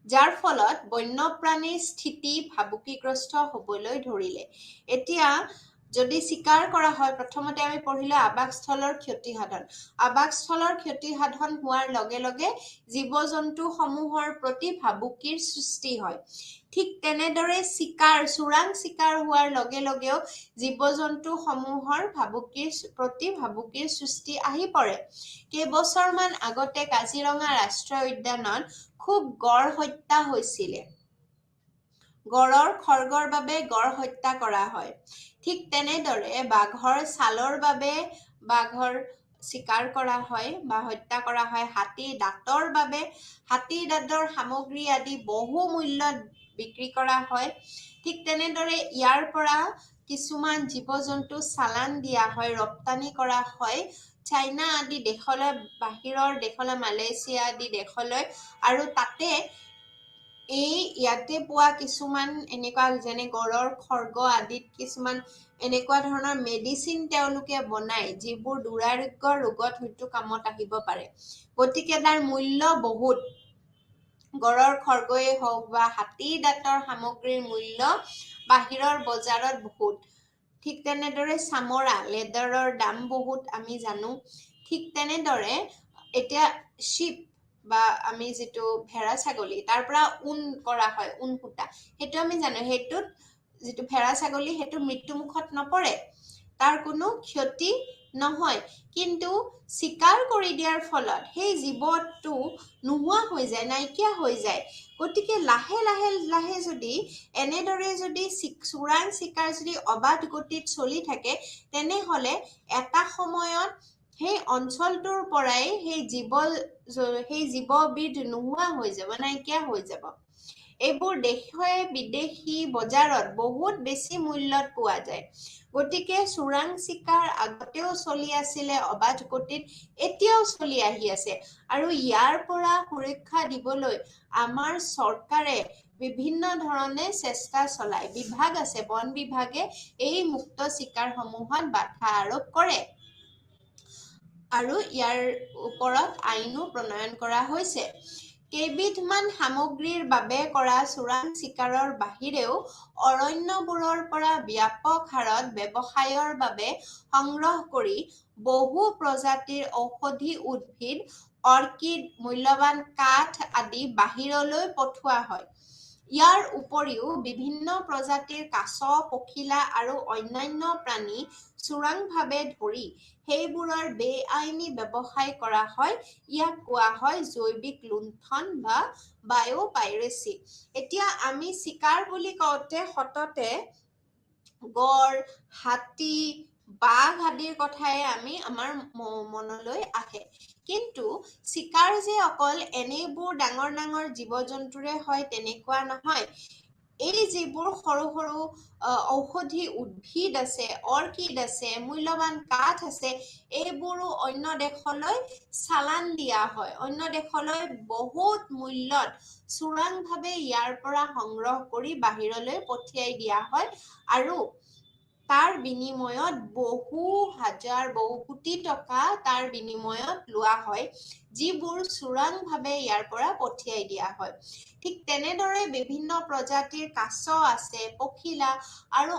যাৰ ফলত বন্যপ্ৰাণীৰ স্থিতি ভাবুকিগ্ৰস্ত হ'বলৈ ধৰিলে। এতিয়া যদি চিকাৰ কৰা হয়, প্ৰথমতে আমি পঢ়িলো আৱাসস্থলৰ ক্ষতিসাধন। আৱাসস্থলৰ ক্ষতিসাধন হোৱাৰ লগে লগে জীৱ-জন্তুসমূহৰ প্ৰতি ভাবুকিৰ সৃষ্টি হয়। ঠিক তেনেদৰে চোৰাং চিকাৰ হোৱাৰ লগে লগেও জীৱ-জন্তুসমূহৰ প্ৰতি ভাবুকিৰ সৃষ্টি আহি পৰে। কেইবছৰমান আগতে কাজিৰঙা ৰাষ্ট্ৰীয় উদ্যানত খুব গড় হত্যা হৈছিলে। খৰ্গৰ বাবে গড় হত্যা কৰা হয়। ঠিক তেনেদৰে বাঘৰ ছালৰ বাবে, বাঘৰ চিকাৰ কৰা হয় বা হত্যা কৰা হয়। হাতীৰ দাঁতৰ বাবে হাতীৰ দাঁতৰ সামগ্ৰী আদি বহু মূল্যত বিক্ৰী কৰা হয়। ঠিক তেনেদৰে ইয়াৰ পৰা কিছুমান জীৱ-জন্তু চালান দিয়া হয়, ৰপ্তানি কৰা হয় চাইনা আদি দেশলৈ, বাহিৰৰ দেশলৈ, মালয়েছিয়া আদি দেশলৈ, আৰু তাতে ইয়াতে পোৱা কিছুমান এনেকুৱা যেনে গড়ৰ খৰ্গ আদিত কিছুমান এনেকুৱা ধৰণৰ মেডিচিন তেওঁলোকে বনায় যিবোৰ দুৰাৰোগ্য ৰোগত হয়তো কামত আহিব পাৰে। গতিকে তাৰ মূল্য বহুত। গড়ৰ খৰ্গই হওক বা হাতীৰ দাঁতৰ সামগ্ৰীৰ মূল্য বাহিৰৰ বজাৰত বহুত। ঠিক তেনেদৰে চামৰা, লেডাৰৰ দাম বহুত, আমি জানো। ঠিক তেনেদৰে এতিয়া শ্বিপ বা আমি যিটো ভেড়া ছাগলী তাৰ পৰা ঊণ কৰা হয়, ঊণ সূতা, সেইটো আমি জানো। সেইটোত যিটো ভেড়া ছাগলী সেইটো মৃত্যুমুখত নপৰে, তাৰ কোনো ক্ষতি নহয়। কিন্তু চিকাৰ কৰি দিয়াৰ ফলত সেই জীৱটো নোহোৱা হৈ যায়, নাইকিয়া হৈ যায়। গতিকে লাহে লাহে লাহে যদি এনেদৰে যদি চোৰাং চিকাৰ যদি অবাধ গতিত চলি থাকে, তেনেহলে এটা সময়ত সেই অঞ্চলটোৰ পৰাই সেই জীৱবিধ নোহোৱা হৈ যাব, নাইকিয়া হৈ যাব। এইবোৰ দেশে বিদেশী বজাৰত বহুত বেছি মূল্যত পোৱা যায়। গতিকে চোৰাং চিকাৰ আগতেও চলি আছিলে অবাধ গতিত, এতিয়াও চলি আহি আছে। আৰু ইয়াৰ পৰা সুৰক্ষা দিবলৈ আমাৰ চৰকাৰে বিভিন্ন ধৰণে চেষ্টা চলায়। বিভাগ আছে, বন বিভাগে এই মুক্ত চিকাৰ সমূহত বাধা আৰোপ কৰে আৰু ইয়াৰ ওপৰত আইনো প্ৰণয়ন কৰা হৈছে। কেইবিধমান সামগ্ৰীৰ বাবে কৰা চোৰাং চিকাৰৰ বাহিৰেও অৰণ্যবোৰৰ পৰা ব্যাপক হাৰত ব্যৱসায়ৰ বাবে সংগ্ৰহ কৰি বহু প্ৰজাতিৰ ঔষধি উদ্ভিদ, অৰ্কিড, মূল্যৱান কাঠ আদি বাহিৰলৈ পঠোৱা হয়। ইয়াৰ উপৰিও বিভিন্ন প্ৰজাতিৰ কাছ, পখিলা আৰু অন্যান্য প্ৰাণী চোৰাংভাৱে ধৰি সেইবোৰৰ বেআইনী ব্যৱসায় কৰা হয়। ইয়াক কোৱা হয় জৈৱিক লুণ্ঠন বা বায়'পাইৰেচি। এতিয়া আমি চিকাৰ বুলি কওঁতে সততে গড়, হাতী, বাঘ আদিৰ কথাই আমাৰ মনলৈ আহে। কিন্তু চিকাৰ যে অকল এনেবোৰ ডাঙৰ ডাঙৰ জীৱ-জন্তুৰে হয় তেনেকুৱা নহয়। এই যিবোৰ সৰু সৰু ঔষধি উদ্ভিদ আছে, অৰ্কিড আছে, মূল্যৱান কাঠ আছে, এইবোৰো অন্য দেশলৈ চালান দিয়া হয়। অন্য দেশলৈ বহুত মূল্যত চোৰাংভাৱে ইয়াৰ পৰা সংগ্ৰহ কৰি বাহিৰলৈ পঠিয়াই দিয়া হয় আৰু তাৰ বিনিময়ত বহু কোটি টকা তাৰ বিনিময়ত লোৱা হয়, যিবোৰ চোৰাংভাৱে ইয়াৰ পৰা পঠিয়াই দিয়া হয়। ঠিক তেনেদৰে বিভিন্ন প্ৰজাতিৰ কাছ আছে, পখিলা আৰু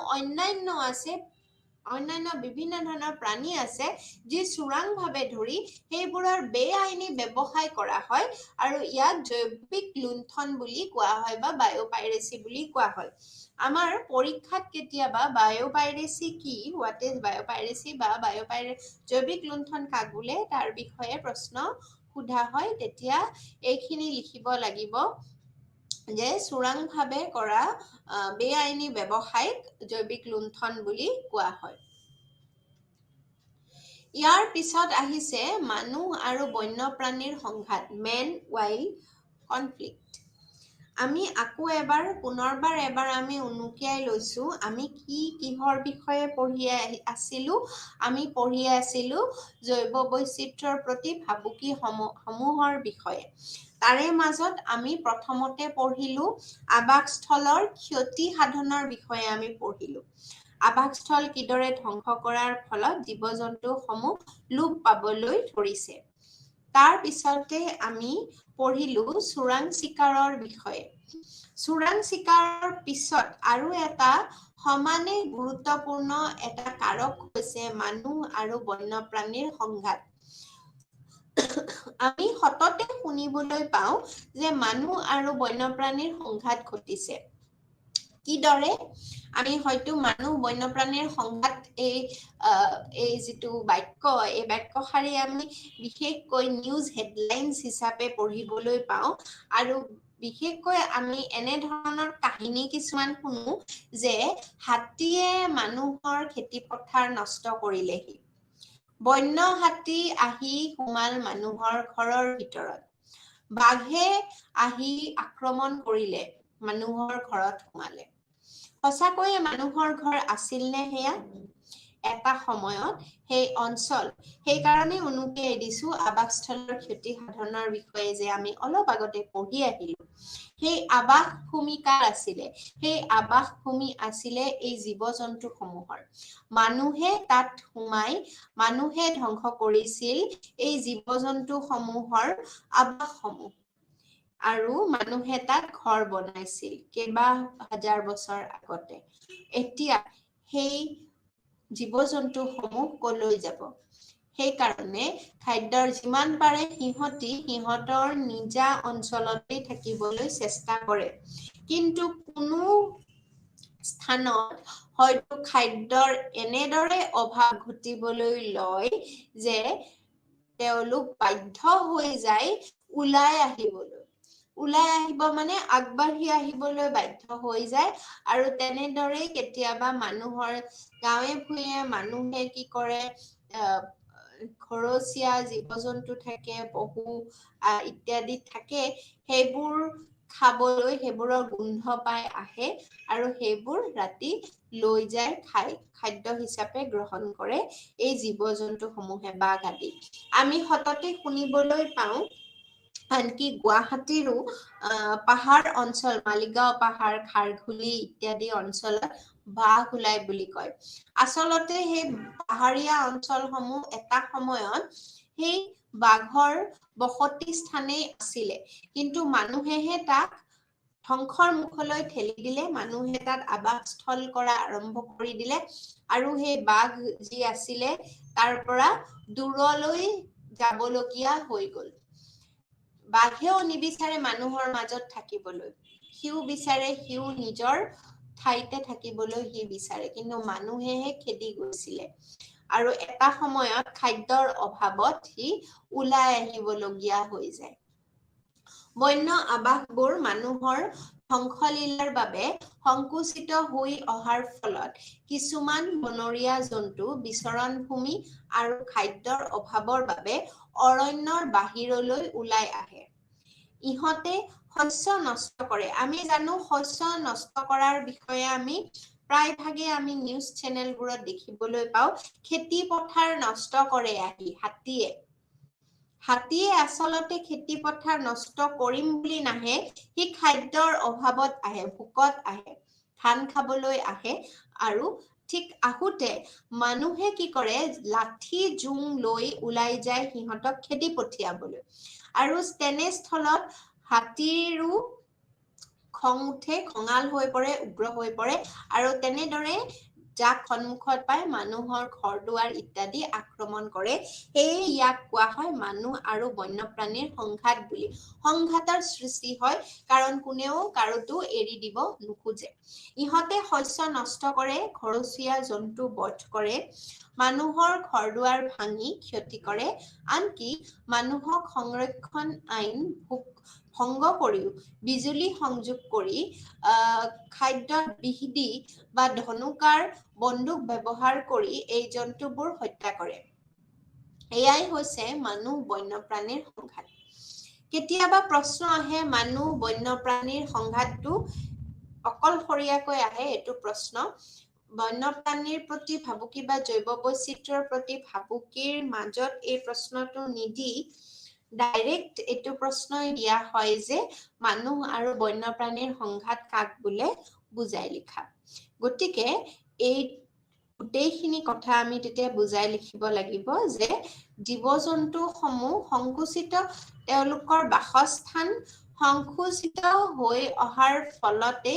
অন্যান্য বিভিন্ন ধৰণৰ প্ৰাণী আছে, যি চোৰাংভাৱে ধৰি সেইবোৰৰ বেআইনী ব্যৱসায় কৰা হয় আৰু ইয়াক জৈৱিক লুণ্ঠন বুলি কোৱা হয় বা বায়'পাইৰেচি বুলি কোৱা হয়। আমাৰ পৰীক্ষাত কেতিয়াবা বায়'পাইৰেচি কি, হোৱাট ইজ বায়'পাইৰেচি বা জৈৱিক লুণ্ঠন কাক বোলে, তাৰ বিষয়ে প্ৰশ্ন সোধা হয়, তেতিয়া এইখিনি লিখিব লাগিব যে চোৰাংভাৱে কৰা বেআইনী ব্যৱসায়ক জৈৱিক লুণ্ঠন বুলি কোৱা হয়। ইয়াৰ পিছত আহিছে মানুহ আৰু বন্যপ্ৰাণীৰ সংঘাত, মেন ৱাইল্ড কনফ্লিক্ট। আমি পুনৰবাৰ আমি উনুকিয়াই লৈছো, আমি কিহৰ বিষয়ে পঢ়ি আছিলো। আমি পঢ়ি আছিলো জৈৱ বৈচিত্ৰ্যৰ প্ৰতি ভাবুকি সমূহৰ বিষয়ে। তাৰে মাজত আমি প্ৰথমতে পঢ়িলো আৱাসস্থলৰ ক্ষতি সাধনৰ বিষয়ে আমি পঢ়িলো। আৱাসস্থল কিদৰে ধ্বংস কৰাৰ ফলত জীৱ-জন্তুসমূহ লোপ পাবলৈ ধৰিছে। তাৰ পিছতে আমি পঢ়িলো চোৰাং চিকাৰৰ বিষয়ে। চোৰাং চিকাৰৰ পিছত আৰু এটা সমানে গুৰুত্বপূৰ্ণ এটা কাৰক হৈছে মানুহ আৰু বন্যপ্ৰাণীৰ সংঘাত। আমি সততে শুনিবলৈ পাওঁ যে মানুহ আৰু বন্যপ্ৰাণীৰ সংঘাত ঘটিছে। কিদৰে? আমি হয়তো মানুহ বন্যপ্ৰাণীৰ সংঘাত এই যিটো বাক্য, এই বাক্যশাৰী আমি বিশেষকৈ নিউজ হেডলাইনছ হিচাপে পঢ়িবলৈ পাওঁ আৰু বিশেষকৈ আমি এনেধৰণৰ কাহিনী কিছুমান শুনো যে হাতীয়ে মানুহৰ খেতি পথাৰ নষ্ট কৰিলেহি, বন্য হাতী আহি সোমাল মানুহৰ ঘৰৰ ভিতৰত। বাঘে আহি আক্ৰমণ কৰিলে, মানুহৰ ঘৰত সোমালে। সঁচাকৈয়ে মানুহৰ ঘৰ আছিল নে সেয়া? এটা সময়ত সেই অঞ্চল, সেইকাৰণে উনুকিয়াই দিছো আৱাসস্থলৰ ক্ষতি সাধনৰ বিষয়ে যে আমি অলপ আগতে পঢ়ি আহিলো। সেই আৱাস ভূমি কাৰ আছিলে? সেই আৱাস ভূমি আছিলে এই জীৱ জন্তুসমূহৰ। মানুহে তাত সোমাই মানুহে ধ্বংস কৰিছিল এই জীৱ জন্তুসমূহৰ আৱাসসমূহ। আৰু মানুহে তাত ঘৰ বনাইছিল কেইবা হাজাৰ বছৰ আগতে। এতিয়া সেই জীৱ জন্তুসমূহ কলৈ যাব? সেইকাৰণে খাদ্যৰ যিমান পাৰে সিহঁতৰ নিজা অঞ্চলতে থাকিবলৈ চেষ্টা কৰে। কিন্তু কোনো স্থানত হয়তো খাদ্যৰ এনেদৰে অভাৱ ঘটিবলৈ লয় যে তেওঁলোক বাধ্য হৈ যায় ওলাই আহিবলৈ। ওলাই আহিব মানে আগবাঢ়ি আহিবলৈ বাধ্য হৈ যায়। আৰু তেনেদৰে কেতিয়াবা মানুহৰ গাঁৱে ভূঞে মানুহে কি কৰে, ঘৰচীয়া জীৱ জন্তু থাকে, পহু ইত্যাদি থাকে, সেইবোৰ খাবলৈ, সেইবোৰৰ গোন্ধ পাই আহে আৰু সেইবোৰ ৰাতি লৈ যায় খাদ্য হিচাপে গ্ৰহণ কৰে এই জীৱ জন্তুসমূহে, বাঘ আদি। আমি সততে শুনিবলৈ পাওঁ, আনকি গুৱাহাটীৰো পাহাৰ অঞ্চল, মালিগাঁও পাহাৰ, খাৰঘুলি ইত্যাদি অঞ্চলত বাঘ ওলাই বুলি কয়। আচলতে সেই পাহাৰীয়া অঞ্চলসমূহ এটা সময়ত সেই বাঘৰ বসতি স্থানেই আছিলে, কিন্তু মানুহেহে তাক ধ্বংসৰ মুখলৈ ঠেলি দিলে। মানুহে তাত আৱাসস্থল কৰা আৰম্ভ কৰি দিলে আৰু সেই বাঘ যি আছিলে তাৰ পৰা দূৰলৈ যাবলগীয়া হৈ গল। বাঘেও নিবিচাৰে মানুহৰ মাজত থাকিবলৈ, সিও বিচাৰে সিও নিজৰ ঠাইতে থাকিবলৈ সি বিচাৰে, কিন্তু মানুহেহে খেদি গৈছিলে। আৰু এটা সময়ত খাদ্যৰ অভাৱত সি ওলাই আহিবলগীয়া হৈ যায়। বন্য আৱাসবোৰ মানুহৰ ধ্বংসলীলাৰ বাবে সংকুচিত হৈ অহাৰ ফলত কিছুমান বনৰীয়া জন্তু বিচৰণ ভূমি আৰু খাদ্যৰ অভাৱৰ বাবে অৰণ্যৰ বাহিৰলৈ ওলাই আহে। ইহঁতে শস্য নষ্ট কৰে। আমি জানো শস্য নষ্ট কৰাৰ বিষয়ে আমি প্ৰায়ভাগে আমি নিউজ চেনেলবোৰত দেখিবলৈ পাওঁ, খেতি পথাৰ নষ্ট কৰে আহি হাতীয়ে। হাতীয়ে আচলতে খেতি পথাৰ নষ্ট কৰিম বুলি নাহে, সি খাদ্যৰ অভাৱত আহে, ভোকত আহে, ধান খাবলৈ আহে। আৰু ঠিক আহোতে মানুহে কি কৰে, লাঠি জোং লৈ ওলাই যায় সিহঁতক খেদি পঠিয়াবলৈ। আৰু তেনেস্থলত হাতীৰো খং উঠে, খঙাল হৈ পৰে, উগ্ৰ হৈ পৰে, আৰু তেনেদৰে যাক সন্মুখত পাই মানুহৰ ঘৰ দুৱাৰ ইত্যাদি আক্ৰমণ কৰে। সেয়ে ইয়াক কোৱা হয় মানুহ আৰু বন্যপ্ৰাণীৰ সংঘাত বুলি। সংঘাতৰ সৃষ্টি হয় কাৰণ কোনেও কাৰোতো এৰি দিব নোখোজে। ইহঁতে শস্য নষ্ট কৰে, ঘৰচীয়া জন্তু বধ কৰে, মানুহৰ ঘৰ দুৱাৰ ভাঙি ক্ষতি কৰে, আনকি মানুহক সংৰক্ষণ আইন ভংগ কৰিও বিজুলী সংযোগ কৰি খাদ্যত বিষ দি বা ধনুকাৰ বন্দুক ব্যৱহাৰ কৰি এই জন্তুবোৰ হত্যা কৰে। এয়াই হৈছে মানুহ বন্যপ্ৰাণীৰ সংঘাত। কেতিয়াবা প্ৰশ্ন আহে, মানুহ বন্যপ্ৰাণীৰ সংঘাতটো অকলশৰীয়াকৈ আহে, এইটো প্ৰশ্ন। বন্যপ্ৰাণীৰ প্ৰতি ভাবুকি বা জৈৱ বৈচিত্ৰ্যৰ প্ৰতি ভাবুকিৰ মাজত এই প্ৰশ্নটো নিদি ডাইৰেক্ট এইটো প্ৰশ্নই দিয়া হয় যে মানুহ আৰু বন্যপ্ৰাণীৰ সংঘাত কাক বোলে বুজাই লিখা। গতিকে এই গোটেইখিনি কথা আমি তেতিয়া বুজাই লিখিব লাগিব যে জীৱ জন্তুসমূহ সংকুচিত, তেওঁলোকৰ বাসস্থান সংকুচিত হৈ অহাৰ ফলতে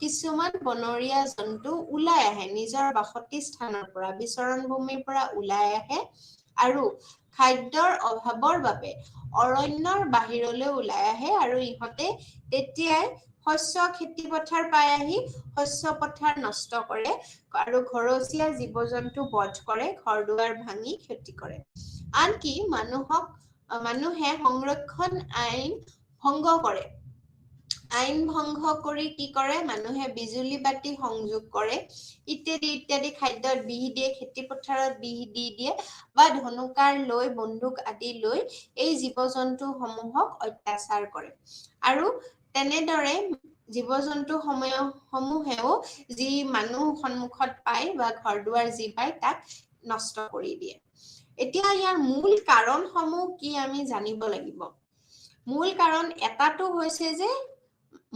কিছুমান বনৰীয়া জন্তু ওলাই আহে, নিজৰ বসতি স্থানৰ পৰা, বিচৰণ ভূমিৰ পৰা ওলাই আহে আৰু খাদ্যৰ অভাৱৰ বাবে অৰণ্যৰ বাহিৰলৈ ওলাই আহে। আৰু ইহঁতে তেতিয়াই শস্য খেতি পথাৰ পাই আহি শস্য পথাৰ নষ্ট কৰে আৰু ঘৰচীয়া জীৱ জন্তু বধ কৰে, ঘৰ দুৱাৰ ভাঙি ক্ষতি কৰে। আনকি মানুহে সংৰক্ষণ আইন ভংগ কৰে আইন ভংগ কৰি কি কৰে মানুহে বিজুলী বাতি সংযোগ কৰে ইত্যাদি ইত্যাদি খাদ্যত বিহি দিয়ে খেতি পথাৰত বিহি দি দিয়ে বা ধনুকাৰ লৈ বন্দুক আদি লৈ এই জীৱ-জন্তু সমূহক অত্যাচাৰ কৰে আৰু তেনেদৰে জীৱ-জন্তু সমূহেও যি মানুহ সন্মুখত পায় বা ঘৰদুৱাৰ যি পায় তাক নষ্ট কৰি দিয়ে এতিয়া ইয়াৰ মূল কাৰণসমূহ কি আমি জানিব লাগিব মূল কাৰণ এটাটো হৈছে যে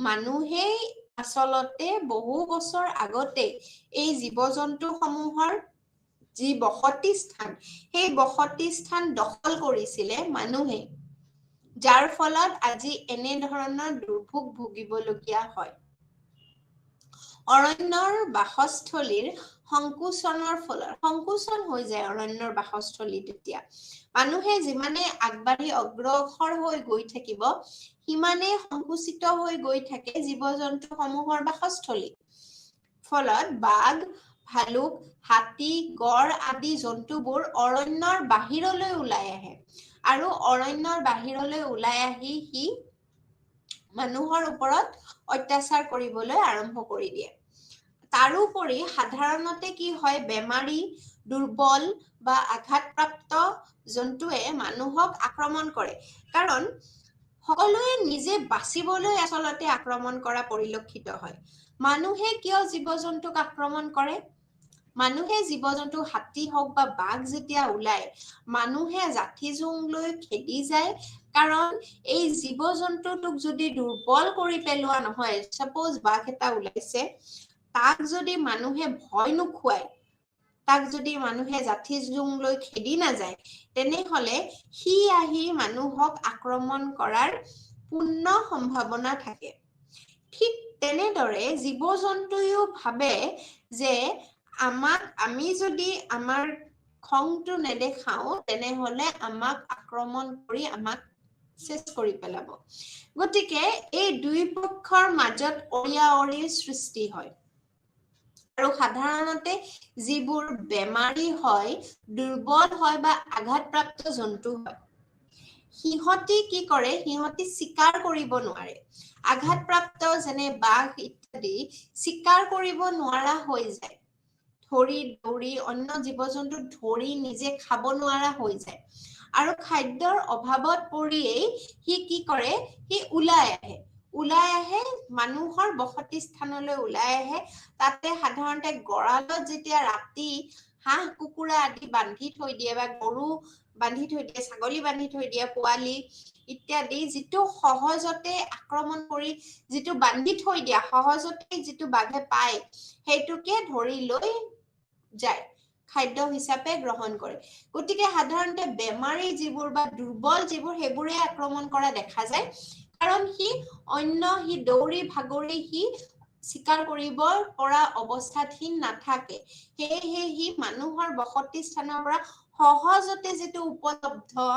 মানুহে আচলতে বহু বছৰ আগতে এই জীৱ-জন্তু সমূহৰ যি বসতি স্থান সেই বসতি স্থান দখল কৰিছিলে মানুহে যাৰ ফলত আজি এনে ধৰণৰ দুৰ্ভোগ ভুগিবলগীয়া হয় অৰণ্যৰ বাসস্থলীৰ সংকোচনৰ ফলত সংকোচন হৈ যায় অৰণ্যৰ বাসস্থলী তেতিয়া মানুহে যিমানে আগবাঢ়ি অগ্ৰসৰ হৈ গৈ থাকিব সিমানে সংকুচিত হৈ গৈ থাকে জীৱ-জন্তু সমূহৰ বাসস্থলী ফলত বাঘ ভালুক হাতী গড় আদি জন্তুবোৰ অৰণ্যৰ বাহিৰলৈ ওলাই আহে আৰু অৰণ্যৰ বাহিৰলৈ ওলাই আহি সি মানুহৰ ওপৰত অত্যাচাৰ কৰিবলৈ আৰম্ভ কৰি দিয়ে তাৰোপৰি সাধাৰণতে কি হয় বেমাৰী দুৰ্বল বা আঘাতপ্ৰাপ্ত জন্তুৱে মানুহক আক্ৰমণ কৰে কাৰণ সকলোৱে নিজে বাচিবলৈ আচলতে আক্ৰমণ কৰা পৰিলক্ষিত হয় মানুহে কিয় জীৱ-জন্তুক আক্ৰমণ কৰে মানুহে জীৱ-জন্তু হাতী হওক বা বাঘ যেতিয়া ওলাই মানুহে জাঠি জোং লৈ খেদি যায় কাৰণ এই জীৱ-জন্তুটোক যদি দুৰ্বল কৰি পেলোৱা নহয় সাপোজ বাঘ এটা ওলাইছে তাক যদি মানুহে ভয় নোখোৱায় তাক যদি মানুহে জাঠি জোং লৈ খেদি নাযায় তেনেহলে সি আহি মানুহক আক্ৰমণ কৰাৰ পূৰ্ণ সম্ভাৱনা থাকে ঠিক তেনেদৰে জীৱ-জন্তুও ভাবে যে আমি যদি আমাৰ খংটো নেদেখাও তেনেহলে আমাক আক্ৰমণ কৰি আমাক শেষ কৰি পেলাব গতিকে এই দুই পক্ষৰ মাজত অৰিয়াঅৰিৰ সৃষ্টি হয় আৰু সাধাৰণতে যিবোৰ বেমাৰী হয় দুৰ্বল হয় বা আঘাতপ্ৰাপ্ত জন্তু হয় সিহঁতি কি কৰে সিহঁতি শিকাৰ কৰিব নোৱাৰে আঘাতপ্ৰাপ্ত যেনে বাঘ ইত্যাদি শিকাৰ কৰিব নোৱাৰা হৈ যায় ধৰি দৌৰি অন্য জীৱ-জন্তু ধৰি নিজে খাব নোৱাৰা হৈ যায় আৰু খাদ্যৰ অভাৱত পৰিয়েই সি কি কৰে সি ওলাই আহে মানুহৰ বসতি স্থানলৈ ওলাই আহে তাতে সাধাৰণতে গড়ালত যেতিয়া ৰাতি হাঁহ কুকুৰা আদি বান্ধি থৈ দিয়ে বা গৰু বান্ধি থৈ দিয়ে ছাগলী বান্ধি থৈ দিয়ে পোৱালি ইত্যাদি যিটো সহজতে আক্ৰমণ কৰি যিটো বান্ধি থৈ দিয়া সহজতে যিটো বাঘে পায় সেইটোকে ধৰি লৈ যায় খাদ্য হিচাপে গ্ৰহণ কৰে গতিকে সাধাৰণতে বেমাৰী যিবোৰ বা দুৰ্বল যিবোৰ সেইবোৰে আক্ৰমণ কৰা দেখা যায় কাৰণ সি দৌৰি ভাগৰি সি শিকাৰ কৰিব পৰা অৱস্থাত সি নাথাকে সেয়েহে সি মানুহৰ বসতি স্থানৰ পৰা সহজতে যিটো উপলব্ধ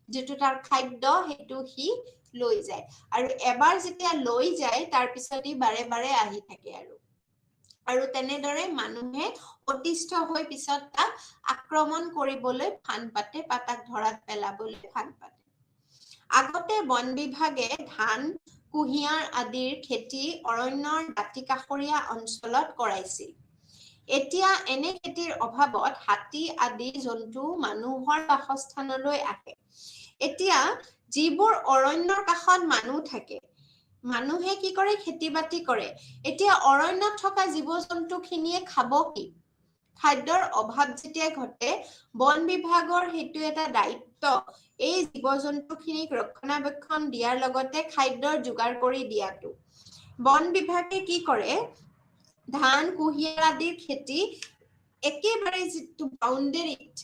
যেটো তাৰ খাদ্য হেতু হি লৈ যায় আৰু এবাৰ যেতিয়া লৈ যায় তাৰ পিছতই বাৰে বাৰে আহি থাকে আৰু তেনেদৰে মানুহে অতিষ্ঠ হৈ পিছত তাক আক্ৰমণ কৰিবলৈ ফান পাতে বা তাক ধৰাত পেলাবলৈ ফান পাতে আগতে বন বিভাগে ধান কুহিয়াৰ আদিৰ খেতি অৰণ্যৰ দাঁতি কাষৰীয়া অঞ্চলত কৰাইছিল এতিয়া এনে খেতিৰ অভাৱত হাতী আদি জন্তু মানুহৰ বাসস্থানলৈ আহে এতিয়া যিবোৰ অৰণ্যৰ কাষত মানুহ থাকে মানুহে কি কৰে খেতি বাতি কৰে এতিয়া অৰণ্যত থকা জীৱ-জন্তু খিনিয়ে খাব কি খাদ্যৰ অভাৱ যেতিয়া ঘটে বন বিভাগৰ হেতু এটা দায়িত্ব এই জীৱ-জন্তু খিনিক ৰক্ষণাবেক্ষণ দিয়াৰ লগতে খাদ্যৰ যোগাৰ কৰি দিয়াটো বন বিভাগে কি কৰে ধান কুহিয়াৰ আদিৰ খেতি একেবাৰে যিটো বাউণ্ডেৰীত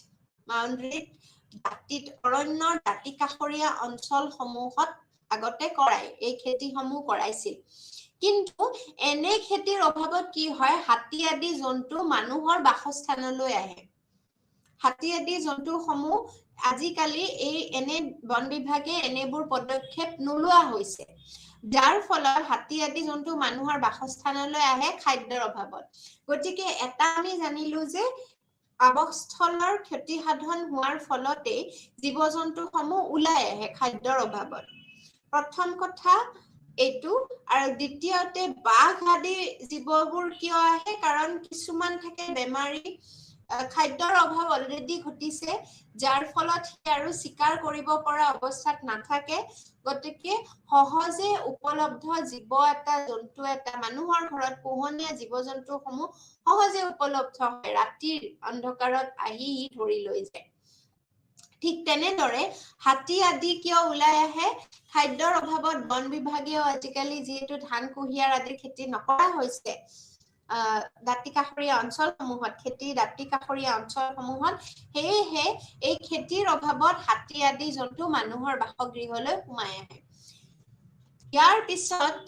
দাঁতিত অৰণ্যৰ দাঁতি কাষৰীয়া অঞ্চলসমূহত আগতে কৰায় এই খেতিসমূহ কৰাইছিল কিন্তু এনে খেতিৰ অভাৱত কি হয় হাতী আদি জন্তু মানুহৰ বাসস্থানলৈ আহে হাতী আদি জন্তুসমূহ আজিকালি এই এনে বন বিভাগে এনেবোৰ পদক্ষেপ নোলোৱা হৈছে যাৰ ফলত হাতী আদি জন্তু মানুহৰ বাসস্থানলৈ আহে খাদ্যৰ অভাৱত গতিকে এটা আমি জানিলো যে আৱাসস্থলৰ ক্ষতি সাধন হোৱাৰ ফলতে জীৱ-জন্তুসমূহ ওলাই আহে খাদ্যৰ অভাৱত প্ৰথম কথা এইটো আৰু দ্বিতীয়তে বাঘ আদি জীৱবোৰ কিয় আহে কাৰণ কিছুমান থাকে বেমাৰী খাদ্যৰ অভাৱ অলৰেডি ঘটিছে যাৰ ফলত সি আৰু চিকাৰ কৰিব পৰা অৱস্থাত নাথাকে গতিকে সহজে উপলব্ধ জীৱ এটা জন্তু এটা মানুহৰ ঘৰত পোহনীয়া জীৱ-জন্তুসমূহ সহজে উপলব্ধ হয় ৰাতিৰ অন্ধকাৰত আহি ধৰি লৈ যায় ঠিক তেনেদৰে হাতী আদি কিয় ওলাই আহে খাদ্যৰ অভাৱত বন বিভাগেও আজিকালি যিহেতু ধান কুঁহিয়াৰ আদি খেতি নকৰা হৈছে দাঁতি কাষৰীয়া অঞ্চলসমূহত দাঁতি কাষৰীয়া অঞ্চলসমূহত সেয়েহে এই খেতিৰ অভাৱত হাতী আদি জন্তু মানুহৰ বাসগৃহলৈ সোমাই আহে ইয়াৰ পিছত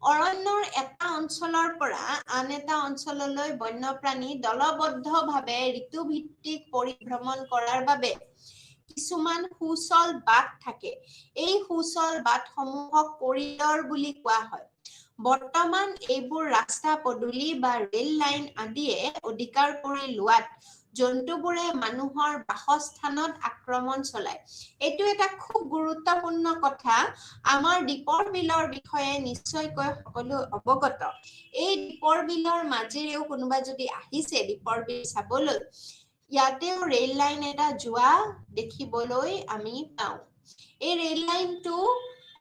অৰণ্যৰ এটা অঞ্চলৰ পৰা আন এটা অঞ্চললৈ বন্যপ্ৰাণী দলবদ্ধভাৱে ঋতুভিত্তিক পৰিভ্ৰমণ কৰাৰ বাবে কিছুমান সুচল বাট থাকে এই সুচল বাটসমূহক কৰিডৰ বুলি কোৱা হয় বৰ্তমান এইবোৰ ৰাস্তা পদূলি বা ৰেল লাইন আদিয়ে অধিকাৰ কৰি লোৱাত জন্তুবোৰে মানুহৰ বাসস্থানত আক্ৰমণ চলায় এইটো এটা খুব গুৰুত্বপূৰ্ণ কথা আমাৰ দীপৰ বিলৰ বিষয়ে নিশ্চয়কৈ সকলো অৱগত এই দীপৰ বিলৰ মাজেৰেও কোনোবা যদি আহিছে দীপৰ বিল চাবলৈ ইয়াতেও ৰেল লাইন এটা যোৱা দেখিবলৈ আমি পাওঁ এই ৰেল লাইনটো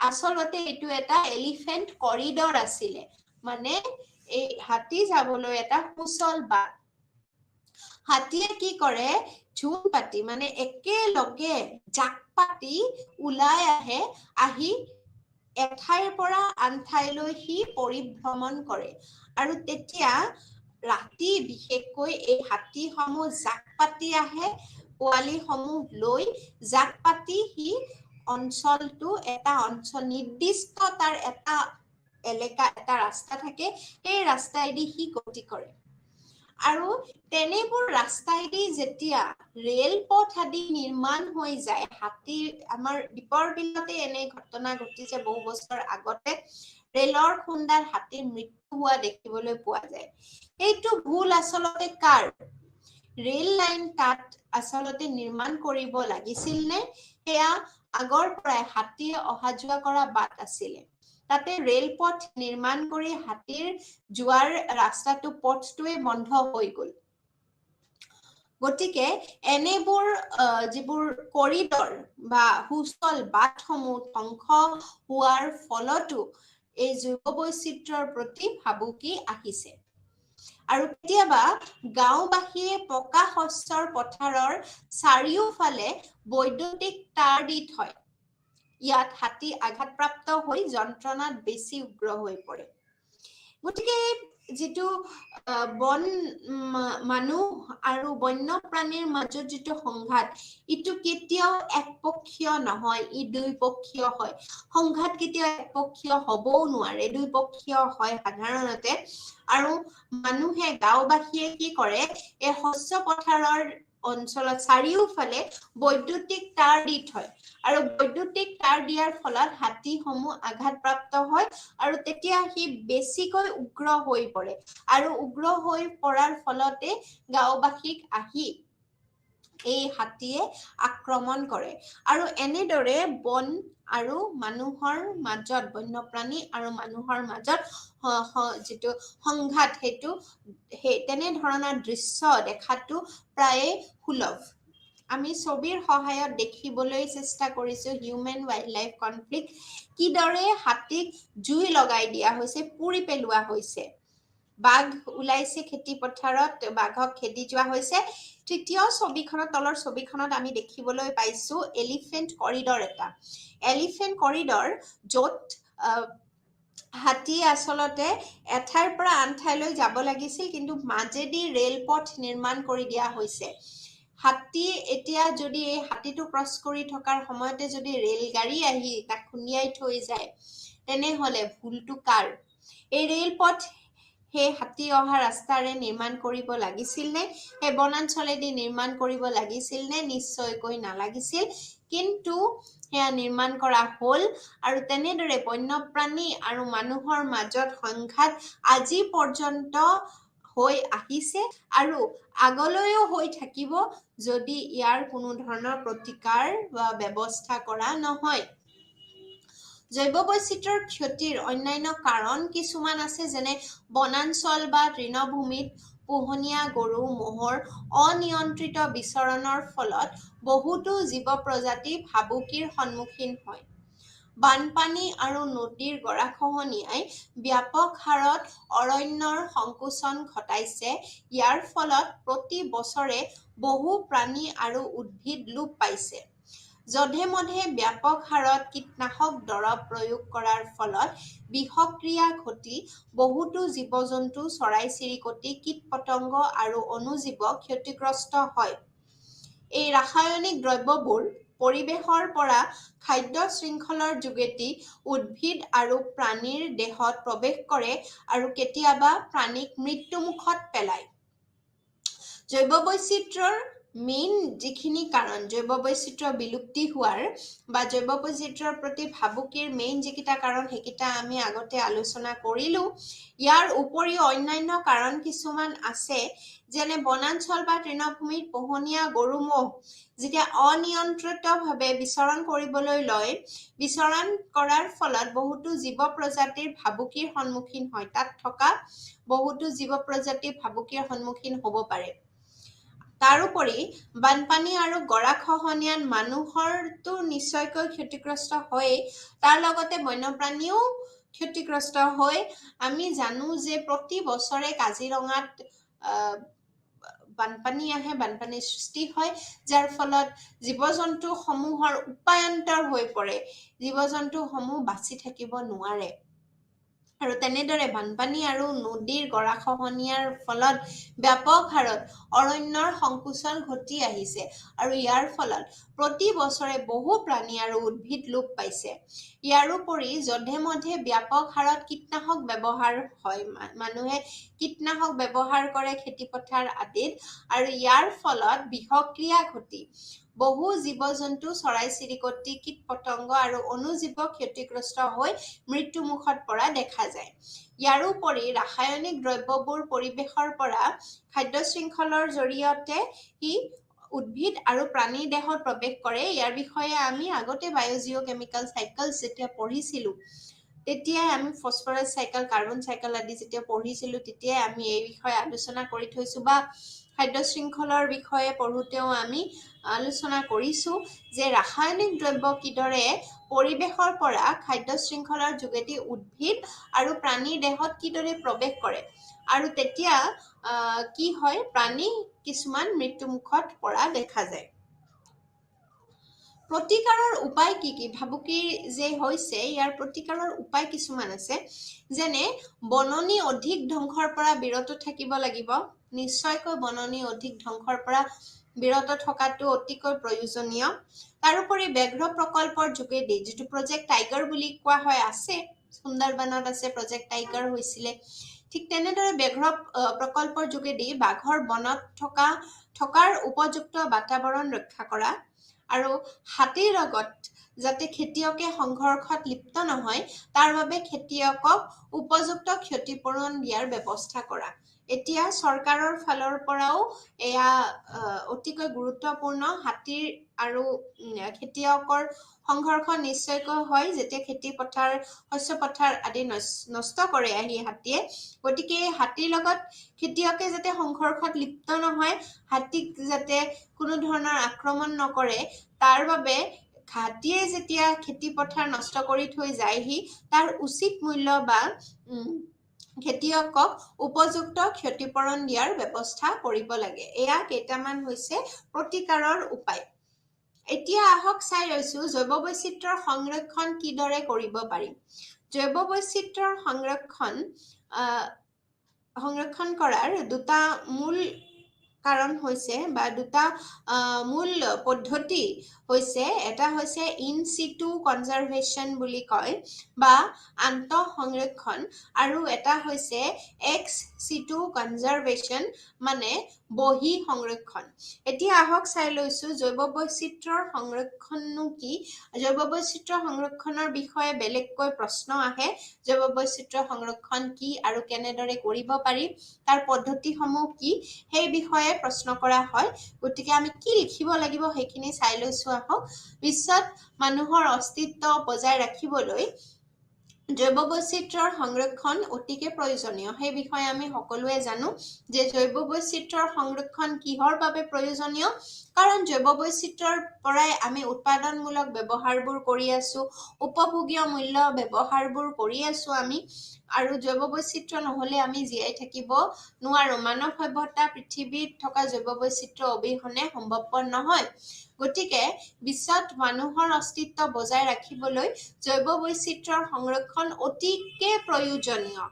আচলতে এইটো এটা এলিফেন্ট কৰিডৰ আছিলে মানে এই হাতী যাবলৈ এটা সুচল বাট হাতীয়ে কি কৰে ঝুম পাতি মানে একেলগে জাক পাতি ওলাই আহে আহি এঠাইৰ পৰা আন ঠাইলৈ সি পৰিভ্ৰমণ কৰে আৰু তেতিয়া ৰাতি বিশেষকৈ এই হাতীসমূহ জাক পাতি আহে পোৱালীসমূহ লৈ জাক পাতি সি অঞ্চলটো এটা অঞ্চল নিৰ্দিষ্ট তাৰ এটা এলেকা এটা ৰাস্তা থাকে সেই ৰাস্তাইদি সি গতি কৰে আৰু তেনেবোৰ ৰাস্তাইদি যেতিয়া ৰেল পথ আদি নিৰ্মাণ হৈ যায় হাতী আমাৰ দীপৰ বিলতে এনে ঘটনা ঘটিছে বহু বছৰ আগতে ৰেলৰ খুন্দাত হাতীৰ মৃত্যু হোৱা দেখিবলৈ পোৱা যায় এইটো ভুল আচলতে কাৰ ৰেল লাইন তাত আচলতে নিৰ্মাণ কৰিব লাগিছিল নে সেয়া আগৰ পৰাই হাতীয়ে অহা যোৱা কৰা বাট আছিলে তাতে ৰেল পথ নিৰ্মাণ কৰি হাতীৰ যোৱাৰ ৰাস্তাটো পথটোৱে বন্ধ হৈ গল গতিকে এনেবোৰ যিবোৰ কৰিডৰ বা সুচল বাটসমূহ ধ্বংস হোৱাৰ ফলতো এই জৈৱ বৈচিত্ৰ্যৰ প্ৰতি ভাবুকি আহিছে আৰু কেতিয়াবা গাঁওবাসীয়ে পকা শস্যৰ পথাৰৰ চাৰিওফালে বৈদ্যুতিক তাঁৰ দি থয় ইয়াত হাতী আঘাতপ্ৰাপ্ত হৈ যন্ত্ৰণাত বেছি উগ্ৰ হৈ পৰে গতিকে যিটো বন মানুহ আৰু বন্যপ্ৰাণীৰ মাজত যিটো সংঘাত ইটো কেতিয়াও একপক্ষীয় নহয় ই দুইপক্ষীয় হয় সংঘাত কেতিয়াও একপক্ষীয় হ'বও নোৱাৰে দুইপক্ষীয় হয় সাধাৰণতে আৰু মানুহে গাঁওবাসীয়ে কি কৰে এই শস্য পথাৰৰ অঞ্চলত চাৰিওফালে বৈদ্যুতিক তাঁৰ দি থয় আৰু বৈদ্যুতিক তাঁৰ দিয়াৰ ফলত হাতীসমূহ আঘাতপ্ৰাপ্ত হয় আৰু তেতিয়া সি বেছিকৈ উগ্ৰ হৈ পৰে আৰু উগ্ৰ হৈ পৰাৰ ফলতে গাঁওবাসীক আহি এই হাতীয়ে আক্ৰমণ কৰে আৰু এনেদৰে বন আৰু মানুহৰ মাজত বন্যপ্ৰাণী আৰু মানুহৰ মাজত যিটো সংঘাত সেইটো তেনে ধৰণৰ দৃশ্য দেখাটো প্ৰায়ে সুলভ আমি ছবিৰ সহায়ত দেখিবলৈ চেষ্টা কৰিছো হিউমেন ৱাইল্ড লাইফ কনফ্লিক্ট কিদৰে হাতীক জুই লগাই দিয়া হৈছে পুৰি পেলোৱা হৈছে বাঘ ওলাইছে খেতি পথাৰত বাঘক খেদি যোৱা হৈছে তৃতীয় ছবিখনত তলৰ ছবিখনত আমি দেখিবলৈ পাইছো এলিফেন্ট কৰিডৰ এটা এলিফেন্ট কৰিডৰ য'ত হাতী আচলতে এঠাইৰ পৰা আন ঠাইলৈ যাব লাগিছিল কিন্তু মাজেদি ৰেলপথ নিৰ্মাণ কৰি দিয়া হৈছে হাতী এতিয়া যদি এই হাতীটো ক্ৰছ কৰি থকাৰ সময়তে যদি ৰেলগাড়ী আহি তাক খুন্দিয়াই থৈ যায় তেনেহলে ভুলটো কাৰ এই ৰেলপথ সেই হাতী অহা ৰাস্তাৰে নিৰ্মাণ কৰিব লাগিছিল নে সেই বনাঞ্চলেদি নিৰ্মাণ কৰিব লাগিছিল নে নিশ্চয়কৈ নালাগিছিল কিন্তু সেয়া নিৰ্মাণ কৰা হ'ল আৰু তেনেদৰে বন্যপ্ৰাণী আৰু মানুহৰ মাজত সংঘাত আজি পৰ্যন্ত হৈ আহিছে আৰু আগলৈও হৈ থাকিব যদি ইয়াৰ কোনো ধৰণৰ প্ৰতিকাৰ বা ব্যৱস্থা কৰা নহয় জৈৱ বৈচিত্ৰ্যৰ ক্ষতিৰ অন্যান্য কাৰণ কিছুমান আছে, যেনে বনাঞ্চল বা তৃণভূমিত পোহনীয়া গৰু ম'হৰ অনিয়ন্ত্ৰিত বিচৰণৰ ফলত বহুতো জীৱ প্ৰজাতি ভাবুকিৰ সন্মুখীন হয়। বানপানী আৰু নদীৰ গৰাখহনীয়াই ব্যাপক হাৰত অৰণ্যৰ সংকোচন ঘটাইছে। ইয়াৰ ফলত প্ৰতি বছৰে বহু প্ৰাণী আৰু উদ্ভিদ লোপ পাইছে। যধে-মধে ব্যাপক হাৰত কীটনাশক দৰৱ প্ৰয়োগ কৰাৰ ফলত বিষক্ৰিয়া ঘটি বহুতো জীৱ-জন্তু, চৰাই-চিৰিকটি, কীট-পতংগ আৰু অণুজীৱ ক্ষতিগ্ৰস্ত হয়। এই ৰাসায়নিক দ্ৰব্যবোৰ পৰিৱেশৰ পৰা খাদ্য শৃংখলৰ যোগেদি উদ্ভিদ আৰু প্ৰাণীৰ দেহত প্ৰৱেশ কৰে আৰু কেতিয়াবা প্ৰাণীক মৃত্যুমুখত পেলায়। জৈৱ বৈচিত্ৰ্যৰ মেইন যিখিনি কাৰণ, জৈৱ বৈচিত্ৰ্য বিলুপ্তি হোৱাৰ বা জৈৱ বৈচিত্ৰ্যৰ প্ৰতি ভাবুকিৰ মেইন যিকেইটা কাৰণ সেইকেইটা আমি আগতে আলোচনা কৰিলো। ইয়াৰ উপৰিও অন্যান্য কাৰণ কিছুমান আছে, যেনে বনাঞ্চল বা তৃণভূমিত পোহনীয়া গৰু ম'হ যেতিয়া অনিয়ন্ত্ৰিতভাৱে বিচৰণ কৰিবলৈ লয়, বিচৰণ কৰাৰ ফলত বহুতো জীৱ প্ৰজাতিৰ ভাবুকিৰ সন্মুখীন হয়। তাত থকা বহুতো জীৱ প্ৰজাতি ভাবুকিৰ সন্মুখীন হ'ব পাৰে। তাৰোপৰি বানপানী আৰু গৰাখহনীয়াত মানুহৰতো নিশ্চয়কৈ ক্ষতিগ্ৰস্ত হয়েই, তাৰ লগতে বন্যপ্ৰাণীও ক্ষতিগ্ৰস্ত হয়। আমি জানো যে প্ৰতি বছৰে কাজিৰঙাত বানপানী আহে, বানপানীৰ সৃষ্টি হয়, যাৰ ফলত জীৱ-জন্তু সমূহৰ উপায়ন্তৰ হৈ পৰে। জীৱ-জন্তুসমূহ বাচি থাকিব নোৱাৰে। আৰু তেনেদৰে বানপানী আৰু নদীৰ গৰাখহনীয়াৰ ফলত ব্যাপক হাৰত অৰণ্যৰ সংকোচন ঘটি আহিছে আৰু ইয়াৰ ফলত প্ৰতি বছৰে বহু প্ৰাণী আৰু উদ্ভিদ লোপ পাইছে। ইয়াৰোপৰি যধে-মধে ব্যাপক হাৰত কীটনাশক ব্যৱহাৰ হয়। মানুহে কীটনাশক ব্যৱহাৰ কৰে খেতিপথাৰ আদিত আৰু ইয়াৰ ফলত বিষক্ৰিয়া ঘটি বহু জীৱ-জন্তু, চৰাই-চিৰিকটি, কীট-পতংগ আৰু অণুজীৱ ক্ষতিগ্ৰস্ত হৈ মৃত্যুমুখত পৰা দেখা যায়। ইয়াৰোপৰি ৰাসায়নিক দ্ৰব্যবোৰ পৰিৱেশৰ পৰা খাদ্য শৃংখলৰ জৰিয়তে উদ্ভিদ আৰু প্ৰাণীৰ দেহত প্ৰৱেশ কৰে। ইয়াৰ বিষয়ে আমি আগতে বায়'জিঅ'কেমিকেল চাইকেলছ যেতিয়া পঢ়িছিলো, তেতিয়াই আমি ফচফৰাছ চাইকেল, কাৰ্বন চাইকেল আদি যেতিয়া পঢ়িছিলো, তেতিয়াই আমি এই বিষয়ে আলোচনা কৰি থৈছো, বা খাদ্য শৃংখলৰ বিষয়ে পঢ়োতেও আমি আলোচনা কৰিছো যে ৰাসায়নিক দ্ৰব্য কিদৰে পৰিৱেশৰ পৰা খাদ্য শৃংখলৰ যোগেদি উদ্ভিদ আৰু প্ৰাণীৰ দেহত কিদৰে প্ৰৱেশ কৰে আৰু তেতিয়া কি হয়, প্ৰাণী কিছুমান মৃত্যুমুখত পৰা দেখা যায়। প্ৰতিকাৰৰ উপায় কি কি? ভাবুকিৰ যে হৈছে, ইয়াৰ প্ৰতিকাৰৰ উপায় কিছুমান আছে, যেনে বননি অধিক ধ্বংসৰ পৰা বিৰত থাকিব লাগিব। নিশ্চয়কৈ বননি অধিক ধ্বংসৰ পৰা বিৰত থকাটো অতিকৈ প্ৰয়োজনীয়। তাৰোপৰি ব্যাঘ্ৰ প্ৰকল্পৰ যোগেদি, যিটো প্ৰজেক্ট টাইগাৰ বুলি কোৱা হয়, আছে সুন্দৰবনত আছে, প্ৰজেক্ট টাইগাৰ হৈছিলে। ঠিক তেনেদৰে ব্যাঘ্ৰ প্ৰকল্পৰ যোগেদি বাঘৰ বনত থকাৰ উপযুক্ত বাতাবৰণ ৰক্ষা কৰা আৰু হাতীৰ লগত যাতে খেতিয়কে সংঘৰ্ষত লিপ্ত নহয়, তাৰ বাবে খেতিয়কক উপযুক্ত ক্ষতিপূৰণ দিয়াৰ ব্যৱস্থা কৰা। এতিয়া চৰকাৰৰ ফালৰ পৰাও এয়া অতিকৈ গুৰুত্বপূৰ্ণ। হাতীৰ আৰু খেতিয়কৰ সংঘৰ্ষ নিশ্চয়কৈ হয়, যেতিয়া খেতি পথাৰ, শস্য পথাৰ আদি নষ্ট কৰে আহি হাতীয়ে। গতিকে হাতীৰ লগত খেতিয়কে যাতে সংঘৰ্ষত লিপ্ত নহয়, হাতীক যাতে কোনো ধৰণৰ আক্ৰমণ নকৰে, তাৰ বাবে হাতীয়ে যেতিয়া খেতি পথাৰ নষ্ট কৰি থৈ যায়হি, তাৰ উচিত মূল্য বা খেতিয়কক উপযুক্ত ক্ষতিপূৰণ দিয়াৰ ব্যৱস্থা কৰিব লাগে। এয়া কেইটামান হৈছে প্ৰতিকাৰৰ উপায়। এতিয়া আহক চাই লৈছো জৈৱ বৈচিত্ৰ্যৰ সংৰক্ষণ কিদৰে কৰিব পাৰি। জৈৱ বৈচিত্ৰ্যৰ সংৰক্ষণ কৰাৰ দুটা মূল কাৰণ হৈছে, বা দুটা মূল পদ্ধতি হৈছে, এটা হৈছে ইন সিটু কনজাৰভেশ্যন বুলি কয় বা আন্তঃ সংৰক্ষণ, আৰু এটা হৈছে এক্স সিটু কনজাৰভেশ্যন মানে বহি সংৰক্ষণ। এতিয়া আহক চাই লৈছো জৈৱ বৈচিত্ৰ্যৰ সংৰক্ষণনো কি। জৈৱ বৈচিত্ৰ্য সংৰক্ষণৰ বিষয়ে বেলেগকৈ প্ৰশ্ন আহে, জৈৱ বৈচিত্ৰ্য সংৰক্ষণ কি আৰু কেনেদৰে কৰিব পাৰি, তাৰ পদ্ধতিসমূহ কি, সেই বিষয়ে প্ৰশ্ন কৰা হয় গতিকে আমি কি লিখিব লাগিব সেইখিনি চাই লৈছো আহক বিশ্বত মানুহৰ অস্তিত্ব বজাই ৰাখিবলৈ জৈৱ বৈচিত্ৰ্যৰ সংৰক্ষণ অতিকে প্ৰয়োজনীয় সেই বিষয়ে আমি সকলোৱে জানো যে জৈৱ বৈচিত্ৰ্যৰ সংৰক্ষণ কিহৰ বাবে প্ৰয়োজনীয় কাৰণ জৈৱ বৈচিত্ৰ্যৰ পৰাই আমি উৎপাদনমূলক ব্যৱহাৰবোৰ কৰি আছো উপভোগীয় মূল্য ব্যৱহাৰবোৰ কৰি আছো আমি আৰু জৈৱ বৈচিত্ৰ্য নহলে আমি জীয়াই থাকিব নোৱাৰো মানৱ সভ্যতা পৃথিৱীত থকা জৈৱ বৈচিত্ৰ্য অবিহনে সম্ভৱপৰ নহয় গতিকে বিশ্বত মানুহৰ অস্তিত্ব বজাই ৰাখিবলৈ জৈৱ বৈচিত্ৰ্যৰ সংৰক্ষণ অতিকে প্ৰয়োজনীয়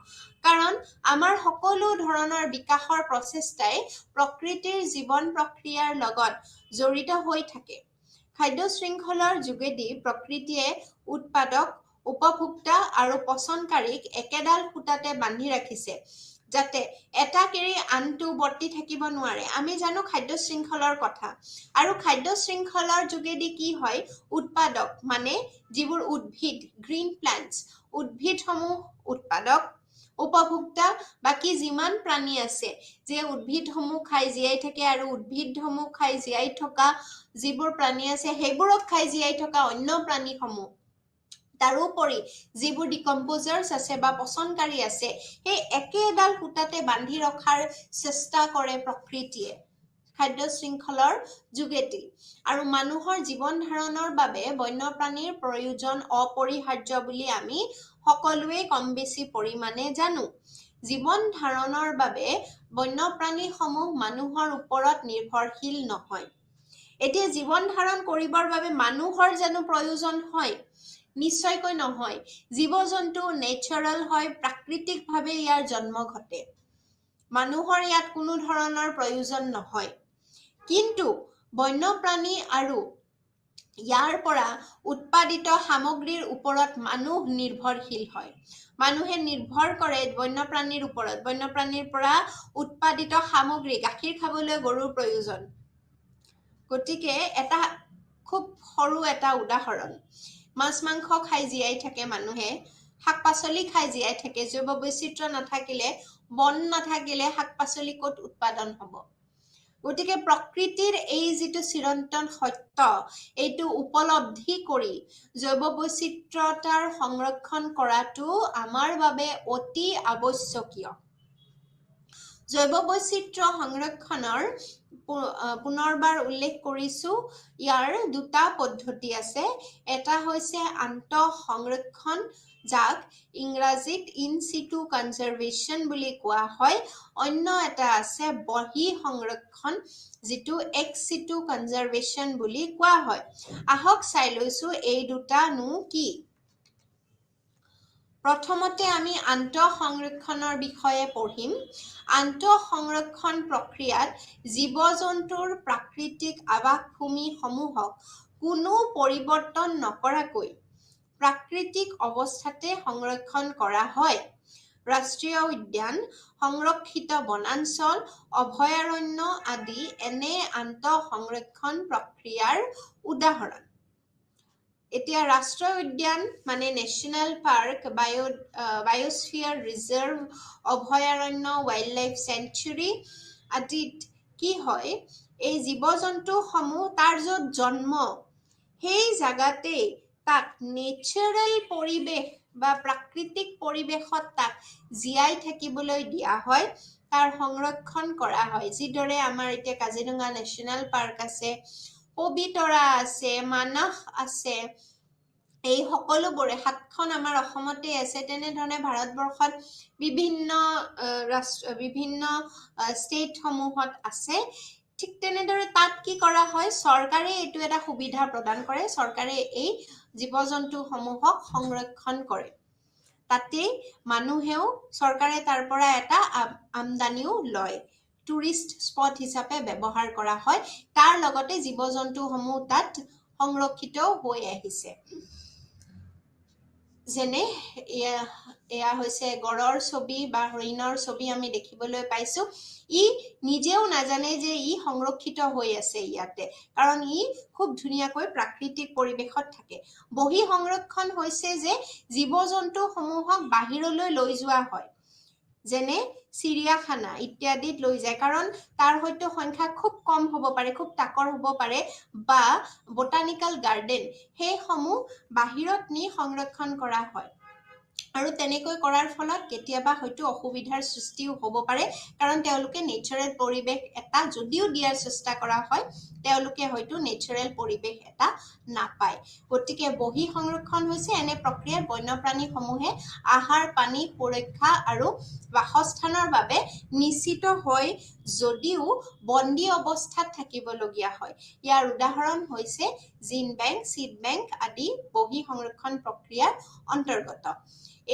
কাৰণ আমাৰ সকলো ধৰণৰ বিকাশৰ প্ৰচেষ্টাই প্ৰকৃতিৰ জীৱন প্ৰক্ৰিয়াৰ লগত জড়িত হৈ থাকে খাদ্য শৃংখলৰ যোগেদি প্ৰকৃতিয়ে উৎপাদক উপভোক্তা আৰু পচনকাৰীক একেডাল সূতাতে বান্ধি ৰাখিছে যাতে এটা কেৰি আনটো বৰ্তি থাকিব নোৱাৰে আমি জানো খাদ্য শৃংখলৰ কথা আৰু খাদ্য শৃংখলৰ যোগেদি কি হয় উৎপাদক মানে যিবোৰ উদ্ভিদ গ্ৰীণ প্লান্টস উদ্ভিদসমূহ উৎপাদক উপভোক্তা বাকি যিমান প্ৰাণী আছে যে উদ্ভিদসমূহ খাই জীয়াই থাকে আৰু উদ্ভিদসমূহ খাই জীয়াই থকা যিবোৰ প্ৰাণী আছে সেইবোৰক খাই জীয়াই থকা অন্য প্ৰাণীসমূহ তাৰোপৰি যিবোৰ ডিকম্পোজাৰ্ছ আছে বা পচনকাৰী আছে সেই একেডাল সূতাতে বান্ধি ৰখাৰ চেষ্টা কৰে প্ৰকৃতিয়ে খাদ্য শৃংখলৰ যোগেদি আৰু মানুহৰ জীৱন ধাৰণৰ বাবে বন্যপ্ৰাণীৰ প্ৰয়োজন অপৰিহাৰ্য বুলি আমি সকলোৱে কম বেছি পৰিমাণে জানো জীৱন ধাৰণৰ বাবে বন্যপ্ৰাণীসমূহ মানুহৰ ওপৰত নিৰ্ভৰশীল নহয় এতিয়া জীৱন ধাৰণ কৰিবৰ বাবে মানুহৰ জানো প্ৰয়োজন হয় নিশ্চয়কৈ নহয় জীৱ-জন্তু নেচাৰেল হয় প্ৰাকৃতিকভাৱে ইয়াৰ জন্ম ঘটে মানুহৰ ইয়াত কোনো ধৰণৰ প্ৰয়োজন নহয় কিন্তু বন্যপ্ৰাণী আৰু ইয়াৰ পৰা উৎপাদিত সামগ্ৰীৰ ওপৰত মানুহ নিৰ্ভৰশীল হয় মানুহে নিৰ্ভৰ কৰে বন্যপ্ৰাণীৰ ওপৰত বন্যপ্ৰাণীৰ পৰা উৎপাদিত সামগ্ৰী গাখীৰ খাবলৈ গৰুৰ প্ৰয়োজন গতিকে এটা খুব সৰু এটা উদাহৰণ মাছ মাংস খাই জীয়াই থাকে মানুহে শাক-পাচলি খাই জীয়াই থাকে জৈৱ বৈচিত্ৰ্য নাথাকিলে বন নাথাকিলে শাক-পাচলি ক'ত উৎপাদন হ'ব গতিকে প্ৰকৃতিৰ এই যিটো চিৰন্তন সত্য এইটো উপলব্ধি কৰি জৈৱ বৈচিত্ৰ্যতাৰ সংৰক্ষণ কৰাটো আমাৰ বাবে অতি আৱশ্যকীয় জৈৱ বৈচিত্ৰ্য সংৰক্ষণৰ পুনৰবাৰ উল্লেখ কৰিছো ইয়াৰ দুটা পদ্ধতি আছে এটা হৈছে আন্তঃ সংৰক্ষণ যাক ইংৰাজীত ইন সিটু কনজাৰভেশ্যন বুলি কোৱা হয় অন্য এটা আছে বহি সংৰক্ষণ যিটো এক্স সিটু কনজাৰভেশ্যন বুলি কোৱা হয় আহক চাই লৈছো এই দুটানো কি প্ৰথমতে আমি আন্তঃ সংৰক্ষণৰ বিষয়ে পঢ়িম আন্তঃ সংৰক্ষণ প্ৰক্ৰিয়াত জীৱ-জন্তুৰ প্ৰাকৃতিক আৱাসভূমিসমূহক কোনো পৰিৱৰ্তন নকৰাকৈ প্ৰাকৃতিক অৱস্থাতে সংৰক্ষণ কৰা হয় ৰাষ্ট্ৰীয় উদ্যান সংৰক্ষিত বনাঞ্চল অভয়াৰণ্য আদি এনে আন্তঃ সংৰক্ষণ প্ৰক্ৰিয়াৰ উদাহৰণ এতিয়া ৰাষ্ট্ৰীয় উদ্যান মানে নেশ্যনেল পাৰ্ক বায়োস্ফিয়াৰ ৰিজাৰ্ভ অভয়াৰণ্য ৱাইল্ড লাইফ চেঞ্চুৰী আদিত কি হয় এই জীৱ-জন্তুসমূহ তাৰ য'ত জন্ম সেই জাগাতেই তাক নেচাৰেল পৰিৱেশ বা প্ৰাকৃতিক পৰিৱেশত তাক জীয়াই থাকিবলৈ দিয়া হয় তাৰ সংৰক্ষণ কৰা হয় যিদৰে আমাৰ এতিয়া কাজিৰঙা নেশ্যনেল পাৰ্ক আছে পবিতৰা আছে মানস আছে এই সকলোবোৰে সাতখন আমাৰ অসমতে আছে তেনেধৰণে ভাৰতবৰ্ষত বিভিন্ন ষ্টেটসমূহত আছে ঠিক তেনেদৰে তাত কি কৰা হয় চৰকাৰে এইটো এটা সুবিধা প্ৰদান কৰে চৰকাৰে এই জীৱ-জন্তুসমূহক সংৰক্ষণ কৰে তাতে মানুহেও চৰকাৰে তাৰ পৰা এটা আমদানিও লয় টুৰিষ্ট স্পট হিচাপে ব্যৱহাৰ কৰা হয় তাৰ লগতে জীৱ-জন্তুসমূহ তাত সংৰক্ষিত হৈ আহিছে যেনে এয়া হৈছে গড়ৰ ছবি বা হৰিণৰ ছবি আমি দেখিবলৈ পাইছো ই নিজেও নাজানে যে ই সংৰক্ষিত হৈ আছে ইয়াতে কাৰণ ই খুব ধুনীয়াকৈ প্ৰাকৃতিক পৰিৱেশত থাকে বহি সংৰক্ষণ হৈছে যে জীৱ-জন্তুসমূহক বাহিৰলৈ লৈ যোৱা হয় যেনে চিৰিয়াখানা ইত্যাদিত লৈ যায়, কাৰণ তাৰ হয়তো সংখ্যা খুব কম হ'ব পাৰে, খুব তাকৰ হ'ব পাৰে, বা বটানিকেল গাৰ্ডেন সেইসমূহ বাহিৰত নি সংৰক্ষণ কৰা হয়। আৰু তেনেকৈ কৰাৰ ফলত কেতিয়াবা হয়তো অসুবিধাৰ সৃষ্টিও হ'ব পাৰে, কাৰণ তেওঁলোকে নেচাৰেল পৰিৱেশ এটা যদিও দিয়াৰ চেষ্টা কৰা হয়, তেওঁলোকে হয়তো নেচাৰেল পৰিৱেশ এটা নাপায়। গতিকে বহি সংৰক্ষণ হৈছে এনে প্ৰক্ৰিয়াত বন্যপ্ৰাণীসমূহে আহাৰ, পানী, সুৰক্ষা আৰু বাসস্থানৰ বাবে নিশ্চিত হৈ যদিও বন্দী অৱস্থাত থাকিবলগীয়া হয়। ইয়াৰ উদাহৰণ হৈছে জিন বেংক, চিড বেংক আদি বহি সংৰক্ষণ প্ৰক্ৰিয়াৰ অন্তৰ্গত।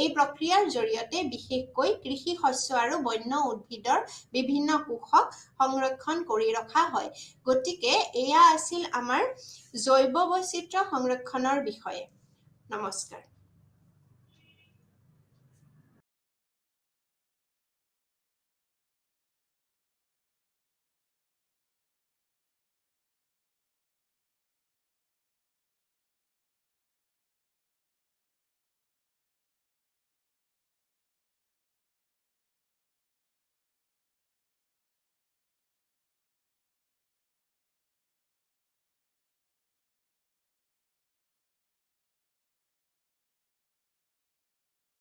এই প্ৰক্ৰিয়াৰ জৰিয়তে বিশেষকৈ কৃষি শস্য আৰু বন্য উদ্ভিদৰ বিভিন্ন কোষক সংৰক্ষণ কৰি ৰখা হয়। গতিকে এয়া আছিল আমাৰ জৈৱ বৈচিত্ৰ্য সংৰক্ষণৰ বিষয়ে। নমস্কাৰ।